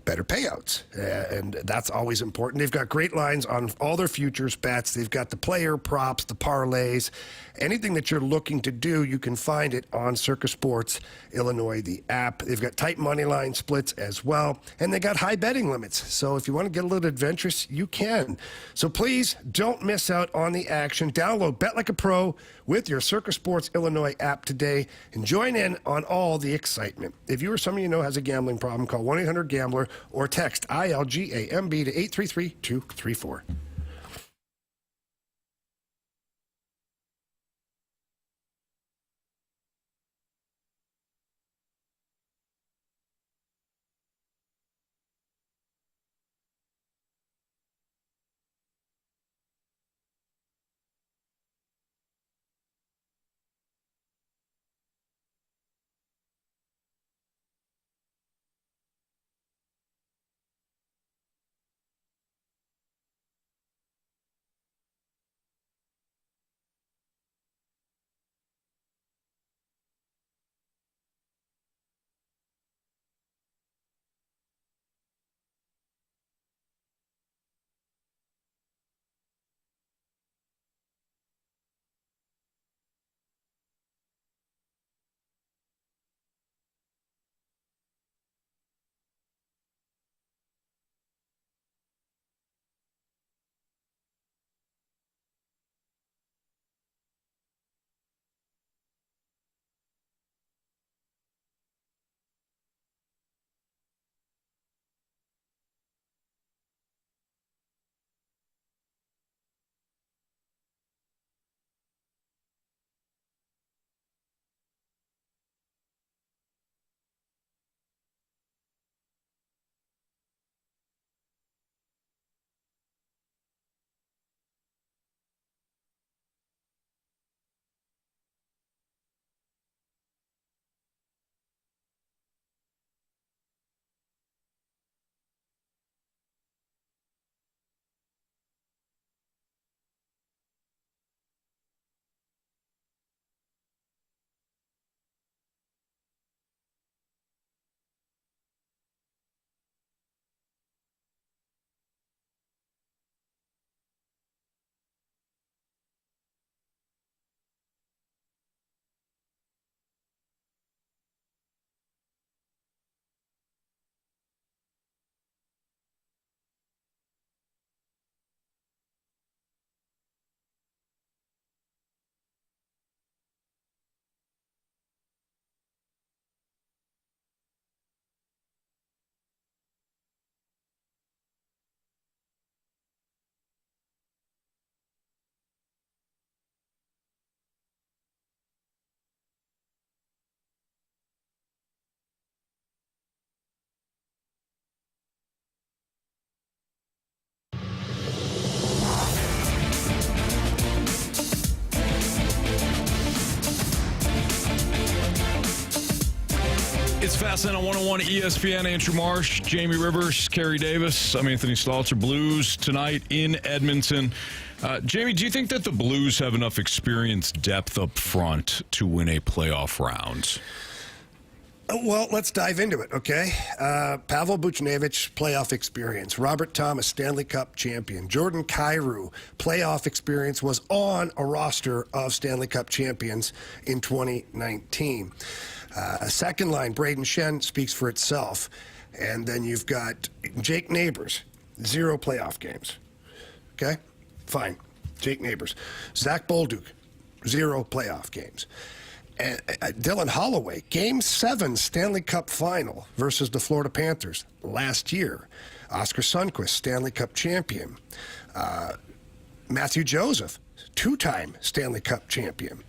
Better payouts, and that's always important. They've got great lines on all their futures bets. They've got the player props, the parlays, anything that you're looking to do, you can find it on Circus Sports Illinois, the app. They've got tight money line splits as well, and they got high betting limits. So if you want to get a little adventurous, you can. So please don't miss out on the action. Download Bet Like a Pro with your Circus Sports Illinois app today and join in on all the excitement. If you or someone you know has a gambling problem, call 1-800-GAMBLER or text ILGAMB to 833-234. It's Fastlane on 101 ESPN. Andrew Marsh, Jamie Rivers, Carey Davis. I'm Anthony Stalter. Blues tonight in Edmonton. Jamie, do you think that the Blues have enough experience depth up front to win a playoff round? Well, let's dive into it, okay? Pavel Buchnevich, playoff experience. Robert Thomas, Stanley Cup champion. Jordan Kyrou, playoff experience, was on a roster of Stanley Cup champions in 2019. Second line, Braden Shen speaks for itself. And then you've got Jake Neighbors, 0 playoff games. Okay? Fine. Jake Neighbors. Zach Bolduc, 0 playoff games. And Dylan Holloway, Game 7 Stanley Cup final versus the Florida Panthers last year. Oscar Sundqvist, Stanley Cup champion. Matthew Joseph, 2-time Stanley Cup champion.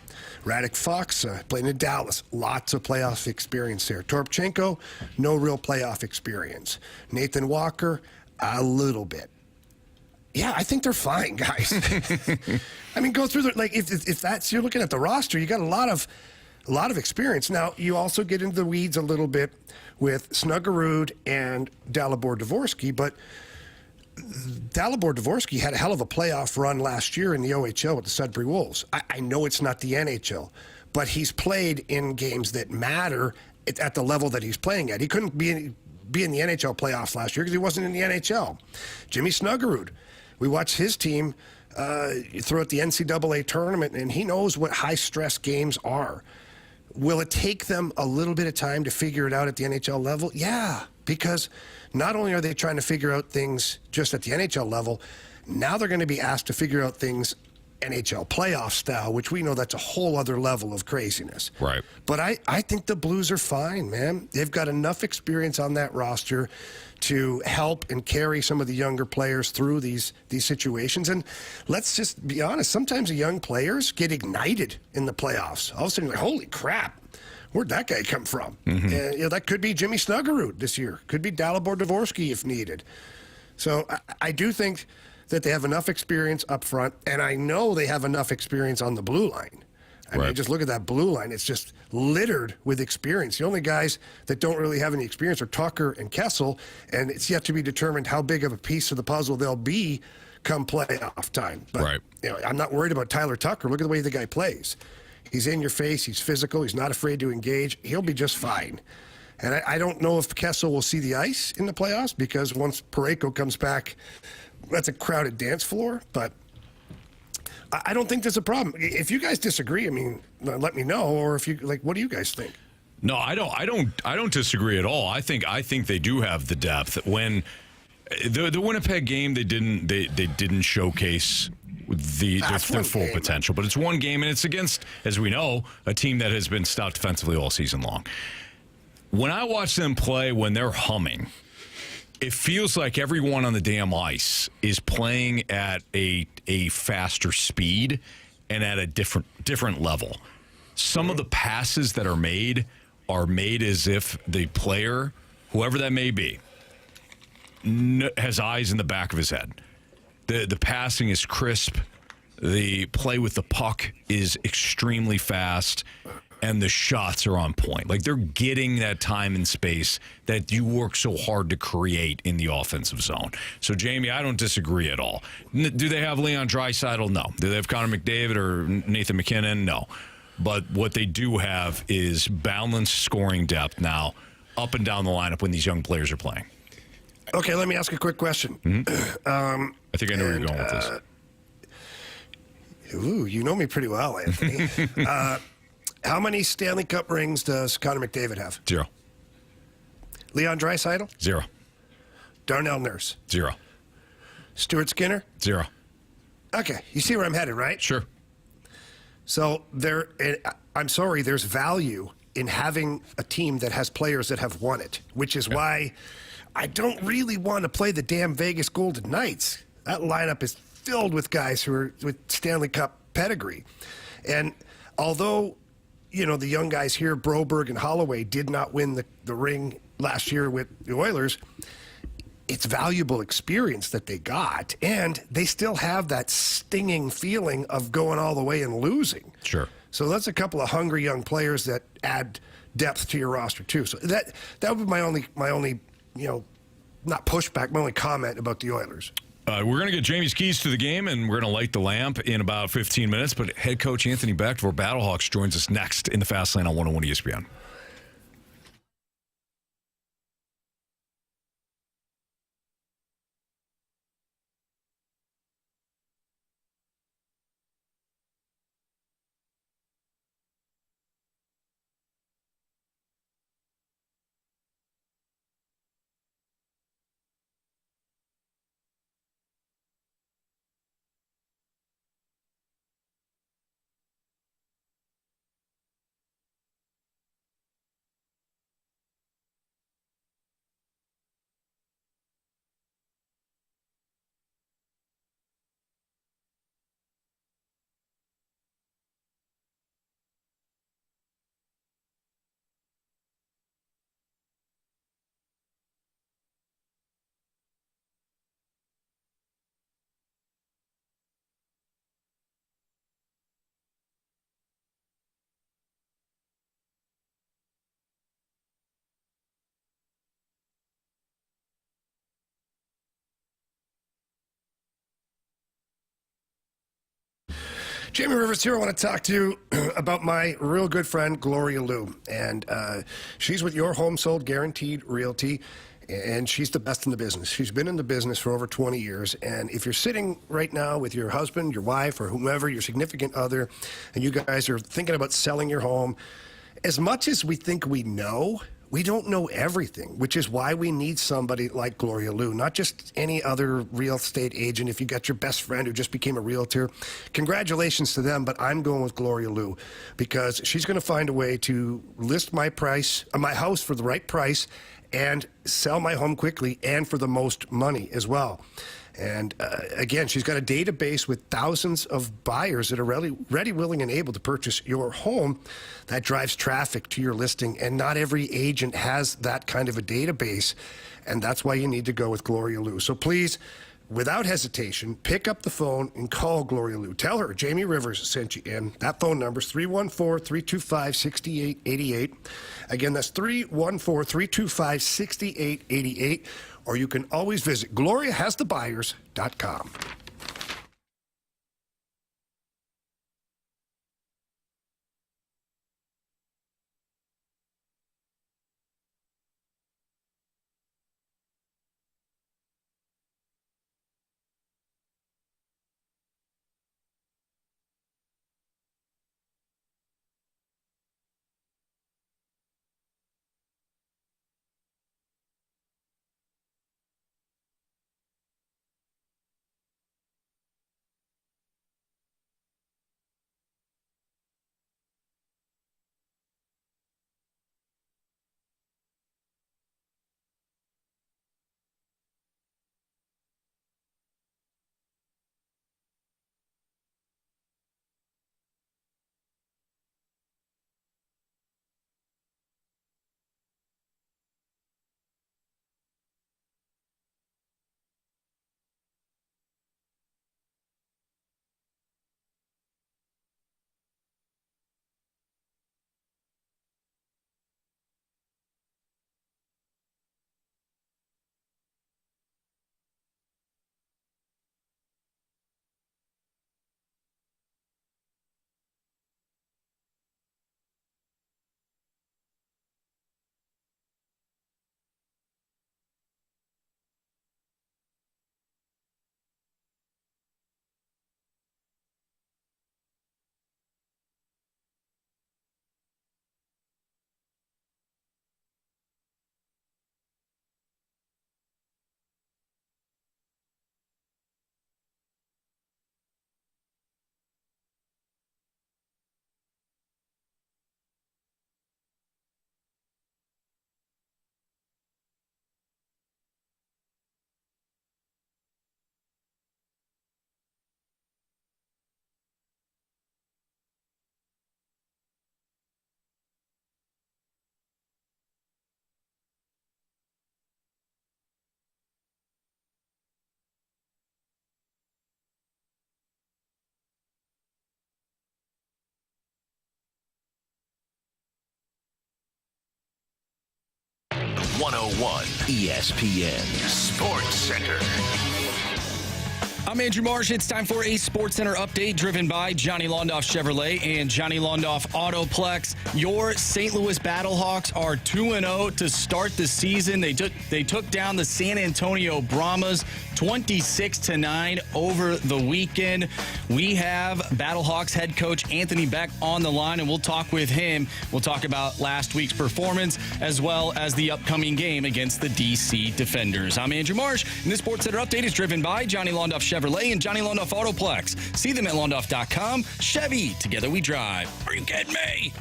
Radek Fox, playing in Dallas, lots of playoff experience there. Toropchenko, no real playoff experience. Nathan Walker, a little bit. Yeah, I think they're fine, guys. I mean, go through the, like, if that's, you're looking at the roster, you got a lot of experience. Now, you also get into the weeds a little bit with Snuggerud and Dalibor Dvorsky, but Dalibor Dvorsky had a hell of a playoff run last year in the OHL with the Sudbury Wolves. I know it's not the NHL, but he's played in games that matter at the level that he's playing at. He couldn't be in the NHL playoffs last year because he wasn't in the NHL. Jimmy Snuggerud, we watched his team throughout the NCAA tournament, and he knows what high-stress games are. Will it take them a little bit of time to figure it out at the NHL level? Yeah, because not only are they trying to figure out things just at the NHL level, now they're going to be asked to figure out things NHL playoff style, which we know that's a whole other level of craziness. Right. But I think the Blues are fine, man. They've got enough experience on that roster to help and carry some of the younger players through these situations. And let's just be honest, sometimes the young players get ignited in the playoffs. All of a sudden, you're like, holy crap, where'd that guy come from? Mm-hmm. And, that could be Jimmy Snuggerud this year. Could be Dalibor Dvorsky if needed. So I do think that they have enough experience up front, and I know they have enough experience on the blue line. I mean, just look at that blue line. It's just littered with experience. The only guys that don't really have any experience are Tucker and Kessel, and it's yet to be determined how big of a piece of the puzzle they'll be come playoff time. But, I'm not worried about Tyler Tucker. Look at the way the guy plays. He's in your face. He's physical. He's not afraid to engage. He'll be just fine. And I don't know if Kessel will see the ice in the playoffs because once Parayko comes back, that's a crowded dance floor, but I don't think there's a problem. If you guys disagree, I mean, let me know. Or if you like, what do you guys think? No, I don't disagree at all. I think they do have the depth. When the Winnipeg game, they didn't showcase their full potential. But it's one game, and it's against, as we know, a team that has been stout defensively all season long. When I watch them play, when they're humming, it feels like everyone on the damn ice is playing at a faster speed and at a different level. Some of the passes that are made as if the player, whoever that may be, has eyes in the back of his head. The passing is crisp. The play with the puck is extremely fast. And the shots are on point. Like, they're getting that time and space that you work so hard to create in the offensive zone. So, Jamie, I don't disagree at all. Do they have Leon Draisaitl? No. Do they have Connor McDavid or Nathan McKinnon? No. But what they do have is balanced scoring depth now up and down the lineup when these young players are playing. Okay, let me ask a quick question. Mm-hmm. I think I know where you're going with this. Ooh, you know me pretty well, Anthony. How many Stanley Cup rings does Connor McDavid have? 0. Leon Draisaitl? 0. Darnell Nurse? 0. Stuart Skinner? 0. Okay, you see where I'm headed, right? Sure. So I'm sorry, there's value in having a team that has players that have won it, which is why I don't really want to play the damn Vegas Golden Knights. That lineup is filled with guys who are with Stanley Cup pedigree. And although the young guys here, Broberg and Holloway, did not win the ring last year with the Oilers, it's valuable experience that they got, and they still have that stinging feeling of going all the way and losing. Sure. So that's a couple of hungry young players that add depth to your roster too. So that would be my only not pushback, my only comment about the Oilers. We're going to get Jamie's keys to the game, and we're going to light the lamp in about 15 minutes. But head coach Anthony Becht for Battlehawks joins us next in the Fast Lane on 101 ESPN. Jamie Rivers here. I want to talk to you about my real good friend, Gloria Liu. And she's with Your Home Sold Guaranteed Realty, and she's the best in the business. She's been in the business for over 20 years. And if you're sitting right now with your husband, your wife, or whomever, your significant other, and you guys are thinking about selling your home, as much as we think we know, we don't know everything, which is why we need somebody like Gloria Liu, not just any other real estate agent. If you got your best friend who just became a realtor, congratulations to them, but I'm going with Gloria Liu because she's going to find a way to list my house for the right price and sell my home quickly and for the most money as well. And again, she's got a database with thousands of buyers that are ready, willing, and able to purchase your home. That drives traffic to your listing, and not every agent has that kind of a database, and that's why you need to go with Gloria Liu. So please, without hesitation, pick up the phone and call Gloria Liu. Tell her Jamie Rivers sent you in. That phone number is 314-325-6888. Again, that's 314-325-6888. Or you can always visit GloriaHasTheBuyers.com. 101 ESPN Sports Center. I'm Andrew Marsh. It's time for a Sports Center update driven by Johnny Londoff Chevrolet and Johnny Londoff Autoplex. Your St. Louis Battlehawks are 2-0 to start the season. They took down the San Antonio Brahmas 26-9 over the weekend. We have Battlehawks head coach Anthony Becht on the line, and we'll talk with him. We'll talk about last week's performance as well as the upcoming game against the DC Defenders. I'm Andrew Marsh, and this Sports Center update is driven by Johnny Londoff Chevrolet and Johnny Londoff Autoplex. See them at londoff.com. Chevy, together we drive. Are you kidding me?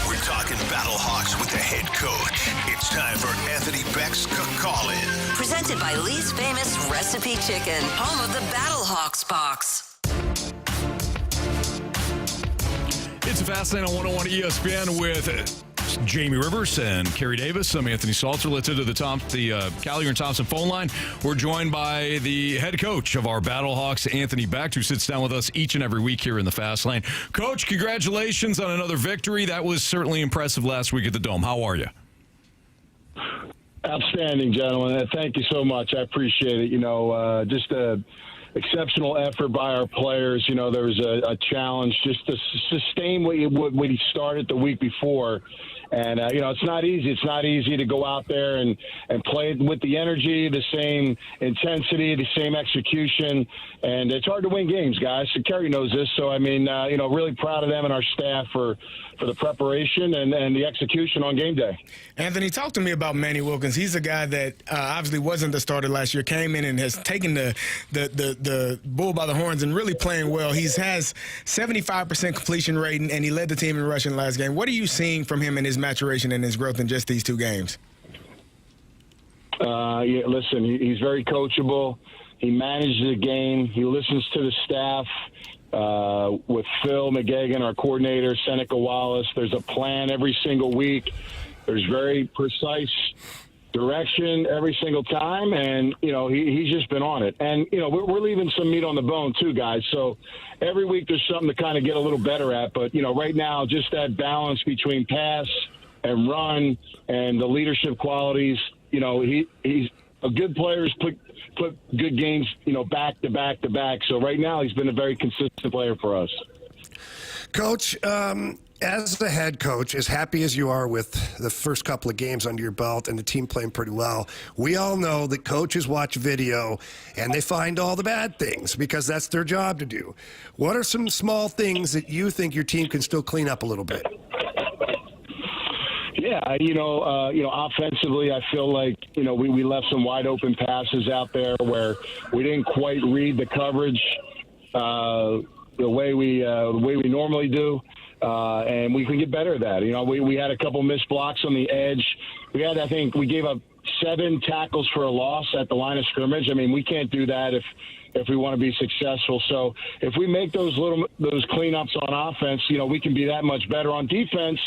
We're talking Battlehawks with the head coach. It's time for Anthony Becht's Call-In. Presented by Lee's Famous Recipe Chicken, home of the Battlehawks box. It's a Fastlane on 101 ESPN with Jamie Rivers and Carey Davis. I'm Anthony Stalter. Let's into the Callier and Thompson phone line. We're joined by the head coach of our Battlehawks, Anthony Becht, who sits down with us each and every week here in the Fastlane. Coach, congratulations on another victory. That was certainly impressive last week at the Dome. How are you? Outstanding, gentlemen. Thank you so much. I appreciate it. Just a exceptional effort by our players. There was a challenge just to sustain what he started the week before. And, it's not easy. It's not easy to go out there and play with the energy, the same intensity, the same execution. And it's hard to win games, guys. So Carey knows this. So, really proud of them and our staff for the preparation and the execution on game day. Anthony, talk to me about Manny Wilkins. He's a guy that obviously wasn't the starter last year, came in and has taken the bull by the horns and really playing well. He has 75% completion rate, and he led the team in rushing last game. What are you seeing from him in his maturation and his growth in just these two games? Listen, he's very coachable. He manages the game. He listens to the staff. With Phil McGagan, our coordinator, Seneca Wallace, there's a plan every single week. There's very precise direction every single time, and he's just been on it. And we're leaving some meat on the bone too, guys. So every week there's something to kind of get a little better at. But right now, just that balance between pass and run and the leadership qualities. He's a good player. Put good games, back to back to back. So right now, he's been a very consistent player for us. Coach, as the head coach, as happy as you are with the first couple of games under your belt and the team playing pretty well, we all know that coaches watch video and they find all the bad things because that's their job to do. What are some small things that you think your team can still clean up a little bit? Yeah, offensively, I feel like, we left some wide open passes out there where we didn't quite read the coverage the way we normally do. And we can get better at that. We had a couple missed blocks on the edge. We gave up 7 tackles for a loss at the line of scrimmage. We can't do that if we want to be successful. So if we make those cleanups on offense, we can be that much better on defense.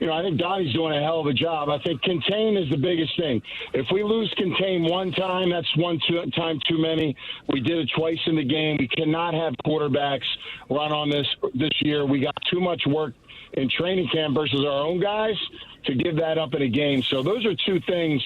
I think Donnie's doing a hell of a job. I think contain is the biggest thing. If we lose contain one time, that's one time too many. We did it twice in the game. We cannot have quarterbacks run on this year. We got too much work in training camp versus our own guys to give that up in a game. So those are two things,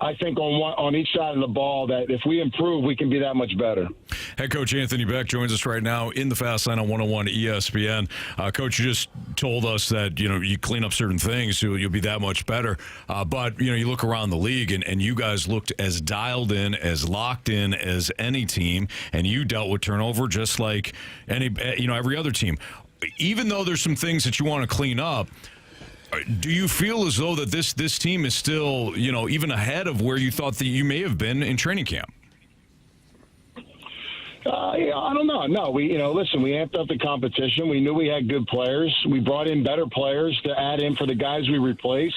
I think, on each side of the ball that if we improve, we can be that much better. Head coach Anthony Becht joins us right now in the Fast Line on 101 ESPN. Coach, you just told us that, you clean up certain things, so you'll be that much better. But, you look around the league, and you guys looked as dialed in, as locked in as any team, and you dealt with turnover just like every other team. Even though there's some things that you want to clean up, do you feel as though that this team is still, even ahead of where you thought that you may have been in training camp? I don't know. No, we amped up the competition. We knew we had good players. We brought in better players to add in for the guys we replaced.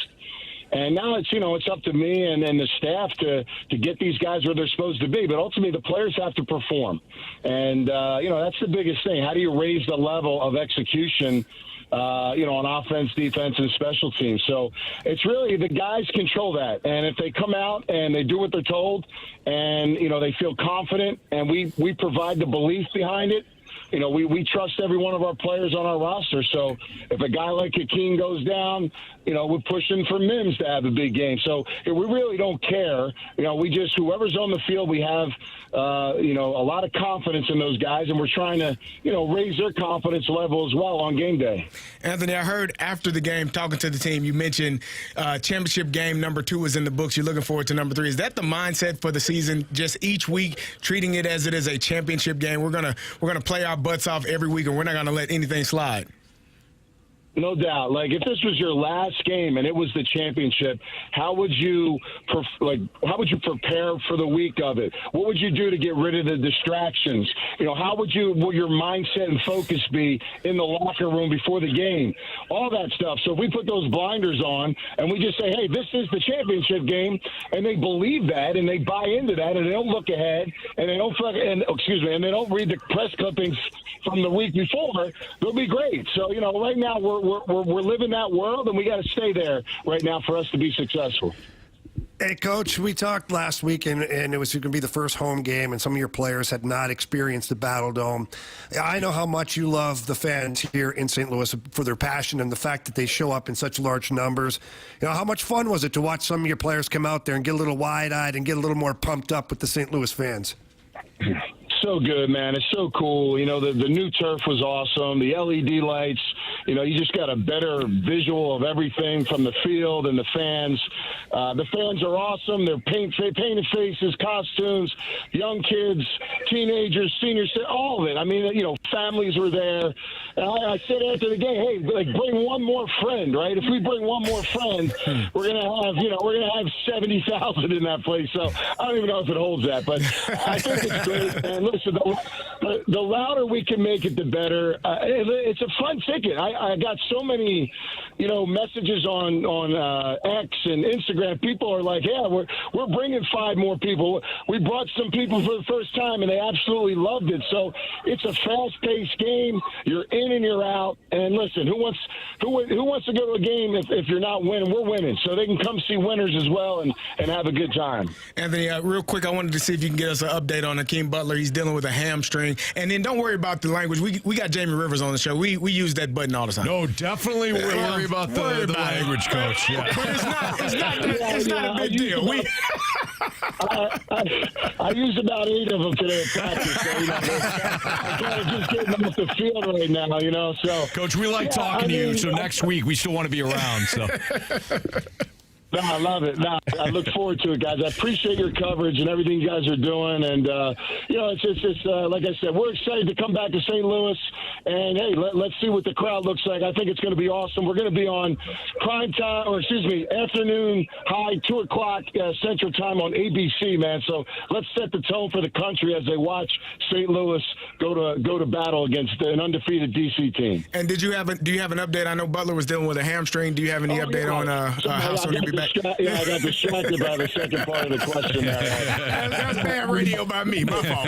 And now it's up to me and the staff to get these guys where they're supposed to be. But ultimately, the players have to perform. And, that's the biggest thing. How do you raise the level of execution on offense, defense, and special teams. So it's really the guys control that. And if they come out and they do what they're told and, they feel confident and we provide the belief behind it, we trust every one of our players on our roster. So if a guy like Hakeem goes down, we're pushing for Mims to have a big game. So we really don't care. We just, whoever's on the field, we have, a lot of confidence in those guys, and we're trying to, raise their confidence level as well on game day. Anthony, I heard after the game, talking to the team, you mentioned championship game number 2 is in the books. You're looking forward to number 3. Is that the mindset for the season? Just each week, treating it as it is a championship game. We're gonna play our butts off every week, and we're not gonna let anything slide. No doubt. Like, if this was your last game and it was the championship, how would you prepare for the week of it? What would you do to get rid of the distractions? How would your mindset and focus be in the locker room before the game? All that stuff. So if we put those blinders on and we just say, hey, this is the championship game, and they believe that and they buy into that and they don't look ahead and they don't and they don't read the press clippings from the week before, they'll be great. So, right now we're living that world, and we got to stay there right now for us to be successful. Hey, Coach, we talked last week, and it was going to be the first home game, and some of your players had not experienced the Battle Dome. I know how much you love the fans here in St. Louis for their passion and the fact that they show up in such large numbers. How much fun was it to watch some of your players come out there and get a little wide-eyed and get a little more pumped up with the St. Louis fans? So good, man. It's so cool. The new turf was awesome. The LED lights, you just got a better visual of everything from the field and the fans. The fans are awesome. They're painted faces, costumes, young kids, teenagers, seniors, all of it. I mean, families were there. And I said after the game, hey, bring one more friend, right? If we bring one more friend, we're gonna have 70,000 in that place. So I don't even know if it holds that, but I think it's great. And listen, the louder we can make it, the better. It's a fun ticket. I got so many, messages on X and Instagram. People are like, yeah, we're bringing 5 more people. We brought some people for the first time, and they absolutely loved it. So it's a fast-paced game. You're in and you're out. And listen, who wants to go to a game if you're not winning? We're winning, so they can come see winners as well and have a good time. Anthony, real quick, I wanted to see if you can get us an update on Hakeem Butler. He's dealing with a hamstring. And then don't worry about the language. We got Jamie Rivers on the show. We use that button all the time. No, definitely worry about the language, Coach. Yeah. But it's not a big deal. I used about 8 of them today at practice. So, I'm kind of just getting them off the field right now, So, Coach, we like talking to you. So next week we still want to be around. So. No, I love it. No, I look forward to it, guys. I appreciate your coverage and everything you guys are doing. And, it's like I said, we're excited to come back to St. Louis. And, hey, let's see what the crowd looks like. I think it's going to be awesome. We're going to be on afternoon high, 2 o'clock Central Time on ABC, man. So let's set the tone for the country as they watch St. Louis go to battle against an undefeated DC team. And do you have an update? I know Butler was dealing with a hamstring. Do you have any update on how soon he'll be back? I got distracted by the second part of the question. That's bad radio by me. My fault.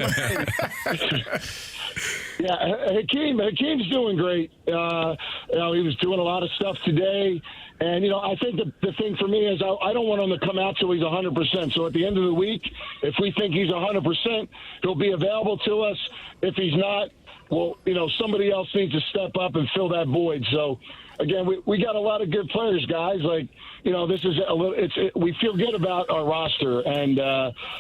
Yeah, Hakeem's doing great. He was doing a lot of stuff today. And, I think the thing for me is I don't want him to come out till he's 100%. So at the end of the week, if we think he's 100%, he'll be available to us. If he's not, well, somebody else needs to step up and fill that void. So, again, we got a lot of good players, guys. Like, this is we feel good about our roster. And,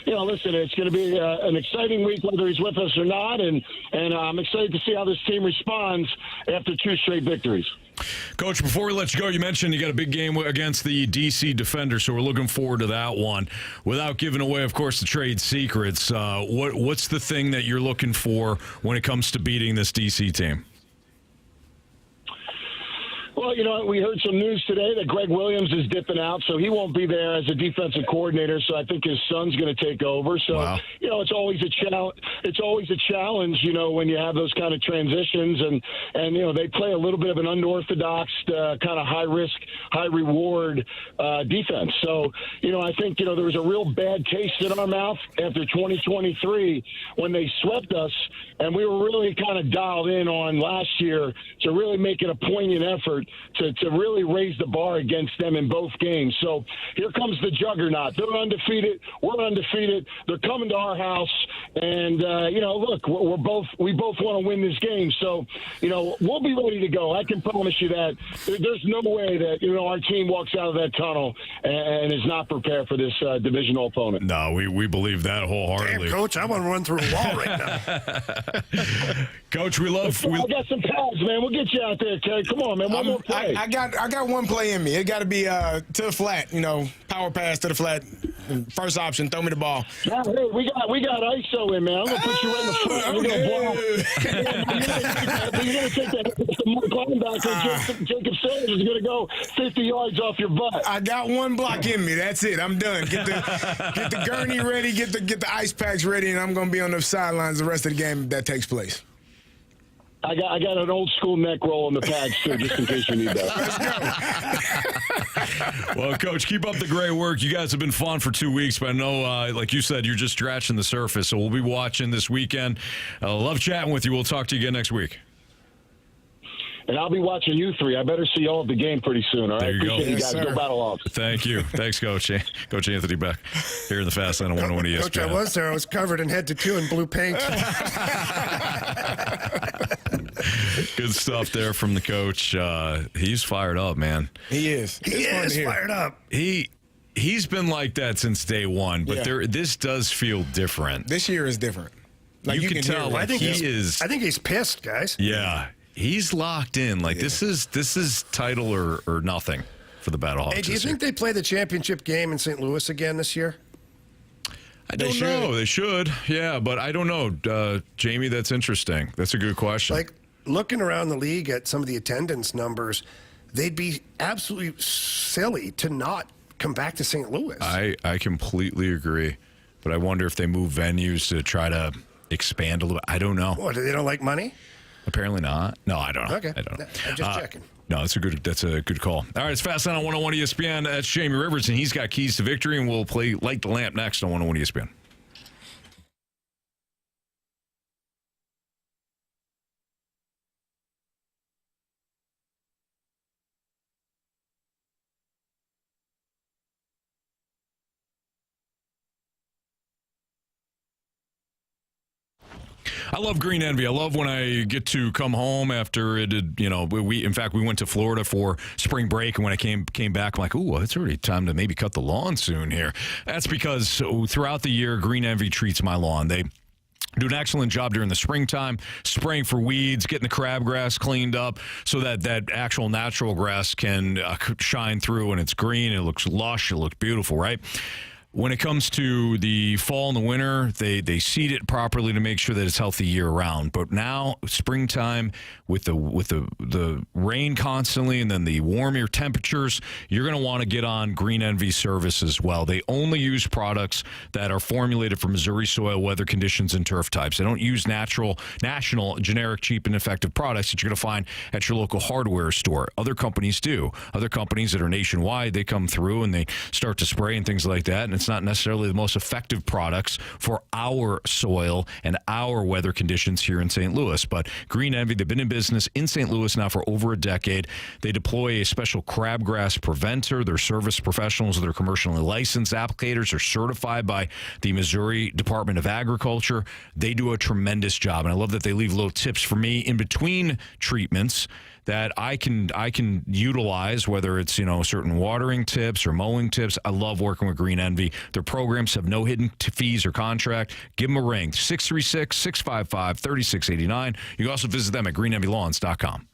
listen, it's going to be an exciting week, whether he's with us or not. And I'm excited to see how this team responds after 2 straight victories. Coach, before we let you go, you mentioned you got a big game against the DC Defenders, so we're looking forward to that one. Without giving away, of course, the trade secrets, what's the thing that you're looking for when it comes to beating this DC team? Well, we heard some news today that Greg Williams is dipping out, so he won't be there as a defensive coordinator. So I think his son's going to take over. So wow. It's always a challenge. It's always a challenge, when you have those kind of transitions, and they play a little bit of an unorthodox kind of high risk, high reward defense. So I think there was a real bad taste in our mouth after 2023 when they swept us, and we were really kind of dialed in on last year to really make it a poignant effort to really raise the bar against them in both games. So here comes the juggernaut. They're undefeated. We're undefeated. They're coming to our house, and look, we both want to win this game. So we'll be ready to go. I can promise you that. There's no way that our team walks out of that tunnel and is not prepared for this divisional opponent. No, we believe that wholeheartedly. Damn, Coach, I want to run through a wall right now. Coach, we I got some pads, man. We'll get you out there, Carey. Come on, man. One more play. I got one play in me. It got to be to the flat. Power pass to the flat. First option. Throw me the ball. Now, hey, we got ISO in, man. I'm gonna put you right in the front. We're gonna block. You're gonna take the linebacker. Jacob Sanders is gonna go 50 yards off your butt. I got one block in me. That's it. I'm done. Get the gurney ready. Get the ice packs ready, and I'm gonna be on the sidelines the rest of the game if that takes place. I got an old school neck roll in the pads too, just in case you need that. Let's go. Well, Coach, keep up the great work. You guys have been fun for 2 weeks, but I know, like you said, you're just scratching the surface. So we'll be watching this weekend. Love chatting with you. We'll talk to you again next week. And I'll be watching you three. I better see y'all at the game pretty soon. All right. There you go. Appreciate you Yes, guys. sir. Go Battlehawks. Thank you. Thanks, Coach. Coach Anthony Becht here in the Fast Lane on 101 ESPN. Coach, I was there. I was covered in head to toe in blue paint. Good stuff there from the coach. He's fired up, man. He is. He is fired up. He's been like that since day one, but this does feel different. This year is different. Like you can tell. hear it. Like I think he's pissed, guys. Yeah, he's locked in. Like this is title or nothing for the Battlehawks. Hey, do you think they play the championship game in St. Louis again this year? I don't know. They should. Yeah, but I don't know. Jamie, that's interesting. That's a good question. Like, looking around the league at some of the attendance numbers, they'd be absolutely silly to not come back to St. Louis. I completely agree. But I wonder if they move venues to try to expand a little bit. I don't know. What, they don't like money? Apparently not. No, I don't know. Okay. I don't know. I'm just checking. No, that's a good call. All right, it's Fast Line on 101 ESPN. That's Jamie Rivers, and he's got keys to victory, and we'll play Light the Lamp next on 101 ESPN. I love Green Envy. I love when I get to come home after it had, we went to Florida for spring break, and when I came back, I'm like, ooh, it's already time to maybe cut the lawn soon here. That's because throughout the year, Green Envy treats my lawn. They do an excellent job during the springtime, spraying for weeds, getting the crabgrass cleaned up so that actual natural grass can shine through, and it's green, it looks lush, it looks beautiful, right? When it comes to the fall and the winter, they seed it properly to make sure that it's healthy year round. But now, springtime, with the rain constantly and then the warmer temperatures, you're going to want to get on Green Envy service as well. They only use products that are formulated for Missouri soil, weather conditions, and turf types. They don't use national, generic, cheap, and effective products that you're going to find at your local hardware store. Other companies do. Other companies that are nationwide, they come through and they start to spray and things like that, and it's not necessarily the most effective products for our soil and our weather conditions here in St. Louis. But Green Envy, they've been in business in St. Louis now for over a decade. They deploy a special crabgrass preventer. They're service professionals. They're commercially licensed applicators. They're certified by the Missouri Department of Agriculture. They do a tremendous job, and I love that they leave little tips for me in between treatments that I can utilize, whether it's certain watering tips or mowing tips. I love working with Green Envy. Their programs have no hidden fees or contract. Give them a ring, 636-655-3689. You can also visit them at greenenvylawns.com.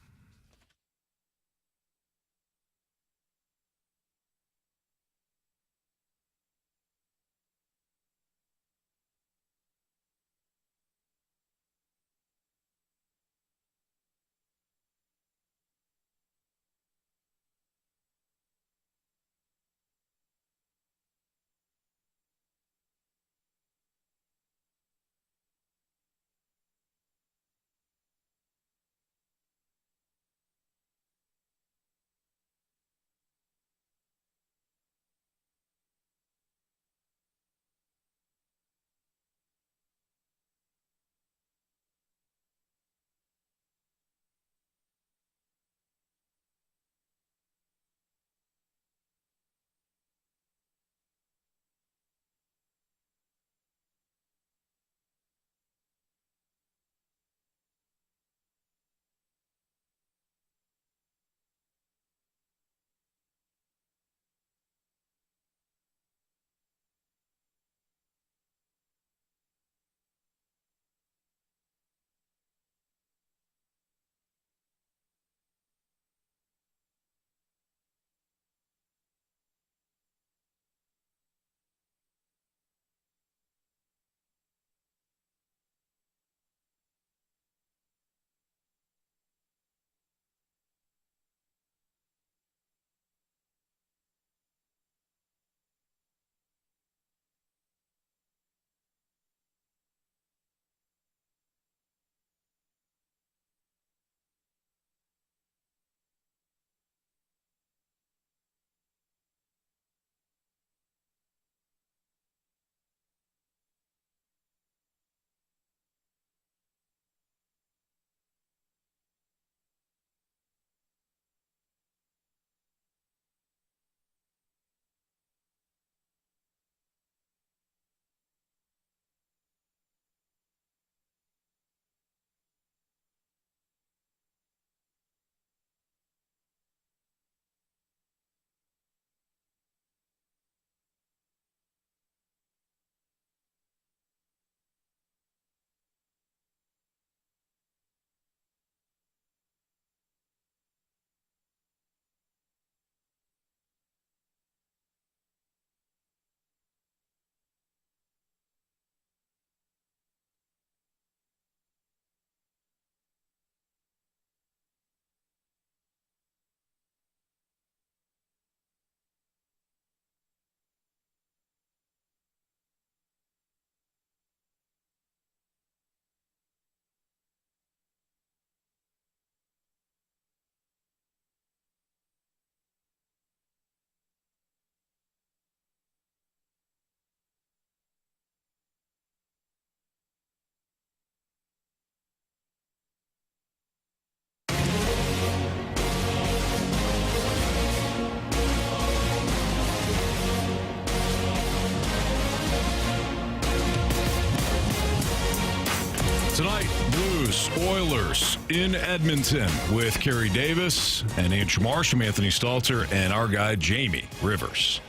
Blues, Oilers in Edmonton with Carey Davis and Andrew Marsh. I'm Anthony Stalter and our guy Jamie Rivers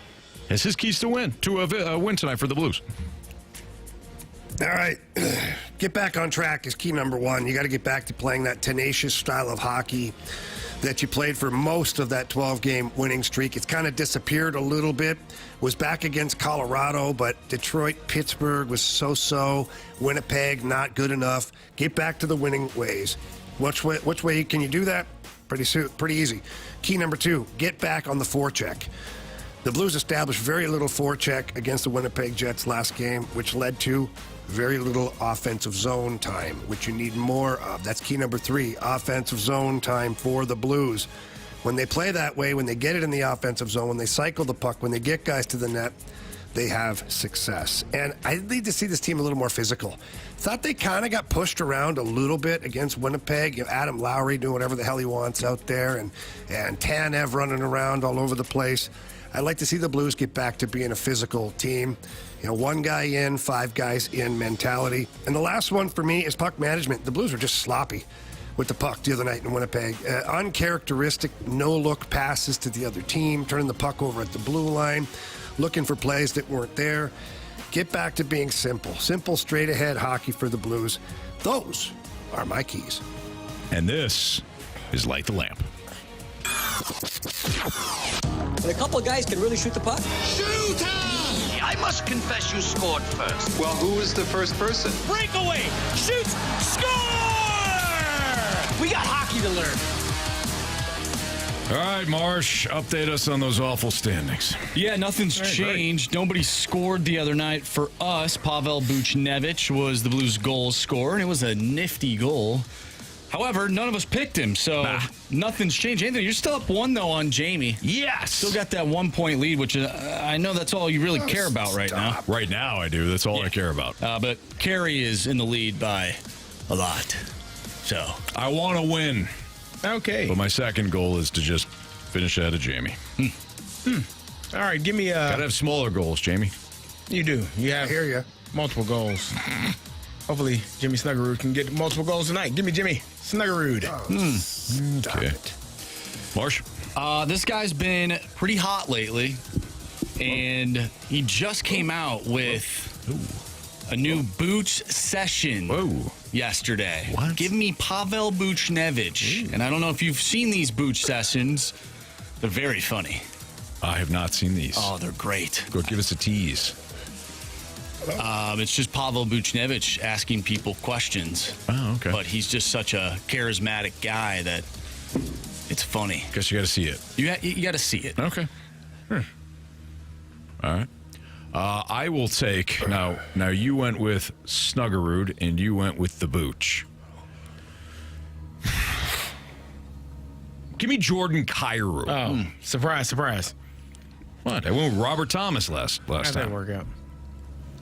has his keys to a win tonight for the Blues. All right. Get back on track is key number one. You got to get back to playing that tenacious style of hockey that you played for most of that 12-game winning streak. It's kind of disappeared a little bit. Was back against Colorado, but Detroit, Pittsburgh was so-so. Winnipeg, not good enough. Get back to the winning ways. Which way can you do that? Pretty easy. Key number two, get back on the forecheck. The Blues established very little forecheck against the Winnipeg Jets last game, which led to very little offensive zone time, which you need more of. That's key number three, offensive zone time for the Blues. When they play that way, when they get it in the offensive zone, when they cycle the puck, when they get guys to the net, they have success. And I need to see this team a little more physical. Thought they kind of got pushed around a little bit against Winnipeg. You know, Adam Lowry doing whatever the hell he wants out there, and Tanev running around all over the place. I'd like to see the Blues get back to being a physical team. You know, one guy in, five guys in mentality. And the last one for me is puck management. The Blues were just sloppy with the puck the other night in Winnipeg. Uncharacteristic, no-look passes to the other team, turning the puck over at the blue line, looking for plays that weren't there. Get back to being simple. Simple, straight-ahead hockey for the Blues. Those are my keys. And this is Light the Lamp. When a couple of guys can really shoot the puck. Shooter! I must confess you scored first. Well, who was the first person? Breakaway! Shoots! Score! We got hockey to learn. All right, Marsh, update us on those awful standings. Yeah, nothing's changed. Nobody scored the other night for us. Pavel Buchnevich was the Blues' goal scorer, and it was a nifty goal. However, none of us picked him, so nothing's changed. Anthony, you're still up one, though, on Jamie. Yes! Still got that 1-point lead, which I know that's all you really care about right now. Right now, I do. That's all I care about. But Carey is in the lead by a lot. So I want to win. Okay. But my second goal is to just finish ahead of Jamie. All right, give me Gotta have smaller goals, Jamie. You do. You have multiple goals. Hopefully, Jimmy Snuggerud can get multiple goals tonight. Give me Jimmy Snuggerud. Okay. Marsh? This guy's been pretty hot lately, and he just came out with a new Booch session yesterday. What? Give me Pavel Buchnevich. And I don't know if you've seen these Booch sessions. They're very funny. I have not seen these. Oh, they're great. Go give us a tease. It's just Pavel Buchnevich asking people questions. Oh, okay. But he's just such a charismatic guy that it's funny. Guess you got to see it. You got to see it. Okay. All right. I will take now. You went with Snuggerud and you went with the Booch. Give me Jordan Kyrou. Oh, surprise! What? I went with Robert Thomas last How'd time. that work out?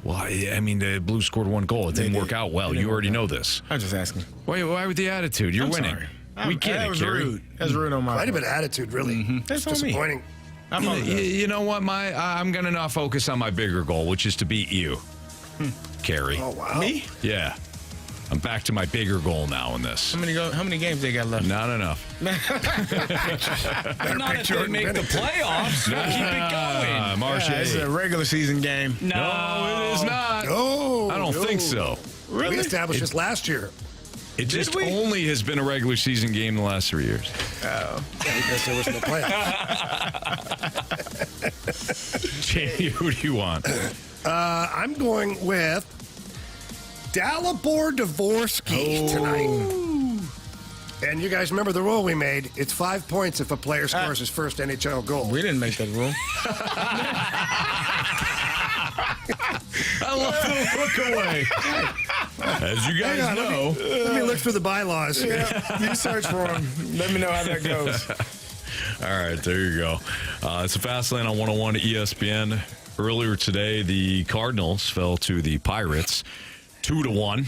Well, I mean, the Blues scored one goal. It didn't work out well. You already know this. I'm just asking. Why with the attitude? You're winning. Sorry. We get that it, was Carey. rude. That's rude on my Quite a part. bit of attitude, really. That's It's on me. disappointing. You know what? I'm going to now focus on my bigger goal, which is to beat you, Carey. Oh, wow. Me? Yeah. I'm back to my bigger goal now in this. How many games they got left? Not enough. Not if they make the playoffs. Keep it going. Marsh, It's a regular season game. No, it is not. No, I don't think so. We established this last year. It just only has been a regular season game the last 3 years. Oh, because there was no playoffs. Jamie, who do you want? I'm going with Dalibor Dvorsky tonight. And you guys remember the rule we made. It's 5 points if a player scores his first NHL goal. We didn't make that rule. I love the look away. As you guys know. Let me look through the bylaws. Yeah, you search for them. Let me know how that goes. All right, there you go. It's a Fast Lane on 101 ESPN. Earlier today, the Cardinals fell to the Pirates 2-1.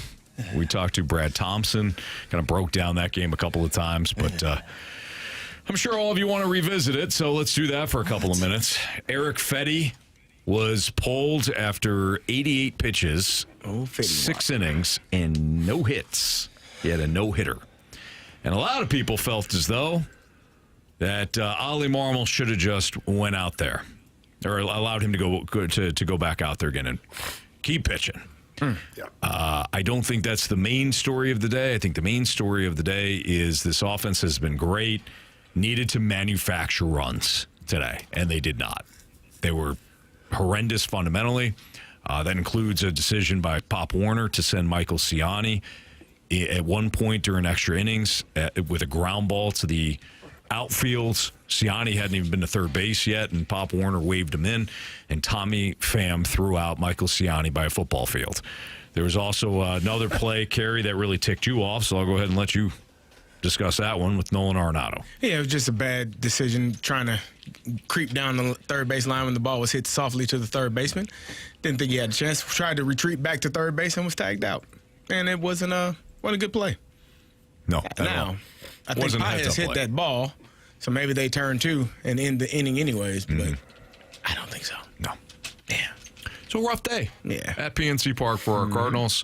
We talked to Brad Thompson, kind of broke down that game a couple of times, but I'm sure all of you want to revisit it, so let's do that for a couple of minutes. Eric Fedde was pulled after 88 pitches, 6 innings, and no hits. He had a no-hitter. And a lot of people felt as though that Oli Marmol should have just went out there or allowed him to go back out there again and keep pitching. I don't think that's the main story of the day. I think the main story of the day is this offense has been great, needed to manufacture runs today, and they did not. They were horrendous fundamentally. That includes a decision by Pop Warner to send Michael Ciani at one point during extra innings with a ground ball to the outfield. Ciani hadn't even been to third base yet, and Pop Warner waved him in, and Tommy Pham threw out Michael Ciani by a football field. There was also another play, Carey, that really ticked you off, so I'll go ahead and let you discuss that one with Nolan Arenado. Yeah, it was just a bad decision trying to creep down the third base line when the ball was hit softly to the third baseman. Didn't think he had a chance. Tried to retreat back to third base and was tagged out. And it wasn't a good play. No. Now, I think Paez hit that ball, so maybe they turn two and end the inning anyways, but I don't think so. No. Yeah. It's a rough day. Yeah. At PNC Park for our Cardinals.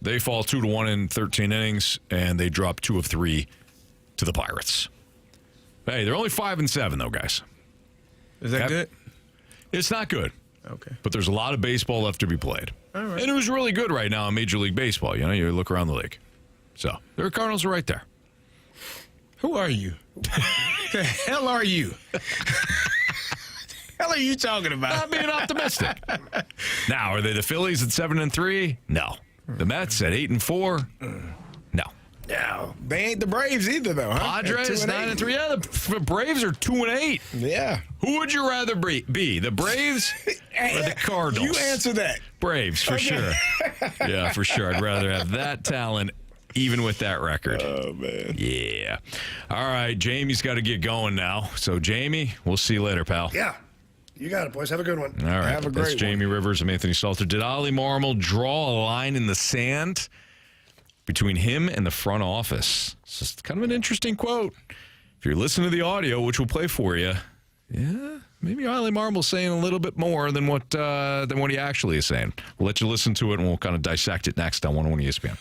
They fall 2-1 in 13 innings, and they drop 2 of 3 to the Pirates. Hey, they're only 5-7 though, guys. Is that good? It's not good. Okay. But there's a lot of baseball left to be played. All right. And it was really good right now in Major League Baseball. You know, you look around the league. So, the Cardinals are right there. Who are you? The hell are you? hell are you talking about? Not being optimistic. Now, are they the Phillies at 7-3? No. The Mets at 8-4? No. No. They ain't the Braves either, though, huh? Padres 9-3. Yeah, the Braves are 2-8. Yeah. Who would you rather be, the Braves or the Cardinals? You answer that. Braves, for sure. Yeah, for sure. I'd rather have that talent, even with that record. Oh, man. Yeah. All right, Jamie's got to get going now. So, Jamie, we'll see you later, pal. Yeah. You got it, boys. Have a good one. All right. Have a great That's Jamie Rivers. I'm Anthony Stalter. Did Oli Marmol draw a line in the sand between him and the front office? It's just kind of an interesting quote. If you're listening to the audio, which we'll play for you, yeah, maybe Oli Marmol's saying a little bit more than what he actually is saying. We'll let you listen to it, and we'll kind of dissect it next on 101 ESPN.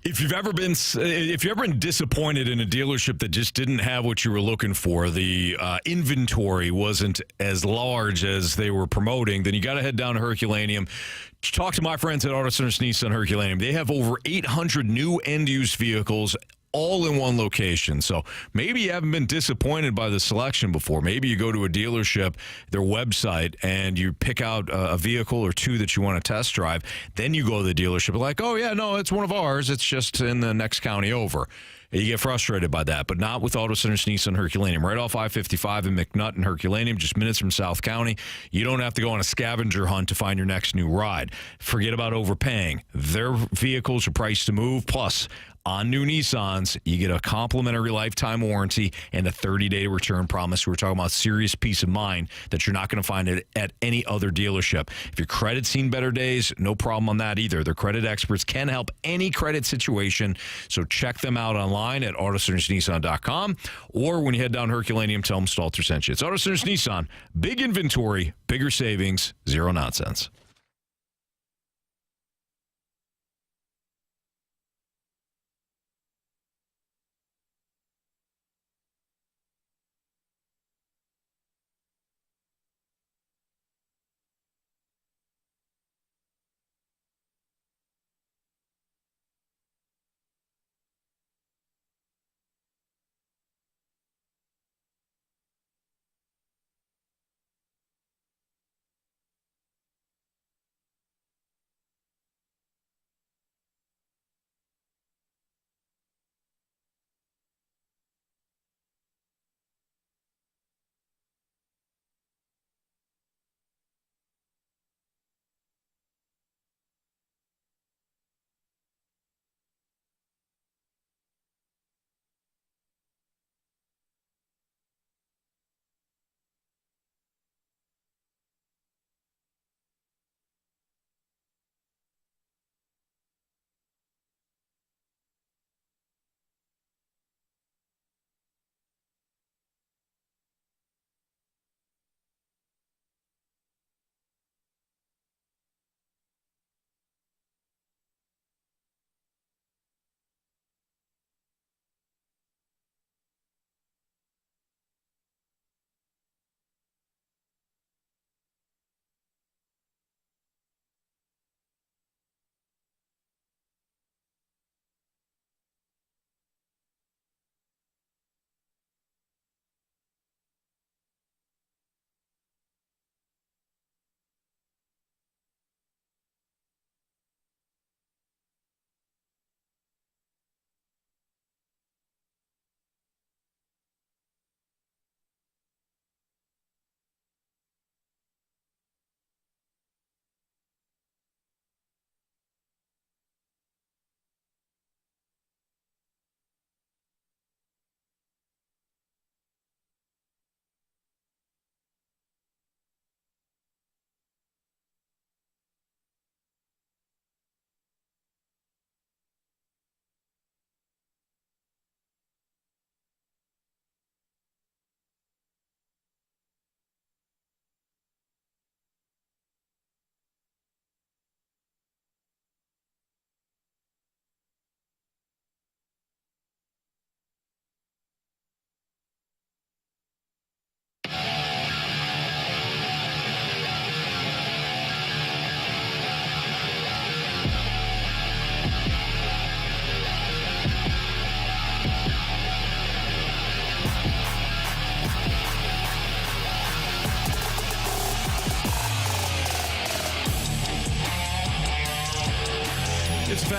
If you've ever been disappointed in a dealership that just didn't have what you were looking for, the inventory wasn't as large as they were promoting, then you got to head down to Herculaneum. Talk to my friends at Auto Centers Nissan Herculaneum. They have over 800 new end-use vehicles, all in one location. So maybe you haven't been disappointed by the selection before. Maybe you go to a dealership, their website, and you pick out a vehicle or two that you want to test drive. Then you go to the dealership like, oh, yeah, no, it's one of ours. It's just in the next county over. You get frustrated by that, but not with Auto Centers Nissan Herculaneum. Right off I-55 in McNutt and Herculaneum, just minutes from South County. You don't have to go on a scavenger hunt to find your next new ride. Forget about overpaying. Their vehicles are priced to move. Plus, on new Nissans, you get a complimentary lifetime warranty and a 30-day return promise. We're talking about serious peace of mind that you're not going to find it at any other dealership. If your credit's seen better days, no problem on that either. Their credit experts can help any credit situation, so check them out online at AutoCentersNissan.com, or when you head down Herculaneum, tell them Stalter sent you. It's Auto Centers Nissan. Big inventory, bigger savings, zero nonsense.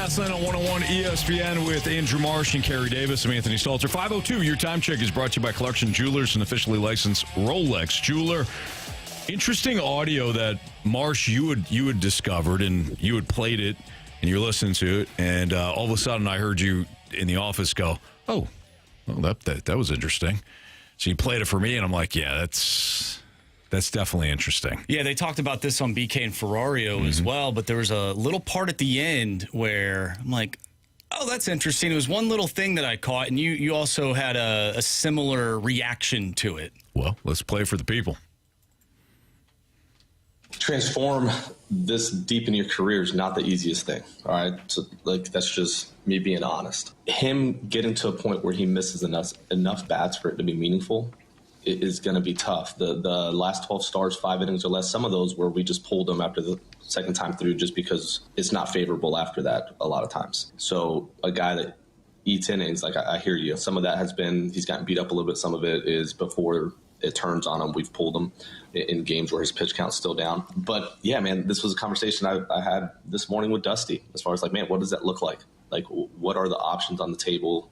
Fastlane on 101 ESPN with Andrew Marsh and Carey Davis. I'm Anthony Stalter. 5:02, your time check is brought to you by Clarkson Jewelers, an officially licensed Rolex jeweler. Interesting audio that, Marsh, you had discovered, and you had played it, and you're listening to it, and all of a sudden I heard you in the office go, oh, well, that was interesting. So you played it for me, and I'm like, yeah, that's definitely interesting. Yeah, they talked about this on BK and Ferrario as well, but there was a little part at the end where I'm like, oh, that's interesting. It was one little thing that I caught, and you also had a similar reaction to it. Well, let's play for the people. Transform this deep in your career is not the easiest thing. All right. So that's just me being honest. Him getting to a point where he misses enough bats for it to be meaningful is going to be tough. The last 12 starts, 5 innings or less, some of those where we just pulled him after the second time through just because it's not favorable after that a lot of times. So a guy that eats innings, like I hear you. Some of that has been, he's gotten beat up a little bit. Some of it is before it turns on him. We've pulled him in games where his pitch count's still down. But yeah, man, this was a conversation I had this morning with Dusty as far as like, man, what does that look like? Like, what are the options on the table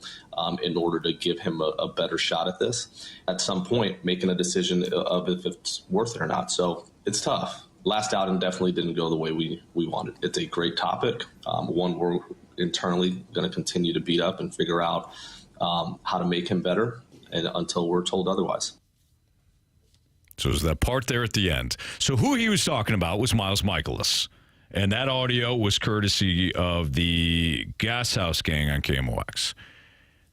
in order to give him a better shot at this? At some point, making a decision of if it's worth it or not. So it's tough. Last outing definitely didn't go the way we wanted. It's a great topic, one we're internally going to continue to beat up and figure out how to make him better and until we're told otherwise. So there's that part there at the end. So who he was talking about was Miles Michaelis. And that audio was courtesy of the Gas House Gang on KMOX.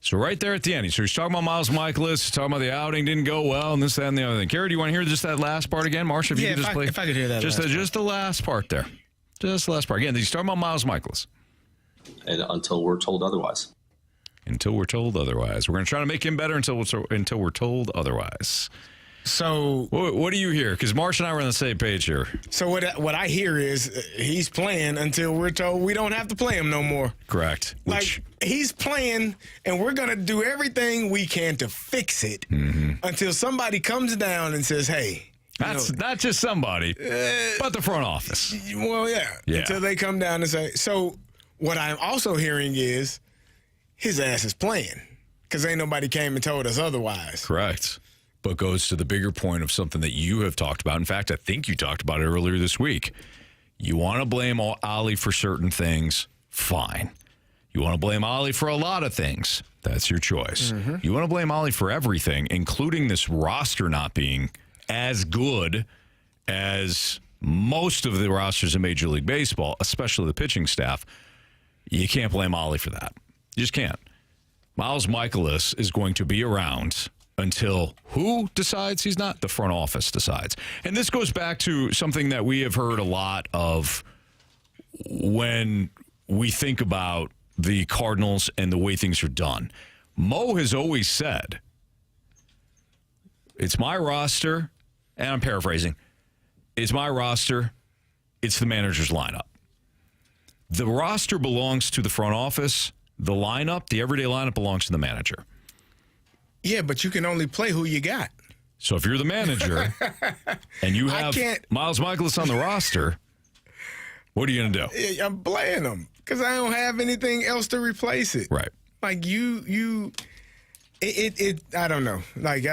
So right there at the end. So he's talking about Miles Michaelis, talking about the outing didn't go well, and this, that, and the other thing. Carey, do you want to hear just that last part again? Marsh, if you could just play. If I could hear that just the last part there. Just the last part. Again, he's talking about Miles Michaelis. And until we're told otherwise. Until we're told otherwise. We're going to try to make him better until we're told otherwise. So what do you hear? Because Marsh and I were on the same page here. So what I hear is he's playing until we're told we don't have to play him no more. Correct. Like he's playing, and we're gonna do everything we can to fix it until somebody comes down and says, "Hey." That's not just somebody, but the front office. Well, yeah. Until they come down and say. So what I'm also hearing is his ass is playing because ain't nobody came and told us otherwise. Correct. But goes to the bigger point of something that you have talked about. In fact, I think you talked about it earlier this week. You want to blame Oli for certain things, fine. You want to blame Oli for a lot of things, that's your choice. You want to blame Oli for everything, including this roster not being as good as most of the rosters in Major League Baseball, especially the pitching staff. You can't blame Oli for that. You just can't. Miles Michaelis is going to be around until who decides he's not? The front office decides. And this goes back to something that we have heard a lot of when we think about the Cardinals and the way things are done. Mo has always said, it's my roster, and I'm paraphrasing, it's my roster, it's the manager's lineup. The roster belongs to the front office. The lineup, the everyday lineup, belongs to the manager. Yeah, but you can only play who you got. So if you're the manager and you have Miles Michaelis on the roster, what are you going to do? I'm playing him because I don't have anything else to replace it. Right. Like I don't know. Like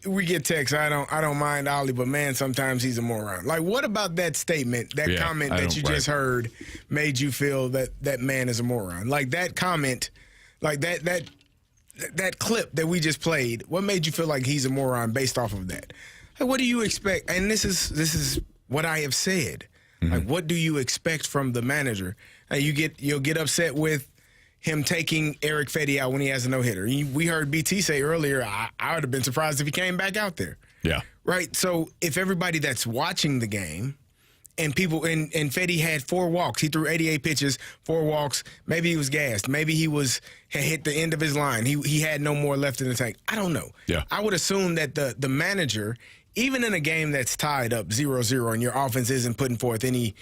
we get texts. I don't mind Oli, but man, sometimes he's a moron. Like, what about that statement, that comment that you just heard, made you feel that man is a moron? Like that comment, like that clip that we just played. What made you feel like he's a moron based off of that? Like, what do you expect? And this is what I have said. Like, what do you expect from the manager? You'll get upset with him taking Eric Fedde out when he has a no-hitter. We heard BT say earlier, I would have been surprised if he came back out there. Yeah. Right? So if everybody that's watching the game and people and Fedde had 4 walks. He threw 88 pitches, 4 walks. Maybe he was gassed. Maybe he had hit the end of his line. He had no more left in the tank. I don't know. Yeah. I would assume that the manager, even in a game that's tied up 0-0 and your offense isn't putting forth any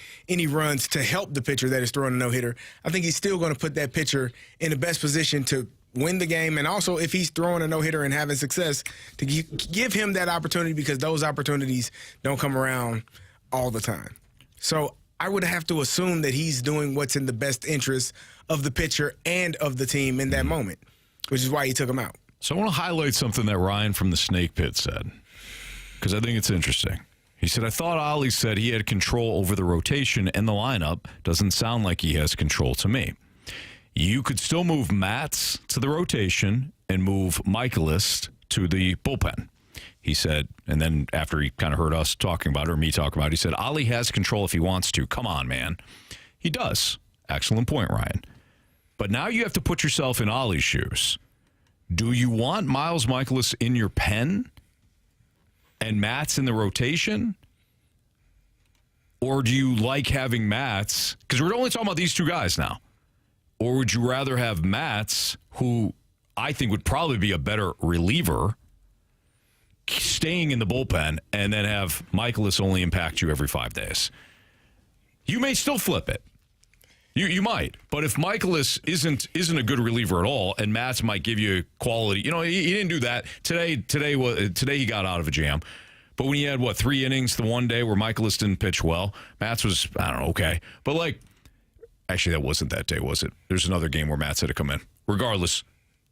runs to help the pitcher that is throwing a no-hitter, I think he's still going to put that pitcher in the best position to win the game, and also if he's throwing a no-hitter and having success, to give him that opportunity because those opportunities don't come around all the time. So I would have to assume that he's doing what's in the best interest of the pitcher and of the team in that moment, which is why he took him out. So I want to highlight something that Ryan from the Snake Pit said, because I think it's interesting. He said, I thought Oli said he had control over the rotation and the lineup. Doesn't sound like he has control to me. You could still move Matz to the rotation and move Michaelis to the bullpen. He said, and then after he kind of heard us talking about it, or me talking about it, he said, Oli has control if he wants to. Come on, man. He does. Excellent point, Ryan. But now you have to put yourself in Oli's shoes. Do you want Miles Michaelis in your pen and Matz in the rotation? Or do you like having Matz? Because we're only talking about these two guys now. Or would you rather have Matz, who I think would probably be a better reliever, staying in the bullpen, and then have Michaelis only impact you every 5 days? You may still flip it. You might. But if Michaelis isn't a good reliever at all, and Matz might give you quality, he didn't do that. Today he got out of a jam. But when he had, 3 innings the one day where Michaelis didn't pitch well, Matz was, I don't know, okay. But, actually, that wasn't that day, was it? There's another game where Matz had to come in. Regardless,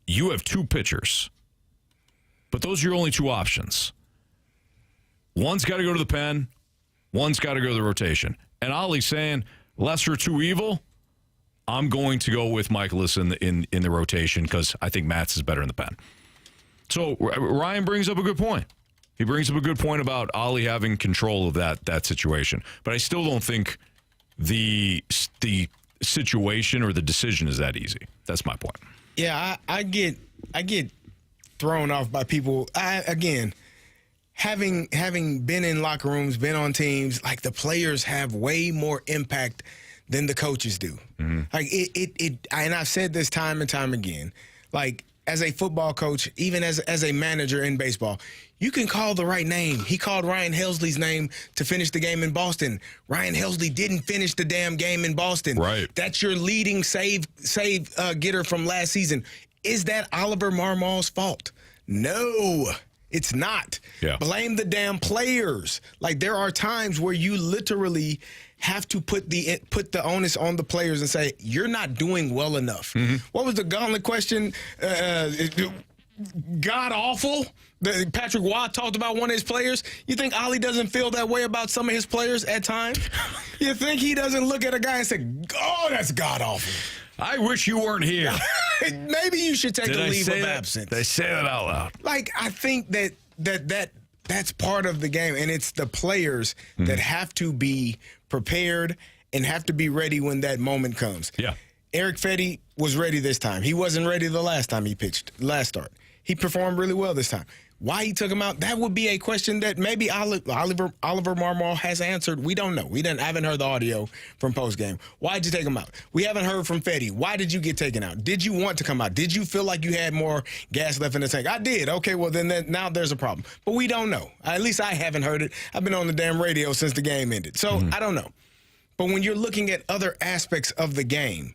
you have 2 pitchers. But those are your only 2 options. One's got to go to the pen. One's got to go to the rotation. And Oli's saying, lesser 2 evil, I'm going to go with Michaelis in the rotation because I think Matz is better in the pen. So Ryan brings up a good point. He brings up a good point about Oli having control of that situation. But I still don't think the situation or the decision is that easy. That's my point. Yeah, I get thrown off by people. Having been in locker rooms, been on teams, the players have way more impact than the coaches do. Mm-hmm. And I've said this time and time again. As a football coach, even as a manager in baseball, you can call the right name. He called Ryan Helsley's name to finish the game in Boston. Ryan Helsley didn't finish the damn game in Boston. Right. That's your leading save getter from last season. Is that Oliver Marmol's fault? No, it's not. Yeah. Blame the damn players. There are times where you literally have to put the onus on the players and say, you're not doing well enough. Mm-hmm. What was the Gauntlet question? God awful? Patrick Watt talked about one of his players. You think Oli doesn't feel that way about some of his players at times? You think he doesn't look at a guy and say, oh, that's God awful? I wish you weren't here. Maybe you should take a leave of absence. They say that out loud. I think that's part of the game, and it's the players that have to be prepared and have to be ready when that moment comes. Yeah. Eric Fedde was ready this time. He wasn't ready the last time he pitched, last start. He performed really well this time. Why he took him out, that would be a question that maybe Oliver Marmol has answered. We don't know. Haven't heard the audio from postgame. Why did you take him out? We haven't heard from Fedde. Why did you get taken out? Did you want to come out? Did you feel like you had more gas left in the tank? I did. Okay, well, then now there's a problem. But we don't know. At least I haven't heard it. I've been on the damn radio since the game ended. So I don't know. But when you're looking at other aspects of the game,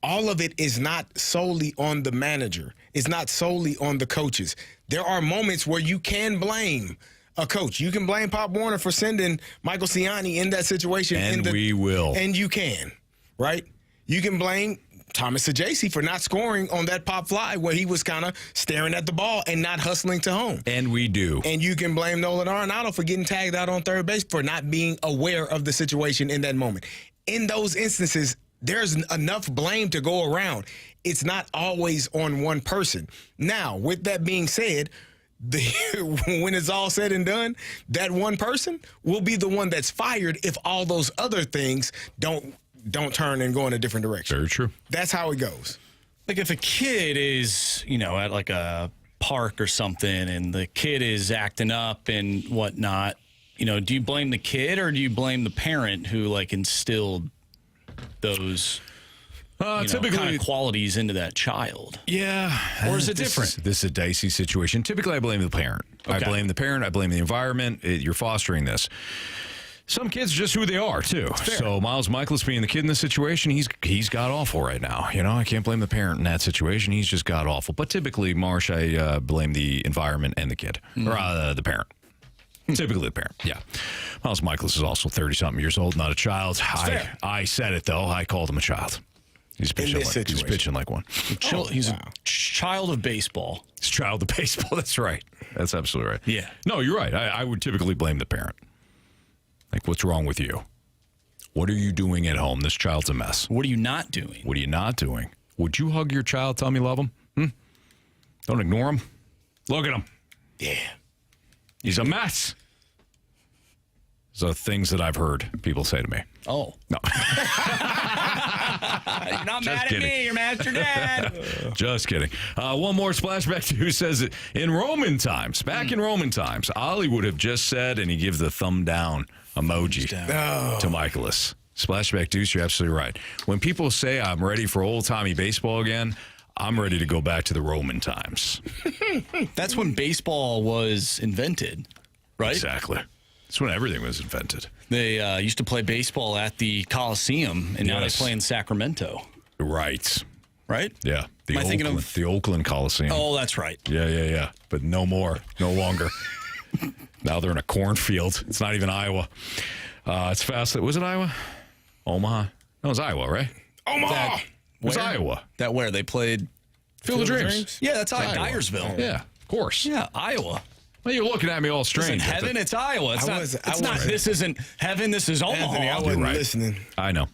all of it is not solely on the manager. It's not solely on the coaches. There are moments where you can blame a coach. You can blame Pop Warner for sending Michael Ciani in that situation. And we will. And you can, right? You can blame Thomas Sajaci for not scoring on that pop fly where he was kind of staring at the ball and not hustling to home. And we do. And you can blame Nolan Arenado for getting tagged out on third base for not being aware of the situation in that moment. In those instances, there's enough blame to go around. It's not always on one person. Now, with that being said, when it's all said and done, that one person will be the one that's fired if all those other things don't turn and go in a different direction. Very true. That's how it goes. If a kid is, at a park or something and the kid is acting up and whatnot, do you blame the kid or do you blame the parent who instilled those typically kind of qualities into that child? Yeah. Or is it different? This is a dicey situation. Typically, I blame the parent. Okay. I blame the parent. I blame the environment. You're fostering this. Some kids are just who they are, too. So Miles Michaelis being the kid in this situation, he's god-awful right now. I can't blame the parent in that situation. He's just god-awful. But typically, Marsh, I blame the environment and the kid, or the parent. Typically the parent, yeah. Miles Michaelis is also 30-something years old, not a child. I said it, though. I called him a child. He's pitching like one. He's a child of baseball. He's a child of baseball. That's right. That's absolutely right. Yeah. No, you're right. I would typically blame the parent. Like, what's wrong with you? What are you doing at home? This child's a mess. What are you not doing? What are you not doing? Would you hug your child, tell him you love him? Don't ignore him. Look at him. Yeah. He's a mess. So things that I've heard people say to me. Oh. No. You're not mad at me. You're mad at your dad. Just kidding. One more splashback who says it in Roman times. Back in Roman times, Oli would have just said, and he gives the thumb down emoji to Michaelis. Splashback Deuce, you're absolutely right. When people say I'm ready for old-timey baseball again, I'm ready to go back to the Roman times. That's when baseball was invented, right? Exactly. That's when everything was invented. They used to play baseball at the Coliseum, and now they play in Sacramento. Right. Right? Yeah. Am I thinking of the Oakland Coliseum? Oh, that's right. Yeah. But no more. No longer. Now they're in a cornfield. It's not even Iowa. It's fast. Was it Iowa? Omaha? No, it was Iowa, right? Omaha! It was Iowa. That where they played Field of Dreams. Yeah, that's Dyersville. Yeah, of course. Yeah, Iowa. Well, you're looking at me all strange. It's heaven, it's Iowa. It's not. This isn't heaven, this is Omaha. Anthony, I wasn't listening. I know.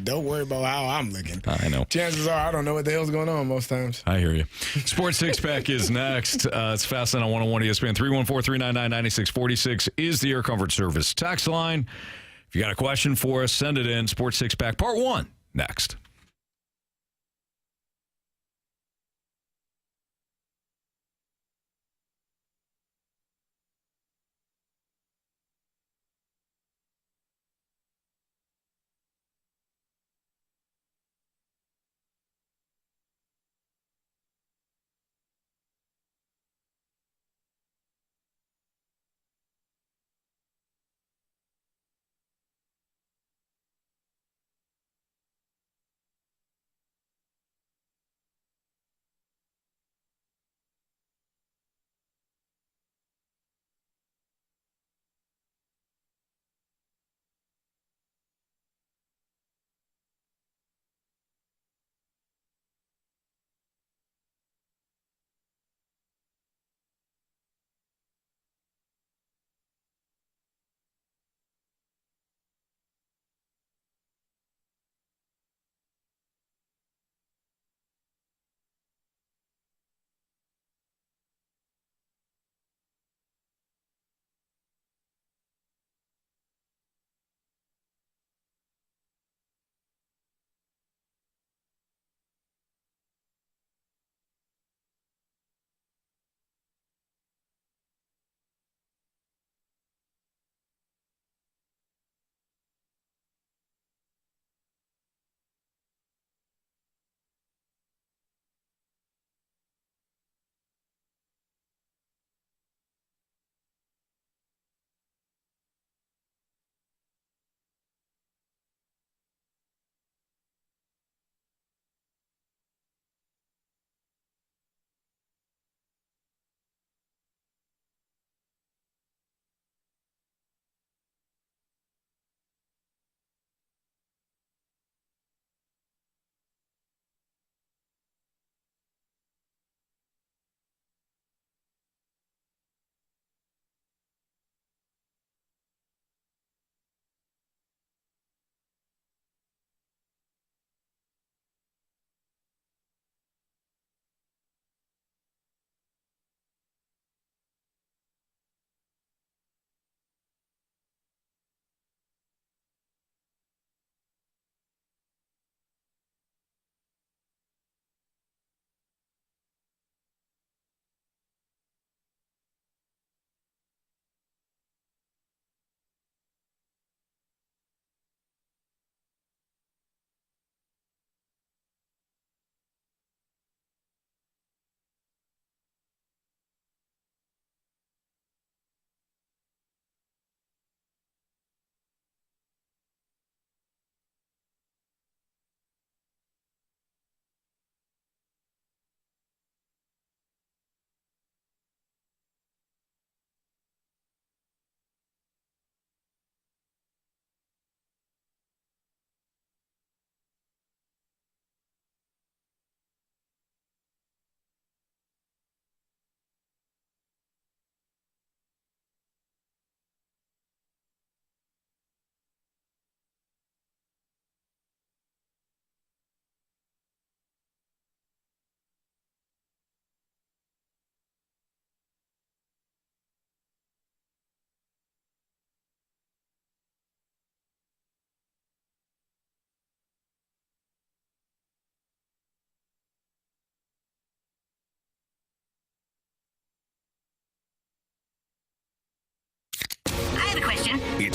Don't worry about how I'm looking. I know. Chances are I don't know what the hell's going on most times. I hear you. Sports Six-Pack is next. It's Fastline on 101 ESPN. 314-399-9646 is the Air Comfort Service text line. If you got a question for us, send it in. Sports Six-Pack Part 1 next.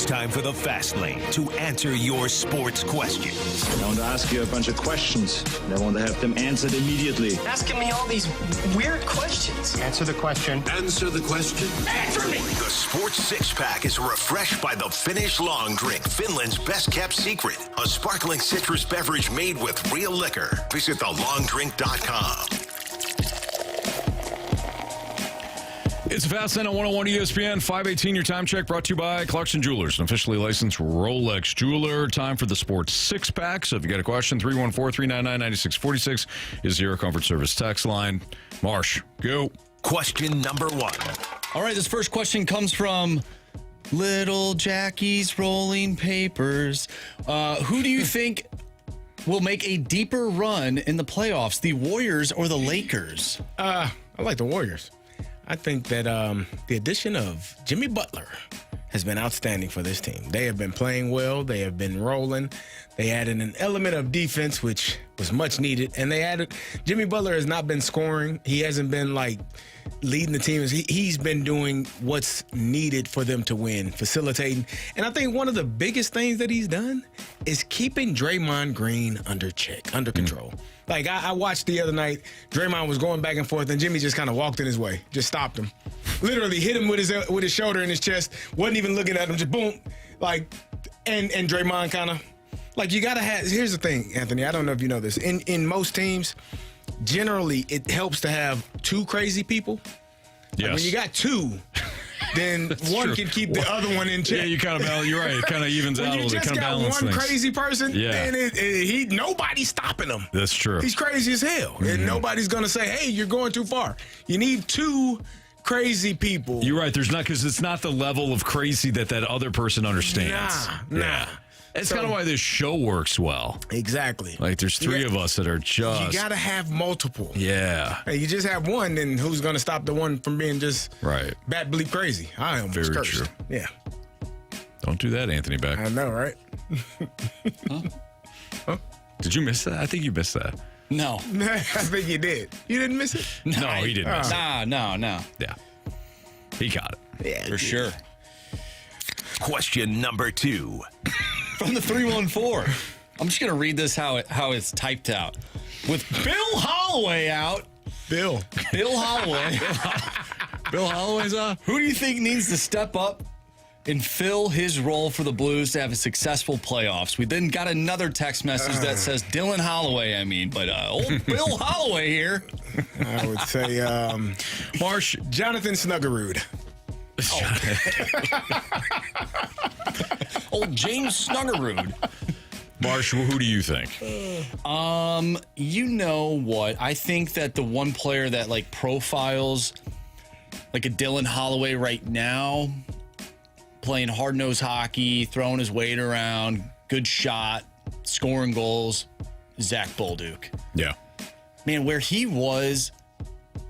time for the Fast Lane to answer your sports questions. I want to ask you a bunch of questions, and I want to have them answered immediately. Asking me all these weird questions. Answer the question. Answer the question. Answer me! The Sports Six-Pack is refreshed by the Finnish Long Drink, Finland's best-kept secret. A sparkling citrus beverage made with real liquor. Visit thelongdrink.com. It's Fast Lane on 101 ESPN, 5:18, your time check brought to you by Clarkson Jewelers, an officially licensed Rolex jeweler. Time for the Sports Six-Pack. So if you got a question, 314-399-9646 is your comfort service text line. Marsh, go. Question number 1. All right, this first question comes from Little Jackie's Rolling Papers. Who do you think will make a deeper run in the playoffs, the Warriors or the Lakers? I like the Warriors. I think that the addition of Jimmy Butler has been outstanding for this team. They have been playing well. They have been rolling. They added an element of defense, which was much needed. And they added, Jimmy Butler has not been scoring. He hasn't been like leading the team. He's been doing what's needed for them to win, facilitating. And I think one of the biggest things that he's done is keeping Draymond Green under check, under control. Like, I watched the other night, Draymond was going back and forth, and Jimmy just kind of walked in his way, just stopped him. Literally hit him with his shoulder in his chest, wasn't even looking at him, just boom. Like, and Draymond kind of, like, you got to have, here's the thing, Anthony, I don't know if you know this. In most teams, generally, it helps to have two crazy people. Yes. Like, when you got two, then one can keep the other one in check. Yeah, you kind of balance. You're right. It kind of evens out a little bit. Kind of balance When you just got one things. crazy person, then nobody's stopping him. That's true. He's crazy as hell, and nobody's gonna say, "Hey, you're going too far." You need two crazy people. You're right. There's not, because it's not the level of crazy that other person understands. Nah. It's kind of why this show works well. Exactly. Like, there's three of us that are just. You got to have multiple. Yeah. Hey, you just have one, then who's going to stop the one from being just bat bleep crazy? I am very cursed. true. Yeah. Don't do that, Anthony Becht. I know, right? Huh? Did you miss that? I think you missed that. No. I think you did. You didn't miss it? No, he didn't miss it. No. Yeah. He got it. Yeah, for sure. Question number 2. From the 314. I'm just going to read this how it's typed out. With Bill Holloway out. Bill Holloway. Bill Holloway's out. Who do you think needs to step up and fill his role for the Blues to have a successful playoffs? We then got another text message that says Dylan Holloway, but old Bill Holloway here. I would say Marsh. Jonathan Snuggerud. Old James Snuggerud. Marsh, who do you think? You know what? I think that the one player that like profiles like a Dylan Holloway right now, playing hard-nosed hockey, throwing his weight around, good shot, scoring goals, Zach Bolduc. Yeah. Man, where he was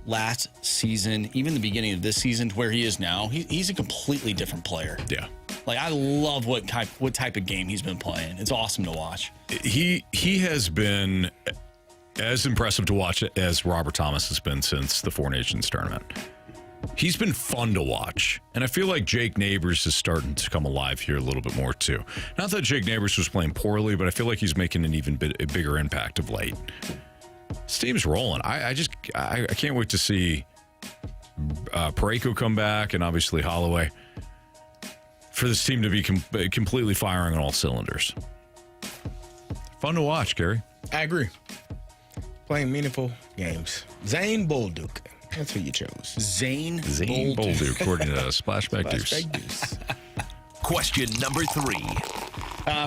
last season, even the beginning of this season, to where he is now, he's a completely different player. Yeah. Like, I love what type of game he's been playing. It's awesome to watch. He has been as impressive to watch as Robert Thomas has been since the Four Nations tournament. He's been fun to watch. And I feel like Jake Neighbors is starting to come alive here a little bit more, too. Not that Jake Neighbors was playing poorly, but I feel like he's making an even a bigger impact of late. This team's rolling. I can't wait to see Parayko come back, and obviously Holloway, for this team to be completely firing on all cylinders. Fun to watch, Carey. I agree. Playing meaningful games. Zane Bolduc. That's who you chose. Zane Bolduc, according to Splashback Deuce. Question number 3.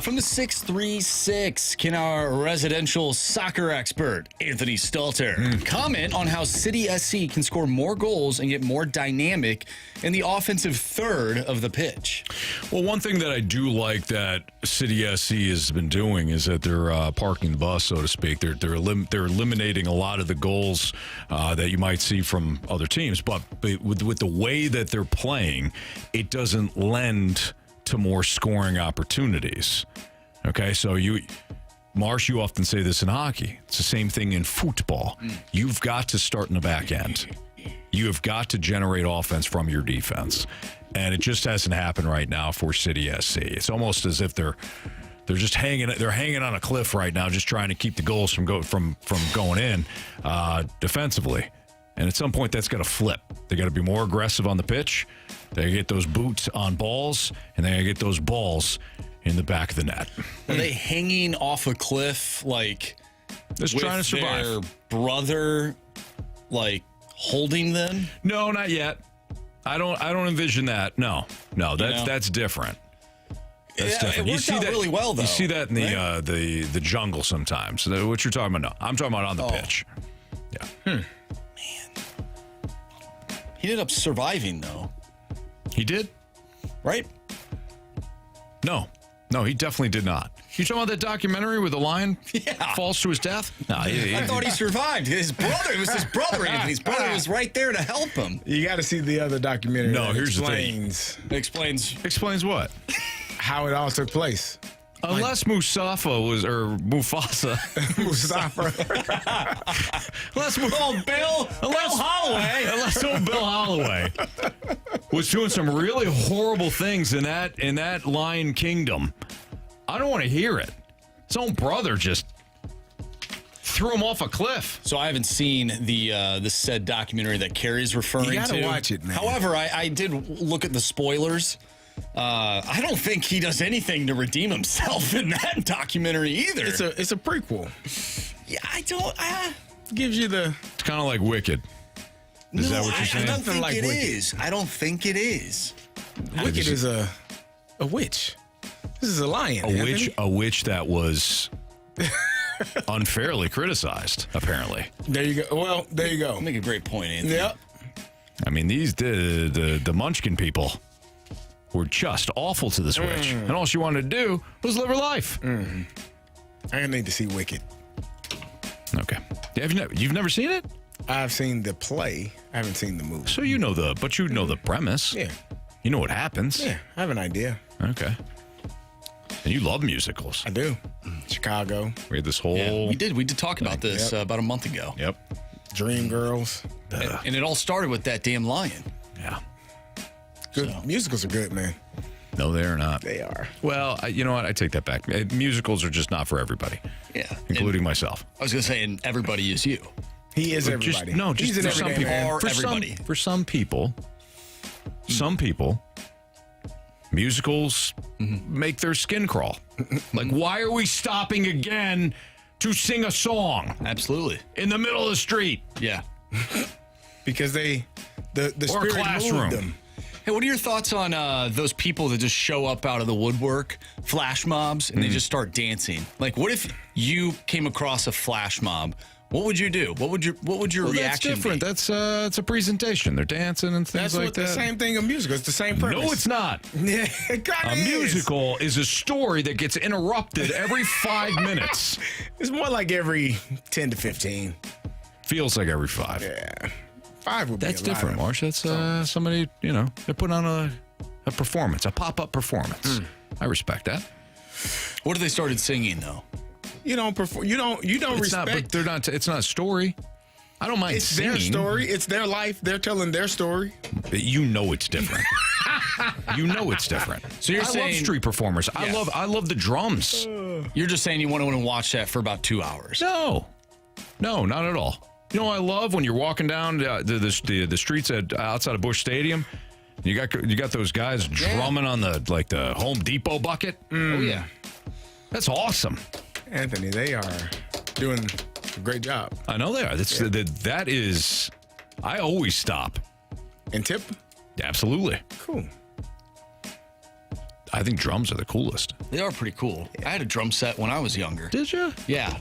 From the 636, can our residential soccer expert, Anthony Stalter, comment on how City SC can score more goals and get more dynamic in the offensive third of the pitch? Well, one thing that I do like that City SC has been doing is that they're parking the bus, so to speak. They're eliminating a lot of the goals that you might see from other teams, but with the way that they're playing, it doesn't lend to more scoring opportunities. Okay, so Marsh, you often say this in hockey. It's the same thing in football. You've got to start in the back end. You have got to generate offense from your defense. And it just hasn't happened right now for City SC. It's almost as if they're just hanging on a cliff right now, just trying to keep the goals from going in defensively. And at some point, that's got to flip. They got to be more aggressive on the pitch. They got to get those boots on balls, and they got to get those balls in the back of the net. Are they hanging off a cliff, like just trying to survive? Their brother, like holding them? No, not yet. I don't envision that. No, that's different. That's different. It worked out really well, though. You see that in right? the jungle sometimes. So what you're talking about? No, I'm talking about on the pitch. Yeah. Man, he ended up surviving though. He did, right? No, he definitely did not. You talking about that documentary where the lion falls to his death? No, I thought he survived. It was his brother, Anthony. His brother was right there to help him. You got to see the other documentary. No, here's the thing. Explains what? How it all took place. Unless Mufasa. Unless old Bill Holloway was doing some really horrible things in that Lion Kingdom. I don't want to hear it. His own brother just threw him off a cliff. So I haven't seen the said documentary that Carey's referring to. You gotta watch it, man. However, I did look at the spoilers. I don't think he does anything to redeem himself in that documentary either. It's a prequel. Yeah, I don't. Gives you the. It's kind of like Wicked. Is that what you're saying? I don't think like it Wicked. is. I don't think it is. Wicked is a witch. This is a lion. A witch that was unfairly criticized, apparently. There you go. Well, there you go. Make a great point, Anthony. Yep. I mean, the Munchkin people were just awful to this witch, and all she wanted to do was live her life. I need to see Wicked. Okay. You've never seen it? I've seen the play. I haven't seen the movie. So you know the premise. Yeah. You know what happens. Yeah, I have an idea. Okay. And you love musicals. I do. Chicago. We had this whole... Yeah, we did talk about this about a month ago. Yep. Dreamgirls. And it all started with that damn lion. Yeah. Good. Musicals are good, man. No, they are not. They are. Well, you know what? I take that back. Musicals are just not for everybody. Yeah. Including myself. I was going to say, and everybody is you. He is everybody. Just He's for some people. Everybody. For some people, musicals make their skin crawl. Like, why are we stopping again to sing a song? Absolutely. In the middle of the street. Yeah. Because the or spirit classroom. moved them. Hey, what are your thoughts on those people that just show up out of the woodwork, flash mobs, and they just start dancing? Like, what if you came across a flash mob? What would you do? What would your reaction That's different. be? That's it's a presentation. They're dancing and things like that. That's the same thing in musical. It's the same premise. No, it's not. Yeah, it A musical is a story that gets interrupted every 5 minutes. It's more like every 10 to 15. Feels like every 5. Yeah. 5 would be That's a lot different, of- Marsh. That's somebody, they're putting on a performance, a pop-up performance. I respect that. What if they started singing, though? You don't perform. You don't It's not, respect. but they're not. It's not a story. I don't mind It's singing. their story. It's their life. They're telling their story. But you know it's different. You know it's different. So you're I love saying- street performers. Yeah. I love the drums. You're just saying you want to watch that for about 2 hours. No, not at all. You know what I love when you're walking down the streets outside of Busch Stadium. You got those guys drumming on the Home Depot bucket. Oh yeah, that's awesome. Anthony, they are doing a great job. I know they are. That is. I always stop and tip. Absolutely. Cool. I think drums are the coolest. They are pretty cool. I had a drum set when I was younger. Did you? Yeah.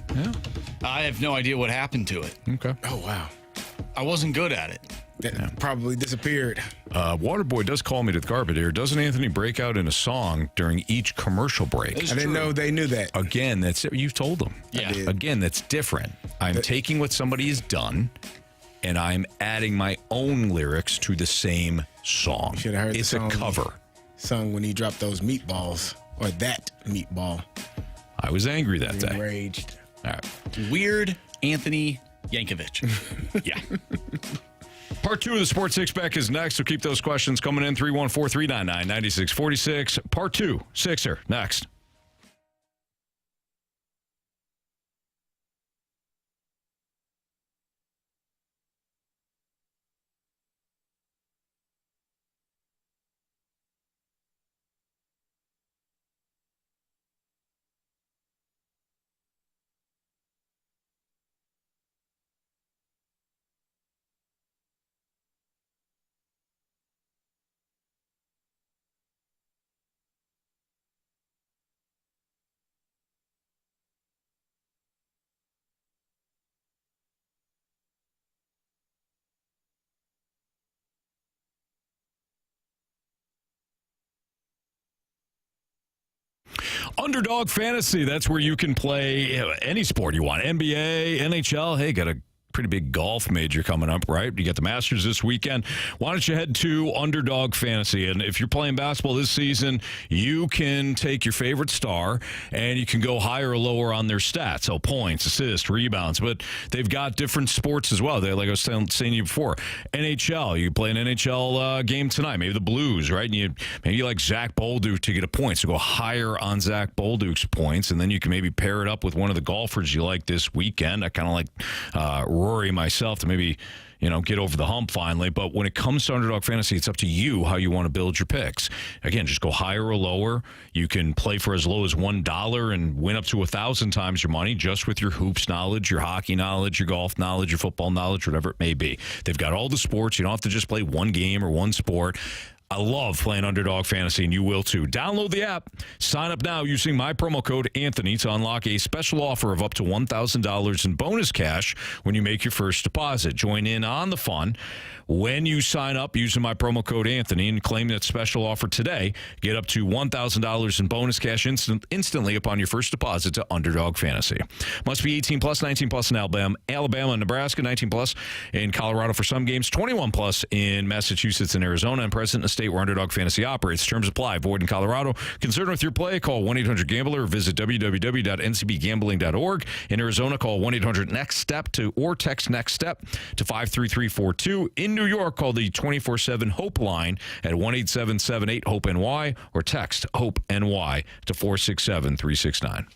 I have no idea what happened to it. Okay. Oh wow. I wasn't good at it. That probably disappeared. Waterboy does call me to the carpet here. Doesn't Anthony break out in a song during each commercial break? I didn't know they knew that. Again, that's you've told them. Yeah. Again, that's different. I'm taking what somebody has done, and I'm adding my own lyrics to the same song. Should have heard it's the song a cover. Sung when he dropped those meatballs or that meatball. I was angry that day. Enraged. All right. Weird Anthony Yankovic. Yeah. Part 2 of the Sports Six-Pack is next, so keep those questions coming in. 314-399-9646. Part 2, Sixer, next. Underdog Fantasy, that's where you can play any sport you want. NBA, NHL, hey, got a pretty big golf major coming up, right? You got the Masters this weekend. Why don't you head to Underdog Fantasy? And if you're playing basketball this season, you can take your favorite star and you can go higher or lower on their stats. So points, assists, rebounds. But they've got different sports as well. They, like I was saying to you before, NHL. You play an NHL game tonight. Maybe the Blues, right? And maybe you like Zach Bolduc to get a point. So go higher on Zach Bolduc's points. And then you can maybe pair it up with one of the golfers you like this weekend. I kind of like Rory myself to maybe, get over the hump finally. But when it comes to Underdog Fantasy, it's up to you how you want to build your picks. Again, just go higher or lower. You can play for as low as $1 and win up to 1,000 times your money just with your hoops knowledge, your hockey knowledge, your golf knowledge, your football knowledge, whatever it may be. They've got all the sports. You don't have to just play one game or one sport. I love playing Underdog Fantasy, and you will too. Download the app. Sign up now using my promo code Anthony to unlock a special offer of up to $1,000 in bonus cash when you make your first deposit. Join in on the fun. When you sign up using my promo code Anthony and claim that special offer today, get up to $1,000 in bonus cash instantly upon your first deposit to Underdog Fantasy. Must be 18 plus, 19 plus in Alabama and Nebraska, 19 plus in Colorado for some games, 21 plus in Massachusetts and Arizona, and present in a state where Underdog Fantasy operates. Terms apply. Void in Colorado. Concerned with your play? Call 1-800-GAMBLER or visit www.ncbgambling.org. In Arizona, call 1-800-NEXT-STEP or text NEXT STEP to 53342. In New York, call the 24/7 Hope line at 1-877-8-HOPE-NY or text HOPE-NY to 467-369.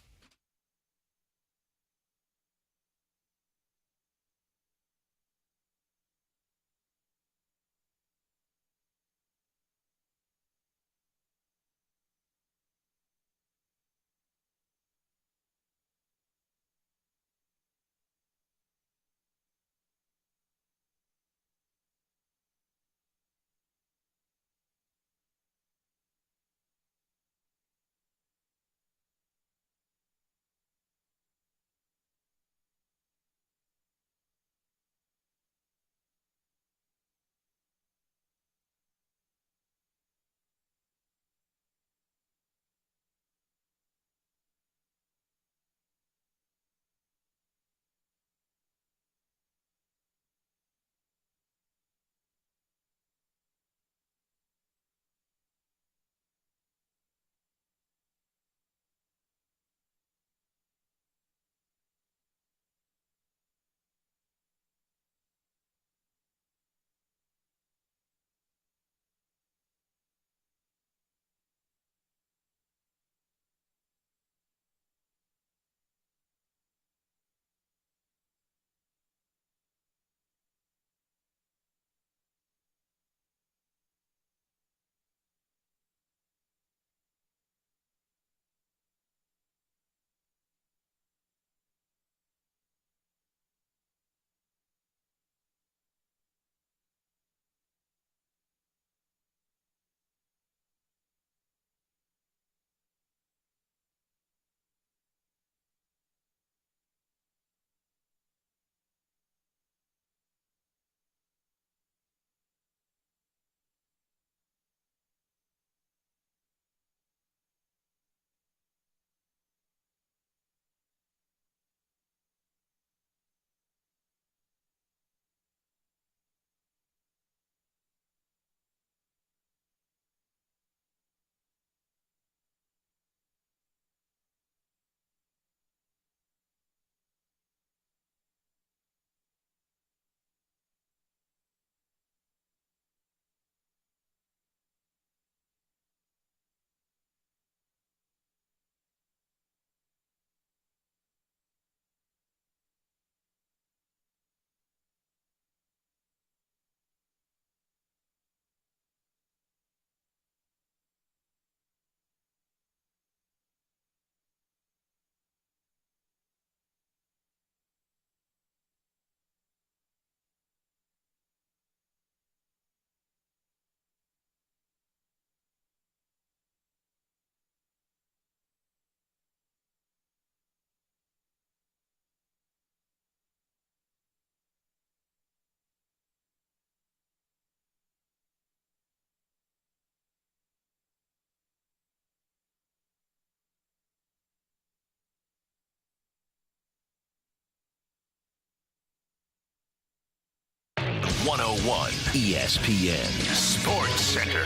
101 ESPN Sports Center.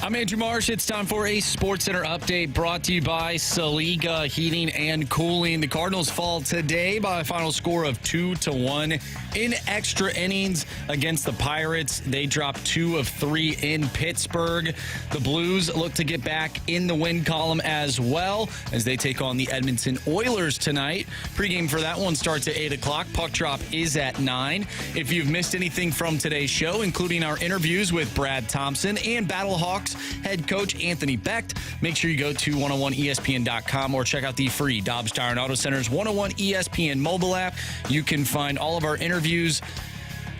I'm Andrew Marsh. It's time for a Sports Center update brought to you by Saliga Heating and Cooling. The Cardinals fall today by a final score of 2-1 in extra innings against the Pirates. They drop 2 of 3 in Pittsburgh. The Blues look to get back in the win column as well as they take on the Edmonton Oilers tonight. Pregame for that one starts at 8 o'clock. Puck drop is at 9. If you've missed anything from today's show, including our interviews with Brad Thompson and Battlehawks Head Coach Anthony Becht, make sure you go to 101ESPN.com or check out the free Dobbs Tire and Auto Center's 101 ESPN mobile app. You can find all of our interviews,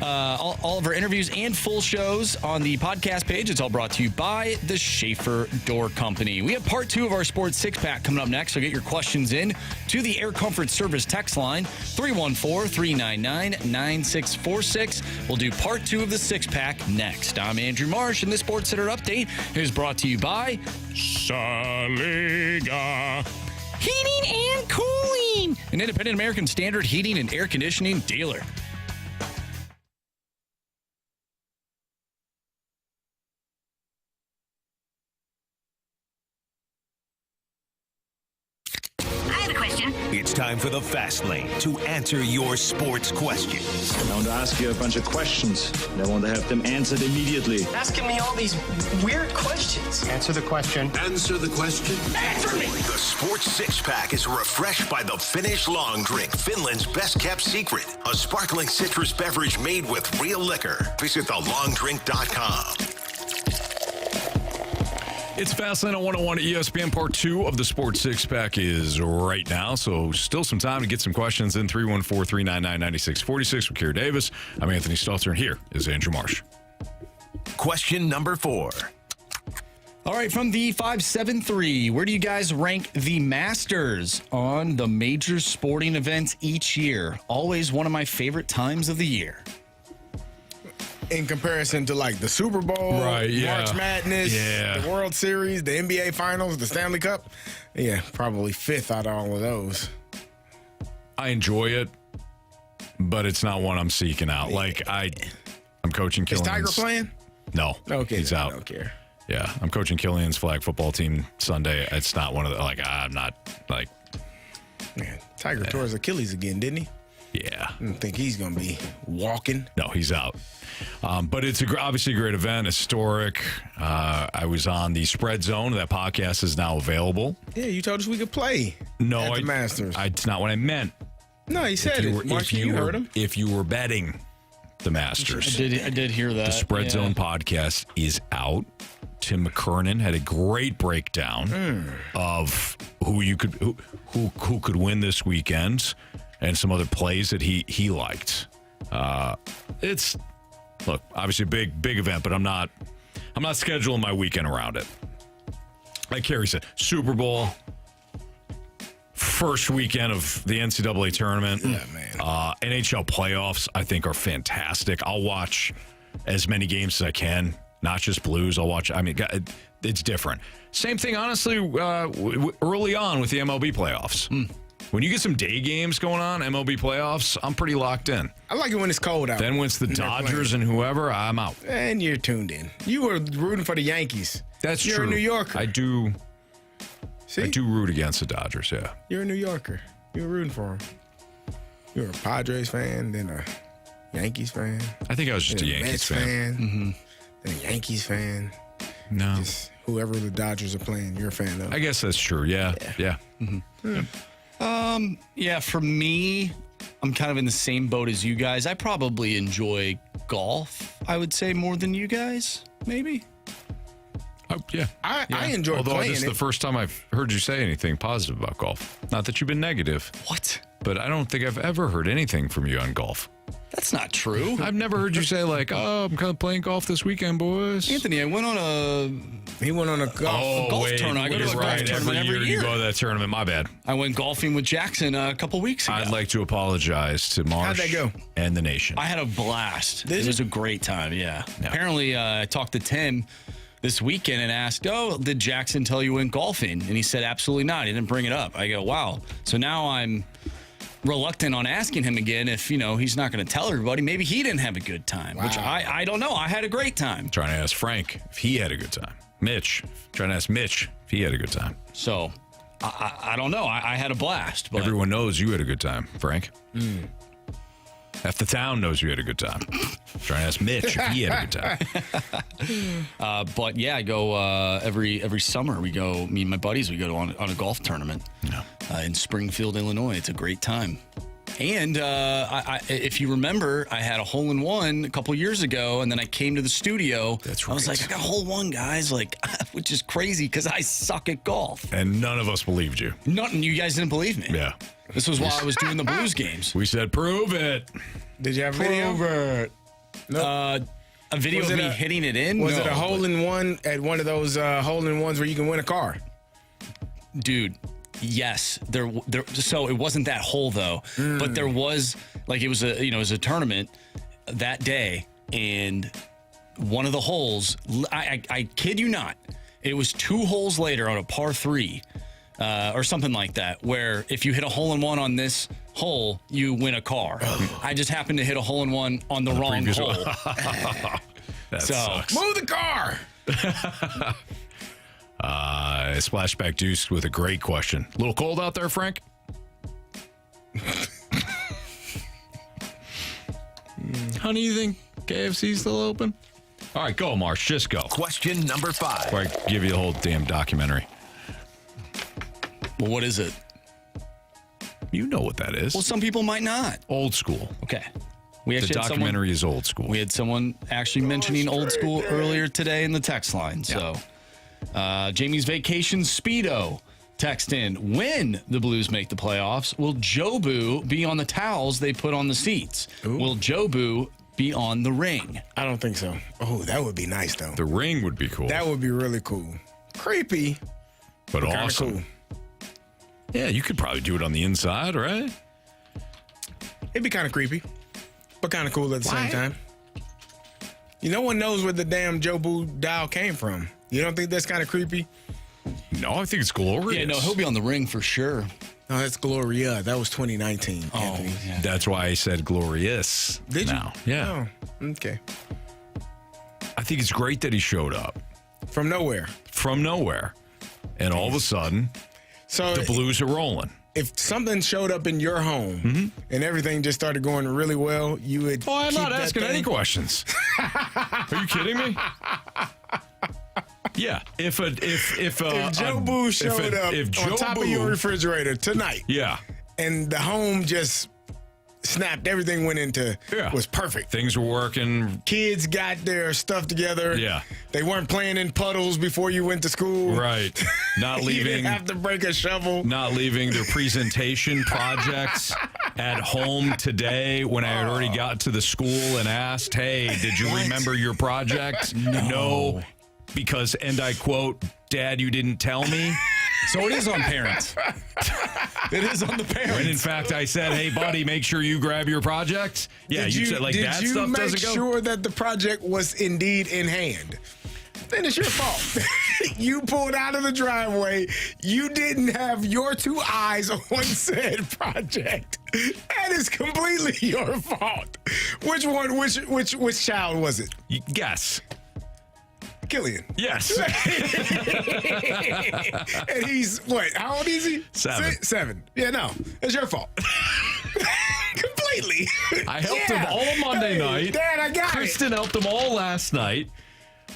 all of our interviews and full shows on the podcast page. It's all brought to you by the Schaefer Door Company. We have part 2 of our Sports Six-Pack coming up next, so get your questions in to the Air Comfort Service text line, 314-399-9646. We'll do part 2 of the Six-Pack next. I'm Andrew Marsh, and this Sports Center update is brought to you by Saliga Heating and Cooling, an independent American Standard heating and air conditioning dealer. It's time for the Fast Lane to answer your sports questions. I want to ask you a bunch of questions, and I want to have them answered immediately. Asking me all these weird questions. Answer the question. Answer the question. Answer me! The Sports Six-Pack is refreshed by the Finnish Long Drink, Finland's best-kept secret. A sparkling citrus beverage made with real liquor. Visit thelongdrink.com. It's Fastlane on 101 ESPN. Part 2 of the Sports Six-Pack is right now, so still some time to get some questions in. 314-399-9646 with Carey Davis. I'm Anthony Stalter, and here is Andrew Marsh. Question number 4. All right, from the 573, where do you guys rank the Masters on the major sporting events each year? Always one of my favorite times of the year. In comparison to like the Super Bowl, right, yeah. March Madness, the World Series, the NBA Finals, the Stanley Cup. Yeah, probably 5th out of all of those. I enjoy it, but it's not one I'm seeking out. Like, I'm coaching Killian's. Is Tiger playing? No. Okay, he's out. I don't care. Yeah, I'm coaching Killian's flag football team Sunday. It's not one of the, I'm not, like. Man, Tiger tore his Achilles again, didn't he? Yeah. I don't think he's going to be walking. No, he's out. But it's obviously a great event, historic. I was on the Spread Zone. That podcast is now available. Yeah, you told us we could play at the Masters. It's not what I meant. No, he said it. Mark, you heard him. If you were betting the Masters. I did hear that. The Spread Zone podcast is out. Tim McKernan had a great breakdown of who could win this weekend and some other plays that he liked. It's obviously a big event, but I'm not scheduling my weekend around it. Like Carey said, Super Bowl, first weekend of the NCAA tournament. Yeah, man. NHL playoffs, I think, are fantastic. I'll watch as many games as I can, not just Blues. I'll watch. I mean, it's different. Same thing, honestly, early on with the MLB playoffs. When you get some day games going on, MLB playoffs, I'm pretty locked in. I like it when it's cold out. Then when it's the Dodgers and whoever, I'm out. And you're tuned in. You were rooting for the Yankees. That's you're true. You're a New Yorker. I do See? root against the Dodgers, yeah. You're a New Yorker. You were rooting for them. You were a Padres fan, then a Yankees fan. I think I was just a Yankees Mets fan. Then a Yankees fan. No. Just whoever the Dodgers are playing, you're a fan of. I guess that's true, yeah. Yeah, for me, I'm kind of in the same boat as you guys. I probably enjoy golf, I would say, more than you guys, maybe. I enjoy Although playing this is the first time I've heard you say anything positive about golf. Not that you've been negative. What? But I don't think I've ever heard anything from you on golf. That's not true. I've never heard you say, like, I'm kind of playing golf this weekend, boys. Anthony, I went on a golf tournament. I go to a golf tournament every year. You go to that tournament. My bad. I went golfing with Jackson a couple weeks ago. I'd like to apologize to Marsh. How'd that go? And the nation. I had a blast. It was a great time, yeah. Apparently, I talked to Tim this weekend and asked, did Jackson tell you went golfing? And he said, absolutely not. He didn't bring it up. I go, wow. So now I'm reluctant on asking him again if, he's not going to tell everybody. Maybe he didn't have a good time, which I don't know. I had a great time. Trying to ask Frank if he had a good time. Trying to ask Mitch if he had a good time. So, I don't know. I had a blast. But everyone knows you had a good time, Frank. Half the town knows you had a good time. Trying to ask Mitch if he had a good time. But yeah, I go every summer. We go, me and my buddies, we go on a golf tournament in Springfield, Illinois. It's a great time. And if you remember, I had a hole-in-one a couple years ago, and then I came to the studio. That's right. I was like, I got a hole-in-one, guys, which is crazy because I suck at golf. And none of us believed you. You guys didn't believe me. Yeah. This was while I was doing the Blues games. We said, prove it. Did you have a video? Prove it. No. A video of me hitting it in? Was it a hole-in-one at one of those hole-in-ones where you can win a car? Dude, yes. So it wasn't that hole, though. But there was, it was a tournament that day, and one of the holes, I kid you not, it was 2 holes later on a par 3. Or something like that, where if you hit a hole-in-one on this hole, you win a car. I just happened to hit a hole-in-one on the wrong hole. That sucks. Move the car! Splashback Deuce with a great question. A little cold out there, Frank? Honey, you think KFC's still open? All right, go, Marsh. Just go. Question number 5. Before I give you the whole damn documentary. Well, what is it? You know what that is. Well, some people might not. Old school. Okay. The documentary is old school. We had someone actually mentioning old school earlier today in the text line. Yeah. So, Jamie's Vacation Speedo text in. When the Blues make the playoffs, will Jobu be on the towels they put on the seats? Ooh. Will Jobu be on the ring? I don't think so. Oh, that would be nice, though. The ring would be cool. That would be really cool. Creepy. But awesome. Cool. Yeah, you could probably do it on the inside, right? It'd be kind of creepy, but kind of cool at the same time. No one knows where the damn Jobu dial came from. You don't think that's kind of creepy? No, I think it's glorious. Yeah, no, he'll be on the ring for sure. No, that's Gloria. That was 2019, Anthony. Yeah. That's why I said glorious. Did you? Yeah. Oh, okay. I think it's great that he showed up. From nowhere. From nowhere. And all of a sudden, the Blues are rolling. If something showed up in your home and everything just started going really well, you would. Oh, I'm not asking any questions. Are you kidding me? Yeah. If Jobu showed up on top of your refrigerator tonight, and the home just snapped, everything went into was perfect. Things were working. Kids got their stuff together. Yeah. They weren't playing in puddles before you went to school. Right. Not leaving. You didn't have to break a shovel. Not leaving their presentation projects at home today when I had already got to the school and asked, hey, did you remember your project? No. Because, and I quote, Dad, you didn't tell me. So it is on parents. It is on the parents. When in fact I said, hey, buddy, make sure you grab your projects. Yeah, you said like that stuff doesn't go. Did you make sure that the project was indeed in hand? Then it's your fault. You pulled out of the driveway. You didn't have your 2 eyes on said project. That is completely your fault. Which one? Which child was it? Guess. Killian. Yes. And he's, what, how old is he? 7. Yeah, no. It's your fault. Completely. I helped him all Monday night. Dad, I got Kristen helped him all last night.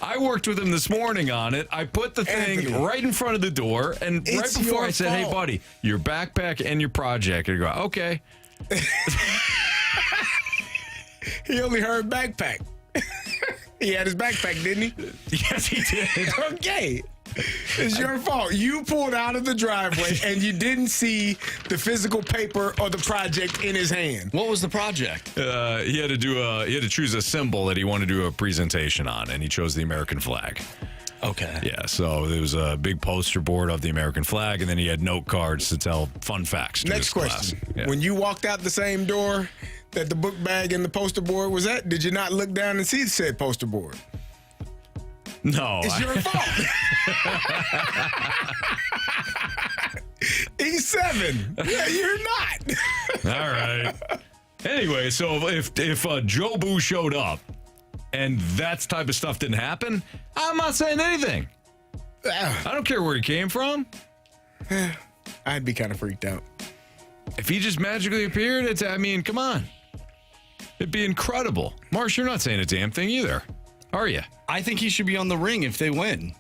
I worked with him this morning on it. I put the thing right in front of the door, and right before I said, hey, buddy, your backpack and your project. And you go, okay. He only heard backpack. He had his backpack, didn't he? Yes, he did. Okay. It's your fault. You pulled out of the driveway and you didn't see the physical paper or the project in his hand. What was the project? He had to choose a symbol that he wanted to do a presentation on, and he chose the American flag. Okay. Yeah, so there was a big poster board of the American flag, and then he had note cards to tell fun facts to Next his question. class. Yeah. When you walked out the same door that the book bag and the poster board was at, did you not look down and see said poster board? No. It's your fault. he's 7. Yeah, you're not. All right. Anyway, so if Joe Boo showed up and that type of stuff didn't happen, I'm not saying anything. I don't care where he came from. I'd be kind of freaked out. If he just magically appeared, come on. It'd be incredible. Marsh, you're not saying a damn thing either, are you? I think he should be on the ring if they win.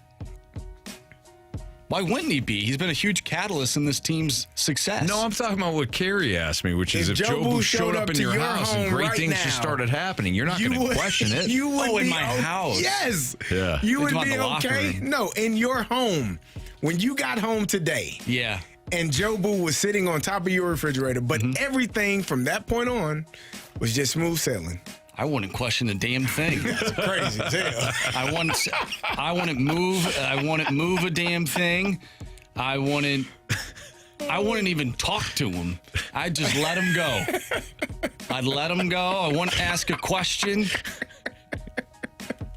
Why wouldn't he be? He's been a huge catalyst in this team's success. No, I'm talking about what Carey asked me, which is if Joe Boo showed up in your house and great things just started happening, you're not going to question it. You would in my house. Yes. Yeah. You would Talking be about the locker okay. room. No, in your home. When you got home today. Yeah. And Joe Boo was sitting on top of your refrigerator, but everything from that point on was just smooth sailing. I wouldn't question a damn thing. That's crazy as hell. I wouldn't move a damn thing. I wouldn't even talk to him. I'd just let him go. I'd let him go. I wouldn't ask a question.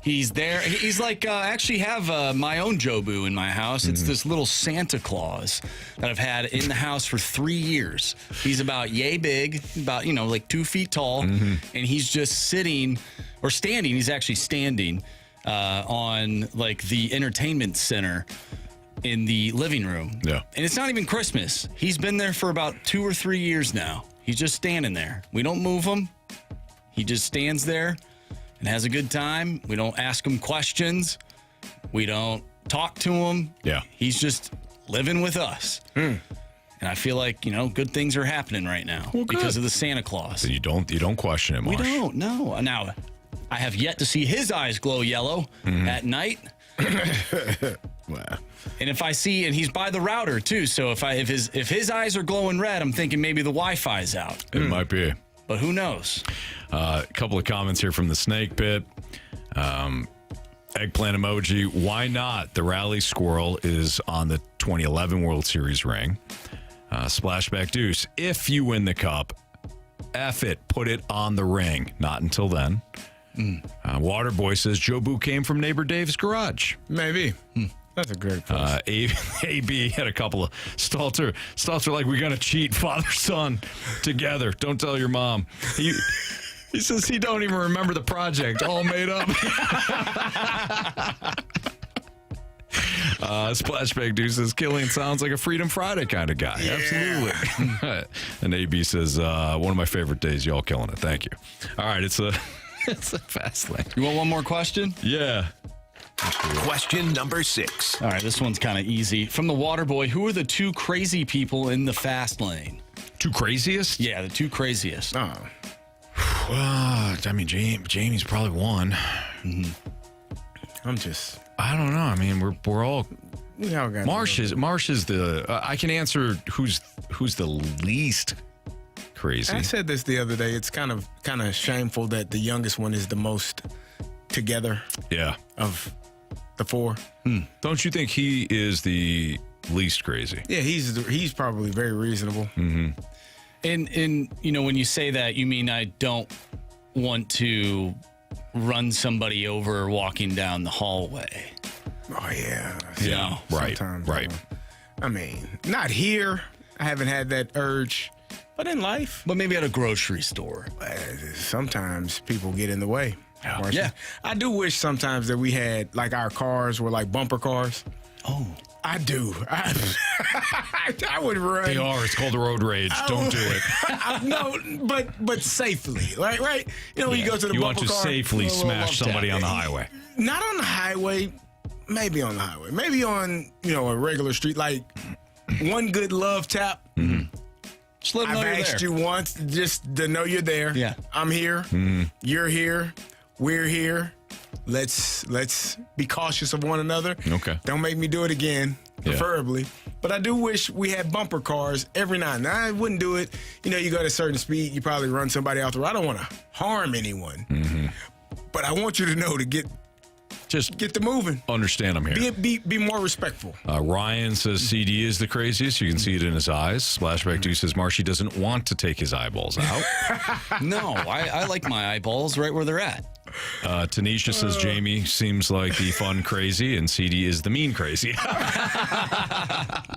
He's there. He's like, I actually have my own Joe Boo in my house. It's this little Santa Claus that I've had in the house for 3 years. He's about yay big, about, like 2 feet tall. And he's just sitting or standing. He's actually standing on like the entertainment center in the living room. Yeah. And it's not even Christmas. He's been there for about 2 or 3 years now. He's just standing there. We don't move him. He just stands there and has a good time. We don't ask him questions. We don't talk to him. Yeah. He's just living with us. And I feel like, good things are happening right now because of the Santa Claus. So you don't question him, We Marsh. don't, no. Now, I have yet to see his eyes glow yellow at night. Wow. And if I see, and he's by the router too, so if his eyes are glowing red, I'm thinking maybe the Wi-Fi's out. It might be. But who knows? A couple of comments here from the Snake Pit. Eggplant emoji. Why not? The Rally Squirrel is on the 2011 World Series ring. Splashback Deuce. If you win the cup, F it. Put it on the ring. Not until then. Waterboy says Joe Boo came from neighbor Dave's garage. Maybe. That's a great point. AB had a couple of Stalter like we're gonna cheat father-son together. Don't tell your mom. He says he don't even remember the project. All made up. Splashback Dude says Killian sounds like a Freedom Friday kind of guy. Yeah. Absolutely. And AB says one of my favorite days. Y'all killing it. Thank you. All right, it's a fast lane. You want one more question? Yeah. Question number 6. All right, this one's kind of easy. From the Waterboy, who are the 2 crazy people in the fast lane? 2 craziest? Yeah, the 2 craziest. Oh. Jamie's probably one. I don't know. We're all. Marsh is the. I can answer who's the least crazy. I said this the other day. It's kind of shameful that the youngest one is the most together. Yeah. Of the 4. Don't you think he is the least crazy? Yeah, he's probably very reasonable. Mm-hmm. And when you say that, you mean I don't want to run somebody over walking down the hallway. Oh yeah. Yeah. Right. Sometimes, right. Not here. I haven't had that urge, but in life. But maybe at a grocery store. Sometimes people get in the way. Yeah. I do wish sometimes that we had, like, our cars were like bumper cars. Oh. I do. I would run. They are. It's called road rage. Don't do it. No, but safely. Right? When you go to the you bumper want to car, safely smash somebody on the highway. Not on the highway. Maybe on the highway. Maybe on, a regular street. Like, one good love tap. Just let them know I've you're asked there. you once just to know you're there. Yeah. I'm here. You're here. We're here. Let's be cautious of one another. Okay. Don't make me do it again, preferably. But I do wish we had bumper cars every now and then. I wouldn't do it. You go at a certain speed, you probably run somebody off the road. I don't want to harm anyone. But I want you to know to get the moving. Understand I'm here. Be more respectful. Ryan says CD is the craziest. You can see it in his eyes. Splashback 2 says Marshy doesn't want to take his eyeballs out. No, I like my eyeballs right where they're at. Tanisha says Jamie seems like the fun crazy, and CD is the mean crazy. I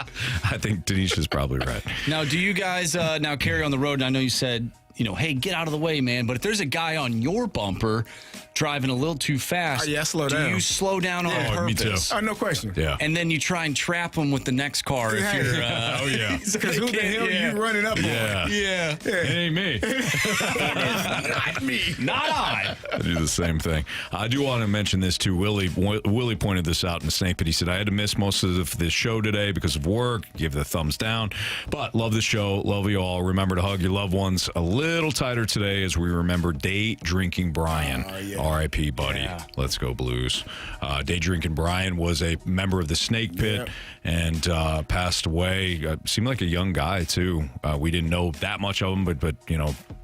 think Tanisha's probably right. Now, do you guys now carry on the road? And I know you said, hey, get out of the way, man. But if there's a guy on your bumper driving a little too fast, slow down. Do you slow down on purpose? Me too. Oh, no question. Yeah. And then you try and trap him with the next car if you're. Oh yeah. Because who the hell are you running up on? Yeah. It ain't me. Not me. Not I. I do the same thing. I do want to mention this too. Willie pointed this out in the snake pit. He said, I had to miss most of this show today because of work. Give the thumbs down. But love the show. Love you all. Remember to hug your loved ones a little tighter today as we remember Day Drinking Brian. R.I.P. buddy. Yeah. Let's go Blues. Day Drinking Brian was a member of the snake pit and passed away. Seemed like a young guy too. We didn't know that much of him, but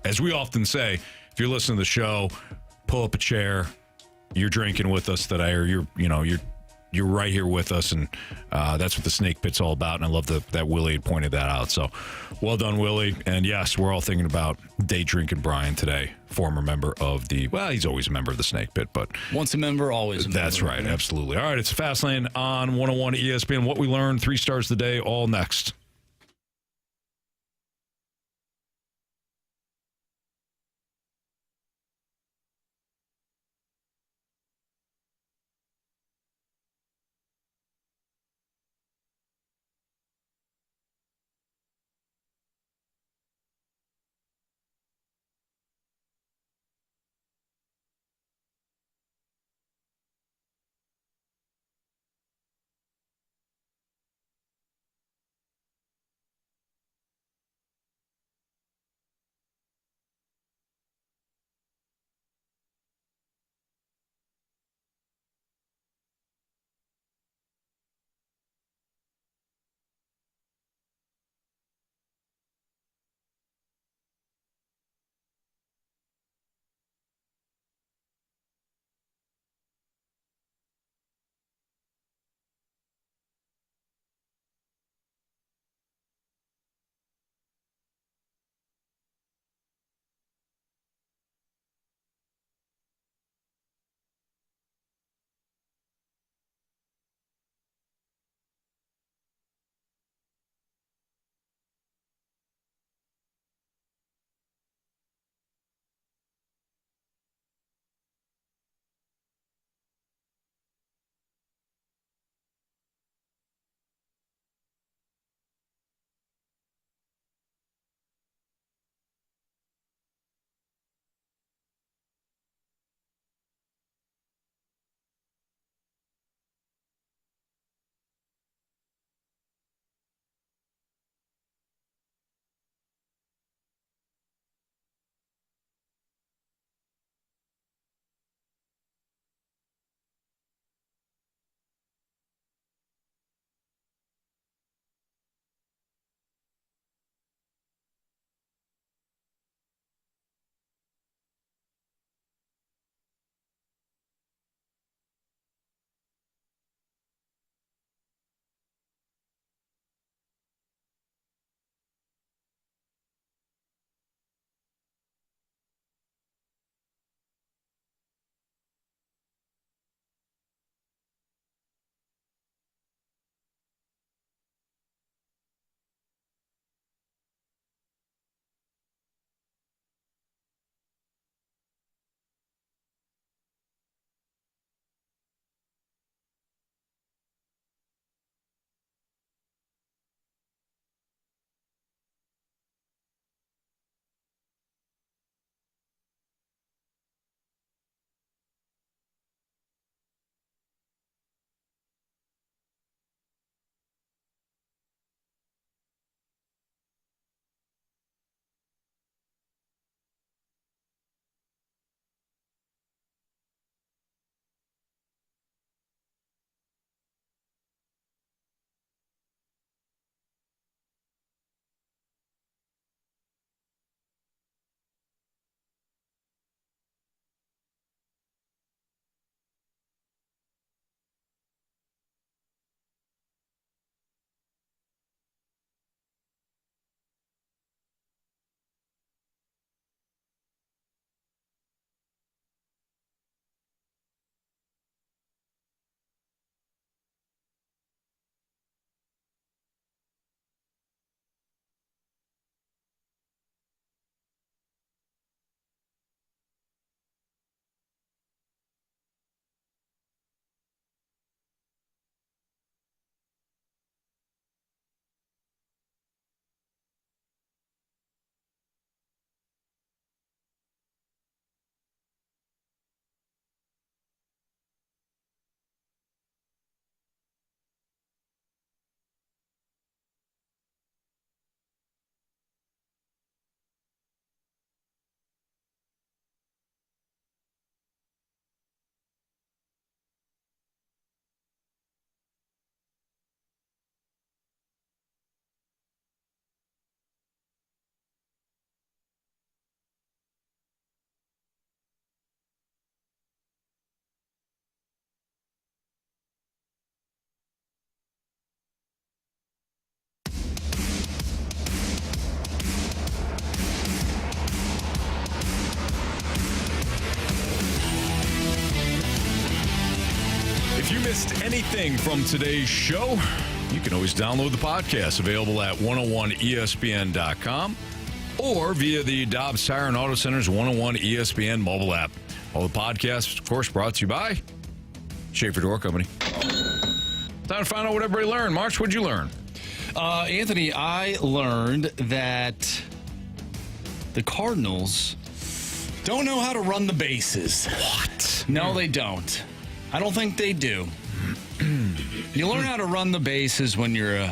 as we often say, if you're listening to the show, pull up a chair. You're drinking with us today, or you're right here with us, and that's what the snake pit's all about. And I love that Willie had pointed that out. So, well done, Willie. And yes, we're all thinking about Day Drinking Brian today, former member of he's always a member of the snake pit, but once a member, always a member. That's right, absolutely. All right, it's Fastlane on 101 ESPN. What we learned, 3 stars today, all next. If you missed anything from today's show, you can always download the podcast, available at 101ESPN.com or via the Dobbs Tire and Auto Center's 101 ESPN mobile app. All the podcasts, of course, brought to you by Schaefer Door Company. Time to find out what everybody learned. March, what'd you learn? Anthony, I learned that the Cardinals don't know how to run the bases. What? No, they don't. I don't think they do. You learn how to run the bases when you're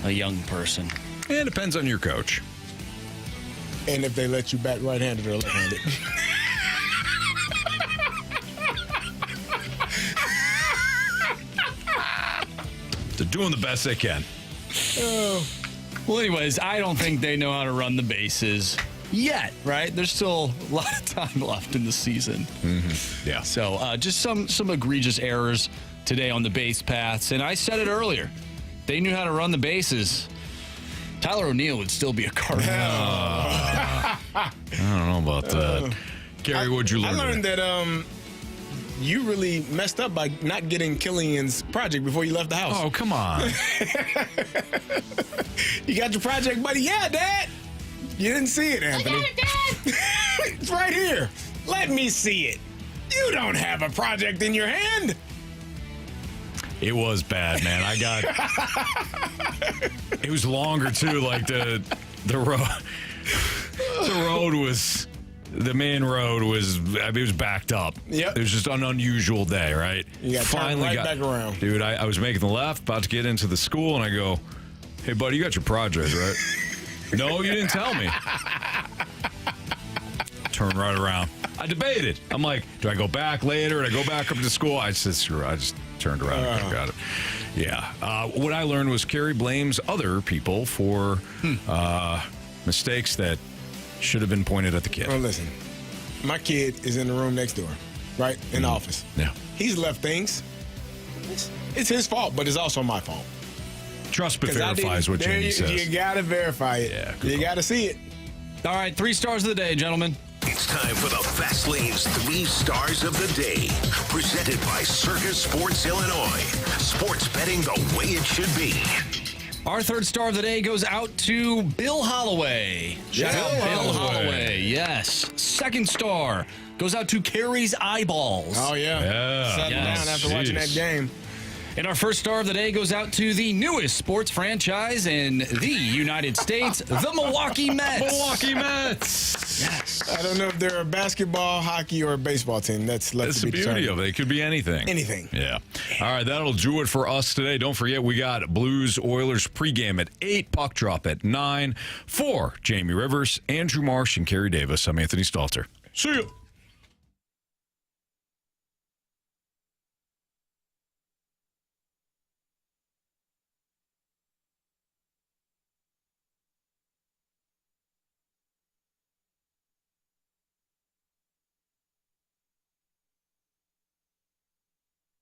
a young person. Yeah, it depends on your coach. And if they let you bat right-handed or left-handed. They're doing the best they can. Well, anyways, I don't think they know how to run the bases yet, right? There's still a lot of time left in the season. Mm-hmm. Yeah. So just some egregious errors today on the base paths. And I said it earlier. They knew how to run the bases. Tyler O'Neill would still be a Cardinal. I don't know about that. Carey, what'd you learn? I learned that you really messed up by not getting Killian's project before you left the house. Oh, come on. You got your project, buddy? Yeah, Dad. You didn't see it, Anthony. I got it, Dad. It's right here. Let me see it. You don't have a project in your hand. It was bad, man. It was longer too. Like the main road was. It was backed up. Yep. It was just an unusual day, right? You got finally right back around, dude. I was making the left, about to get into the school, and I go, "Hey, buddy, you got your project, right?" No, you didn't tell me. Turn right around. I debated. I'm like, do I go back later? And I go back up to school? I said, screw it. I just turned around and got it. Yeah. What I learned was Carey blames other people for mistakes that should have been pointed at the kid. Well, listen, my kid is in the room next door, right? In the office. Yeah. He's left things. It's his fault, but it's also my fault. Trust but verify is what Jamie says. You got to verify it. Yeah, you got to see it. All right, 3 stars of the day, gentlemen. It's time for the Fast Lane's 3 stars of the day. Presented by Circus Sports Illinois. Sports betting the way it should be. Our 3rd star of the day goes out to Bill Holloway. Shout out Bill Holloway. Yes. 2nd star goes out to Carey's eyeballs. Oh, yeah. Sat down after watching that game. And our 1st star of the day goes out to the newest sports franchise in the United States, the Milwaukee Mets. Milwaukee Mets. Yes. I don't know if they're a basketball, hockey, or a baseball team. That's the beauty of it. It could be anything. Anything. Yeah. All right, that'll do it for us today. Don't forget, we got Blues-Oilers pregame at 8, puck drop at 9. For Jamie Rivers, Andrew Marsh, and Carey Davis, I'm Anthony Stalter. See you.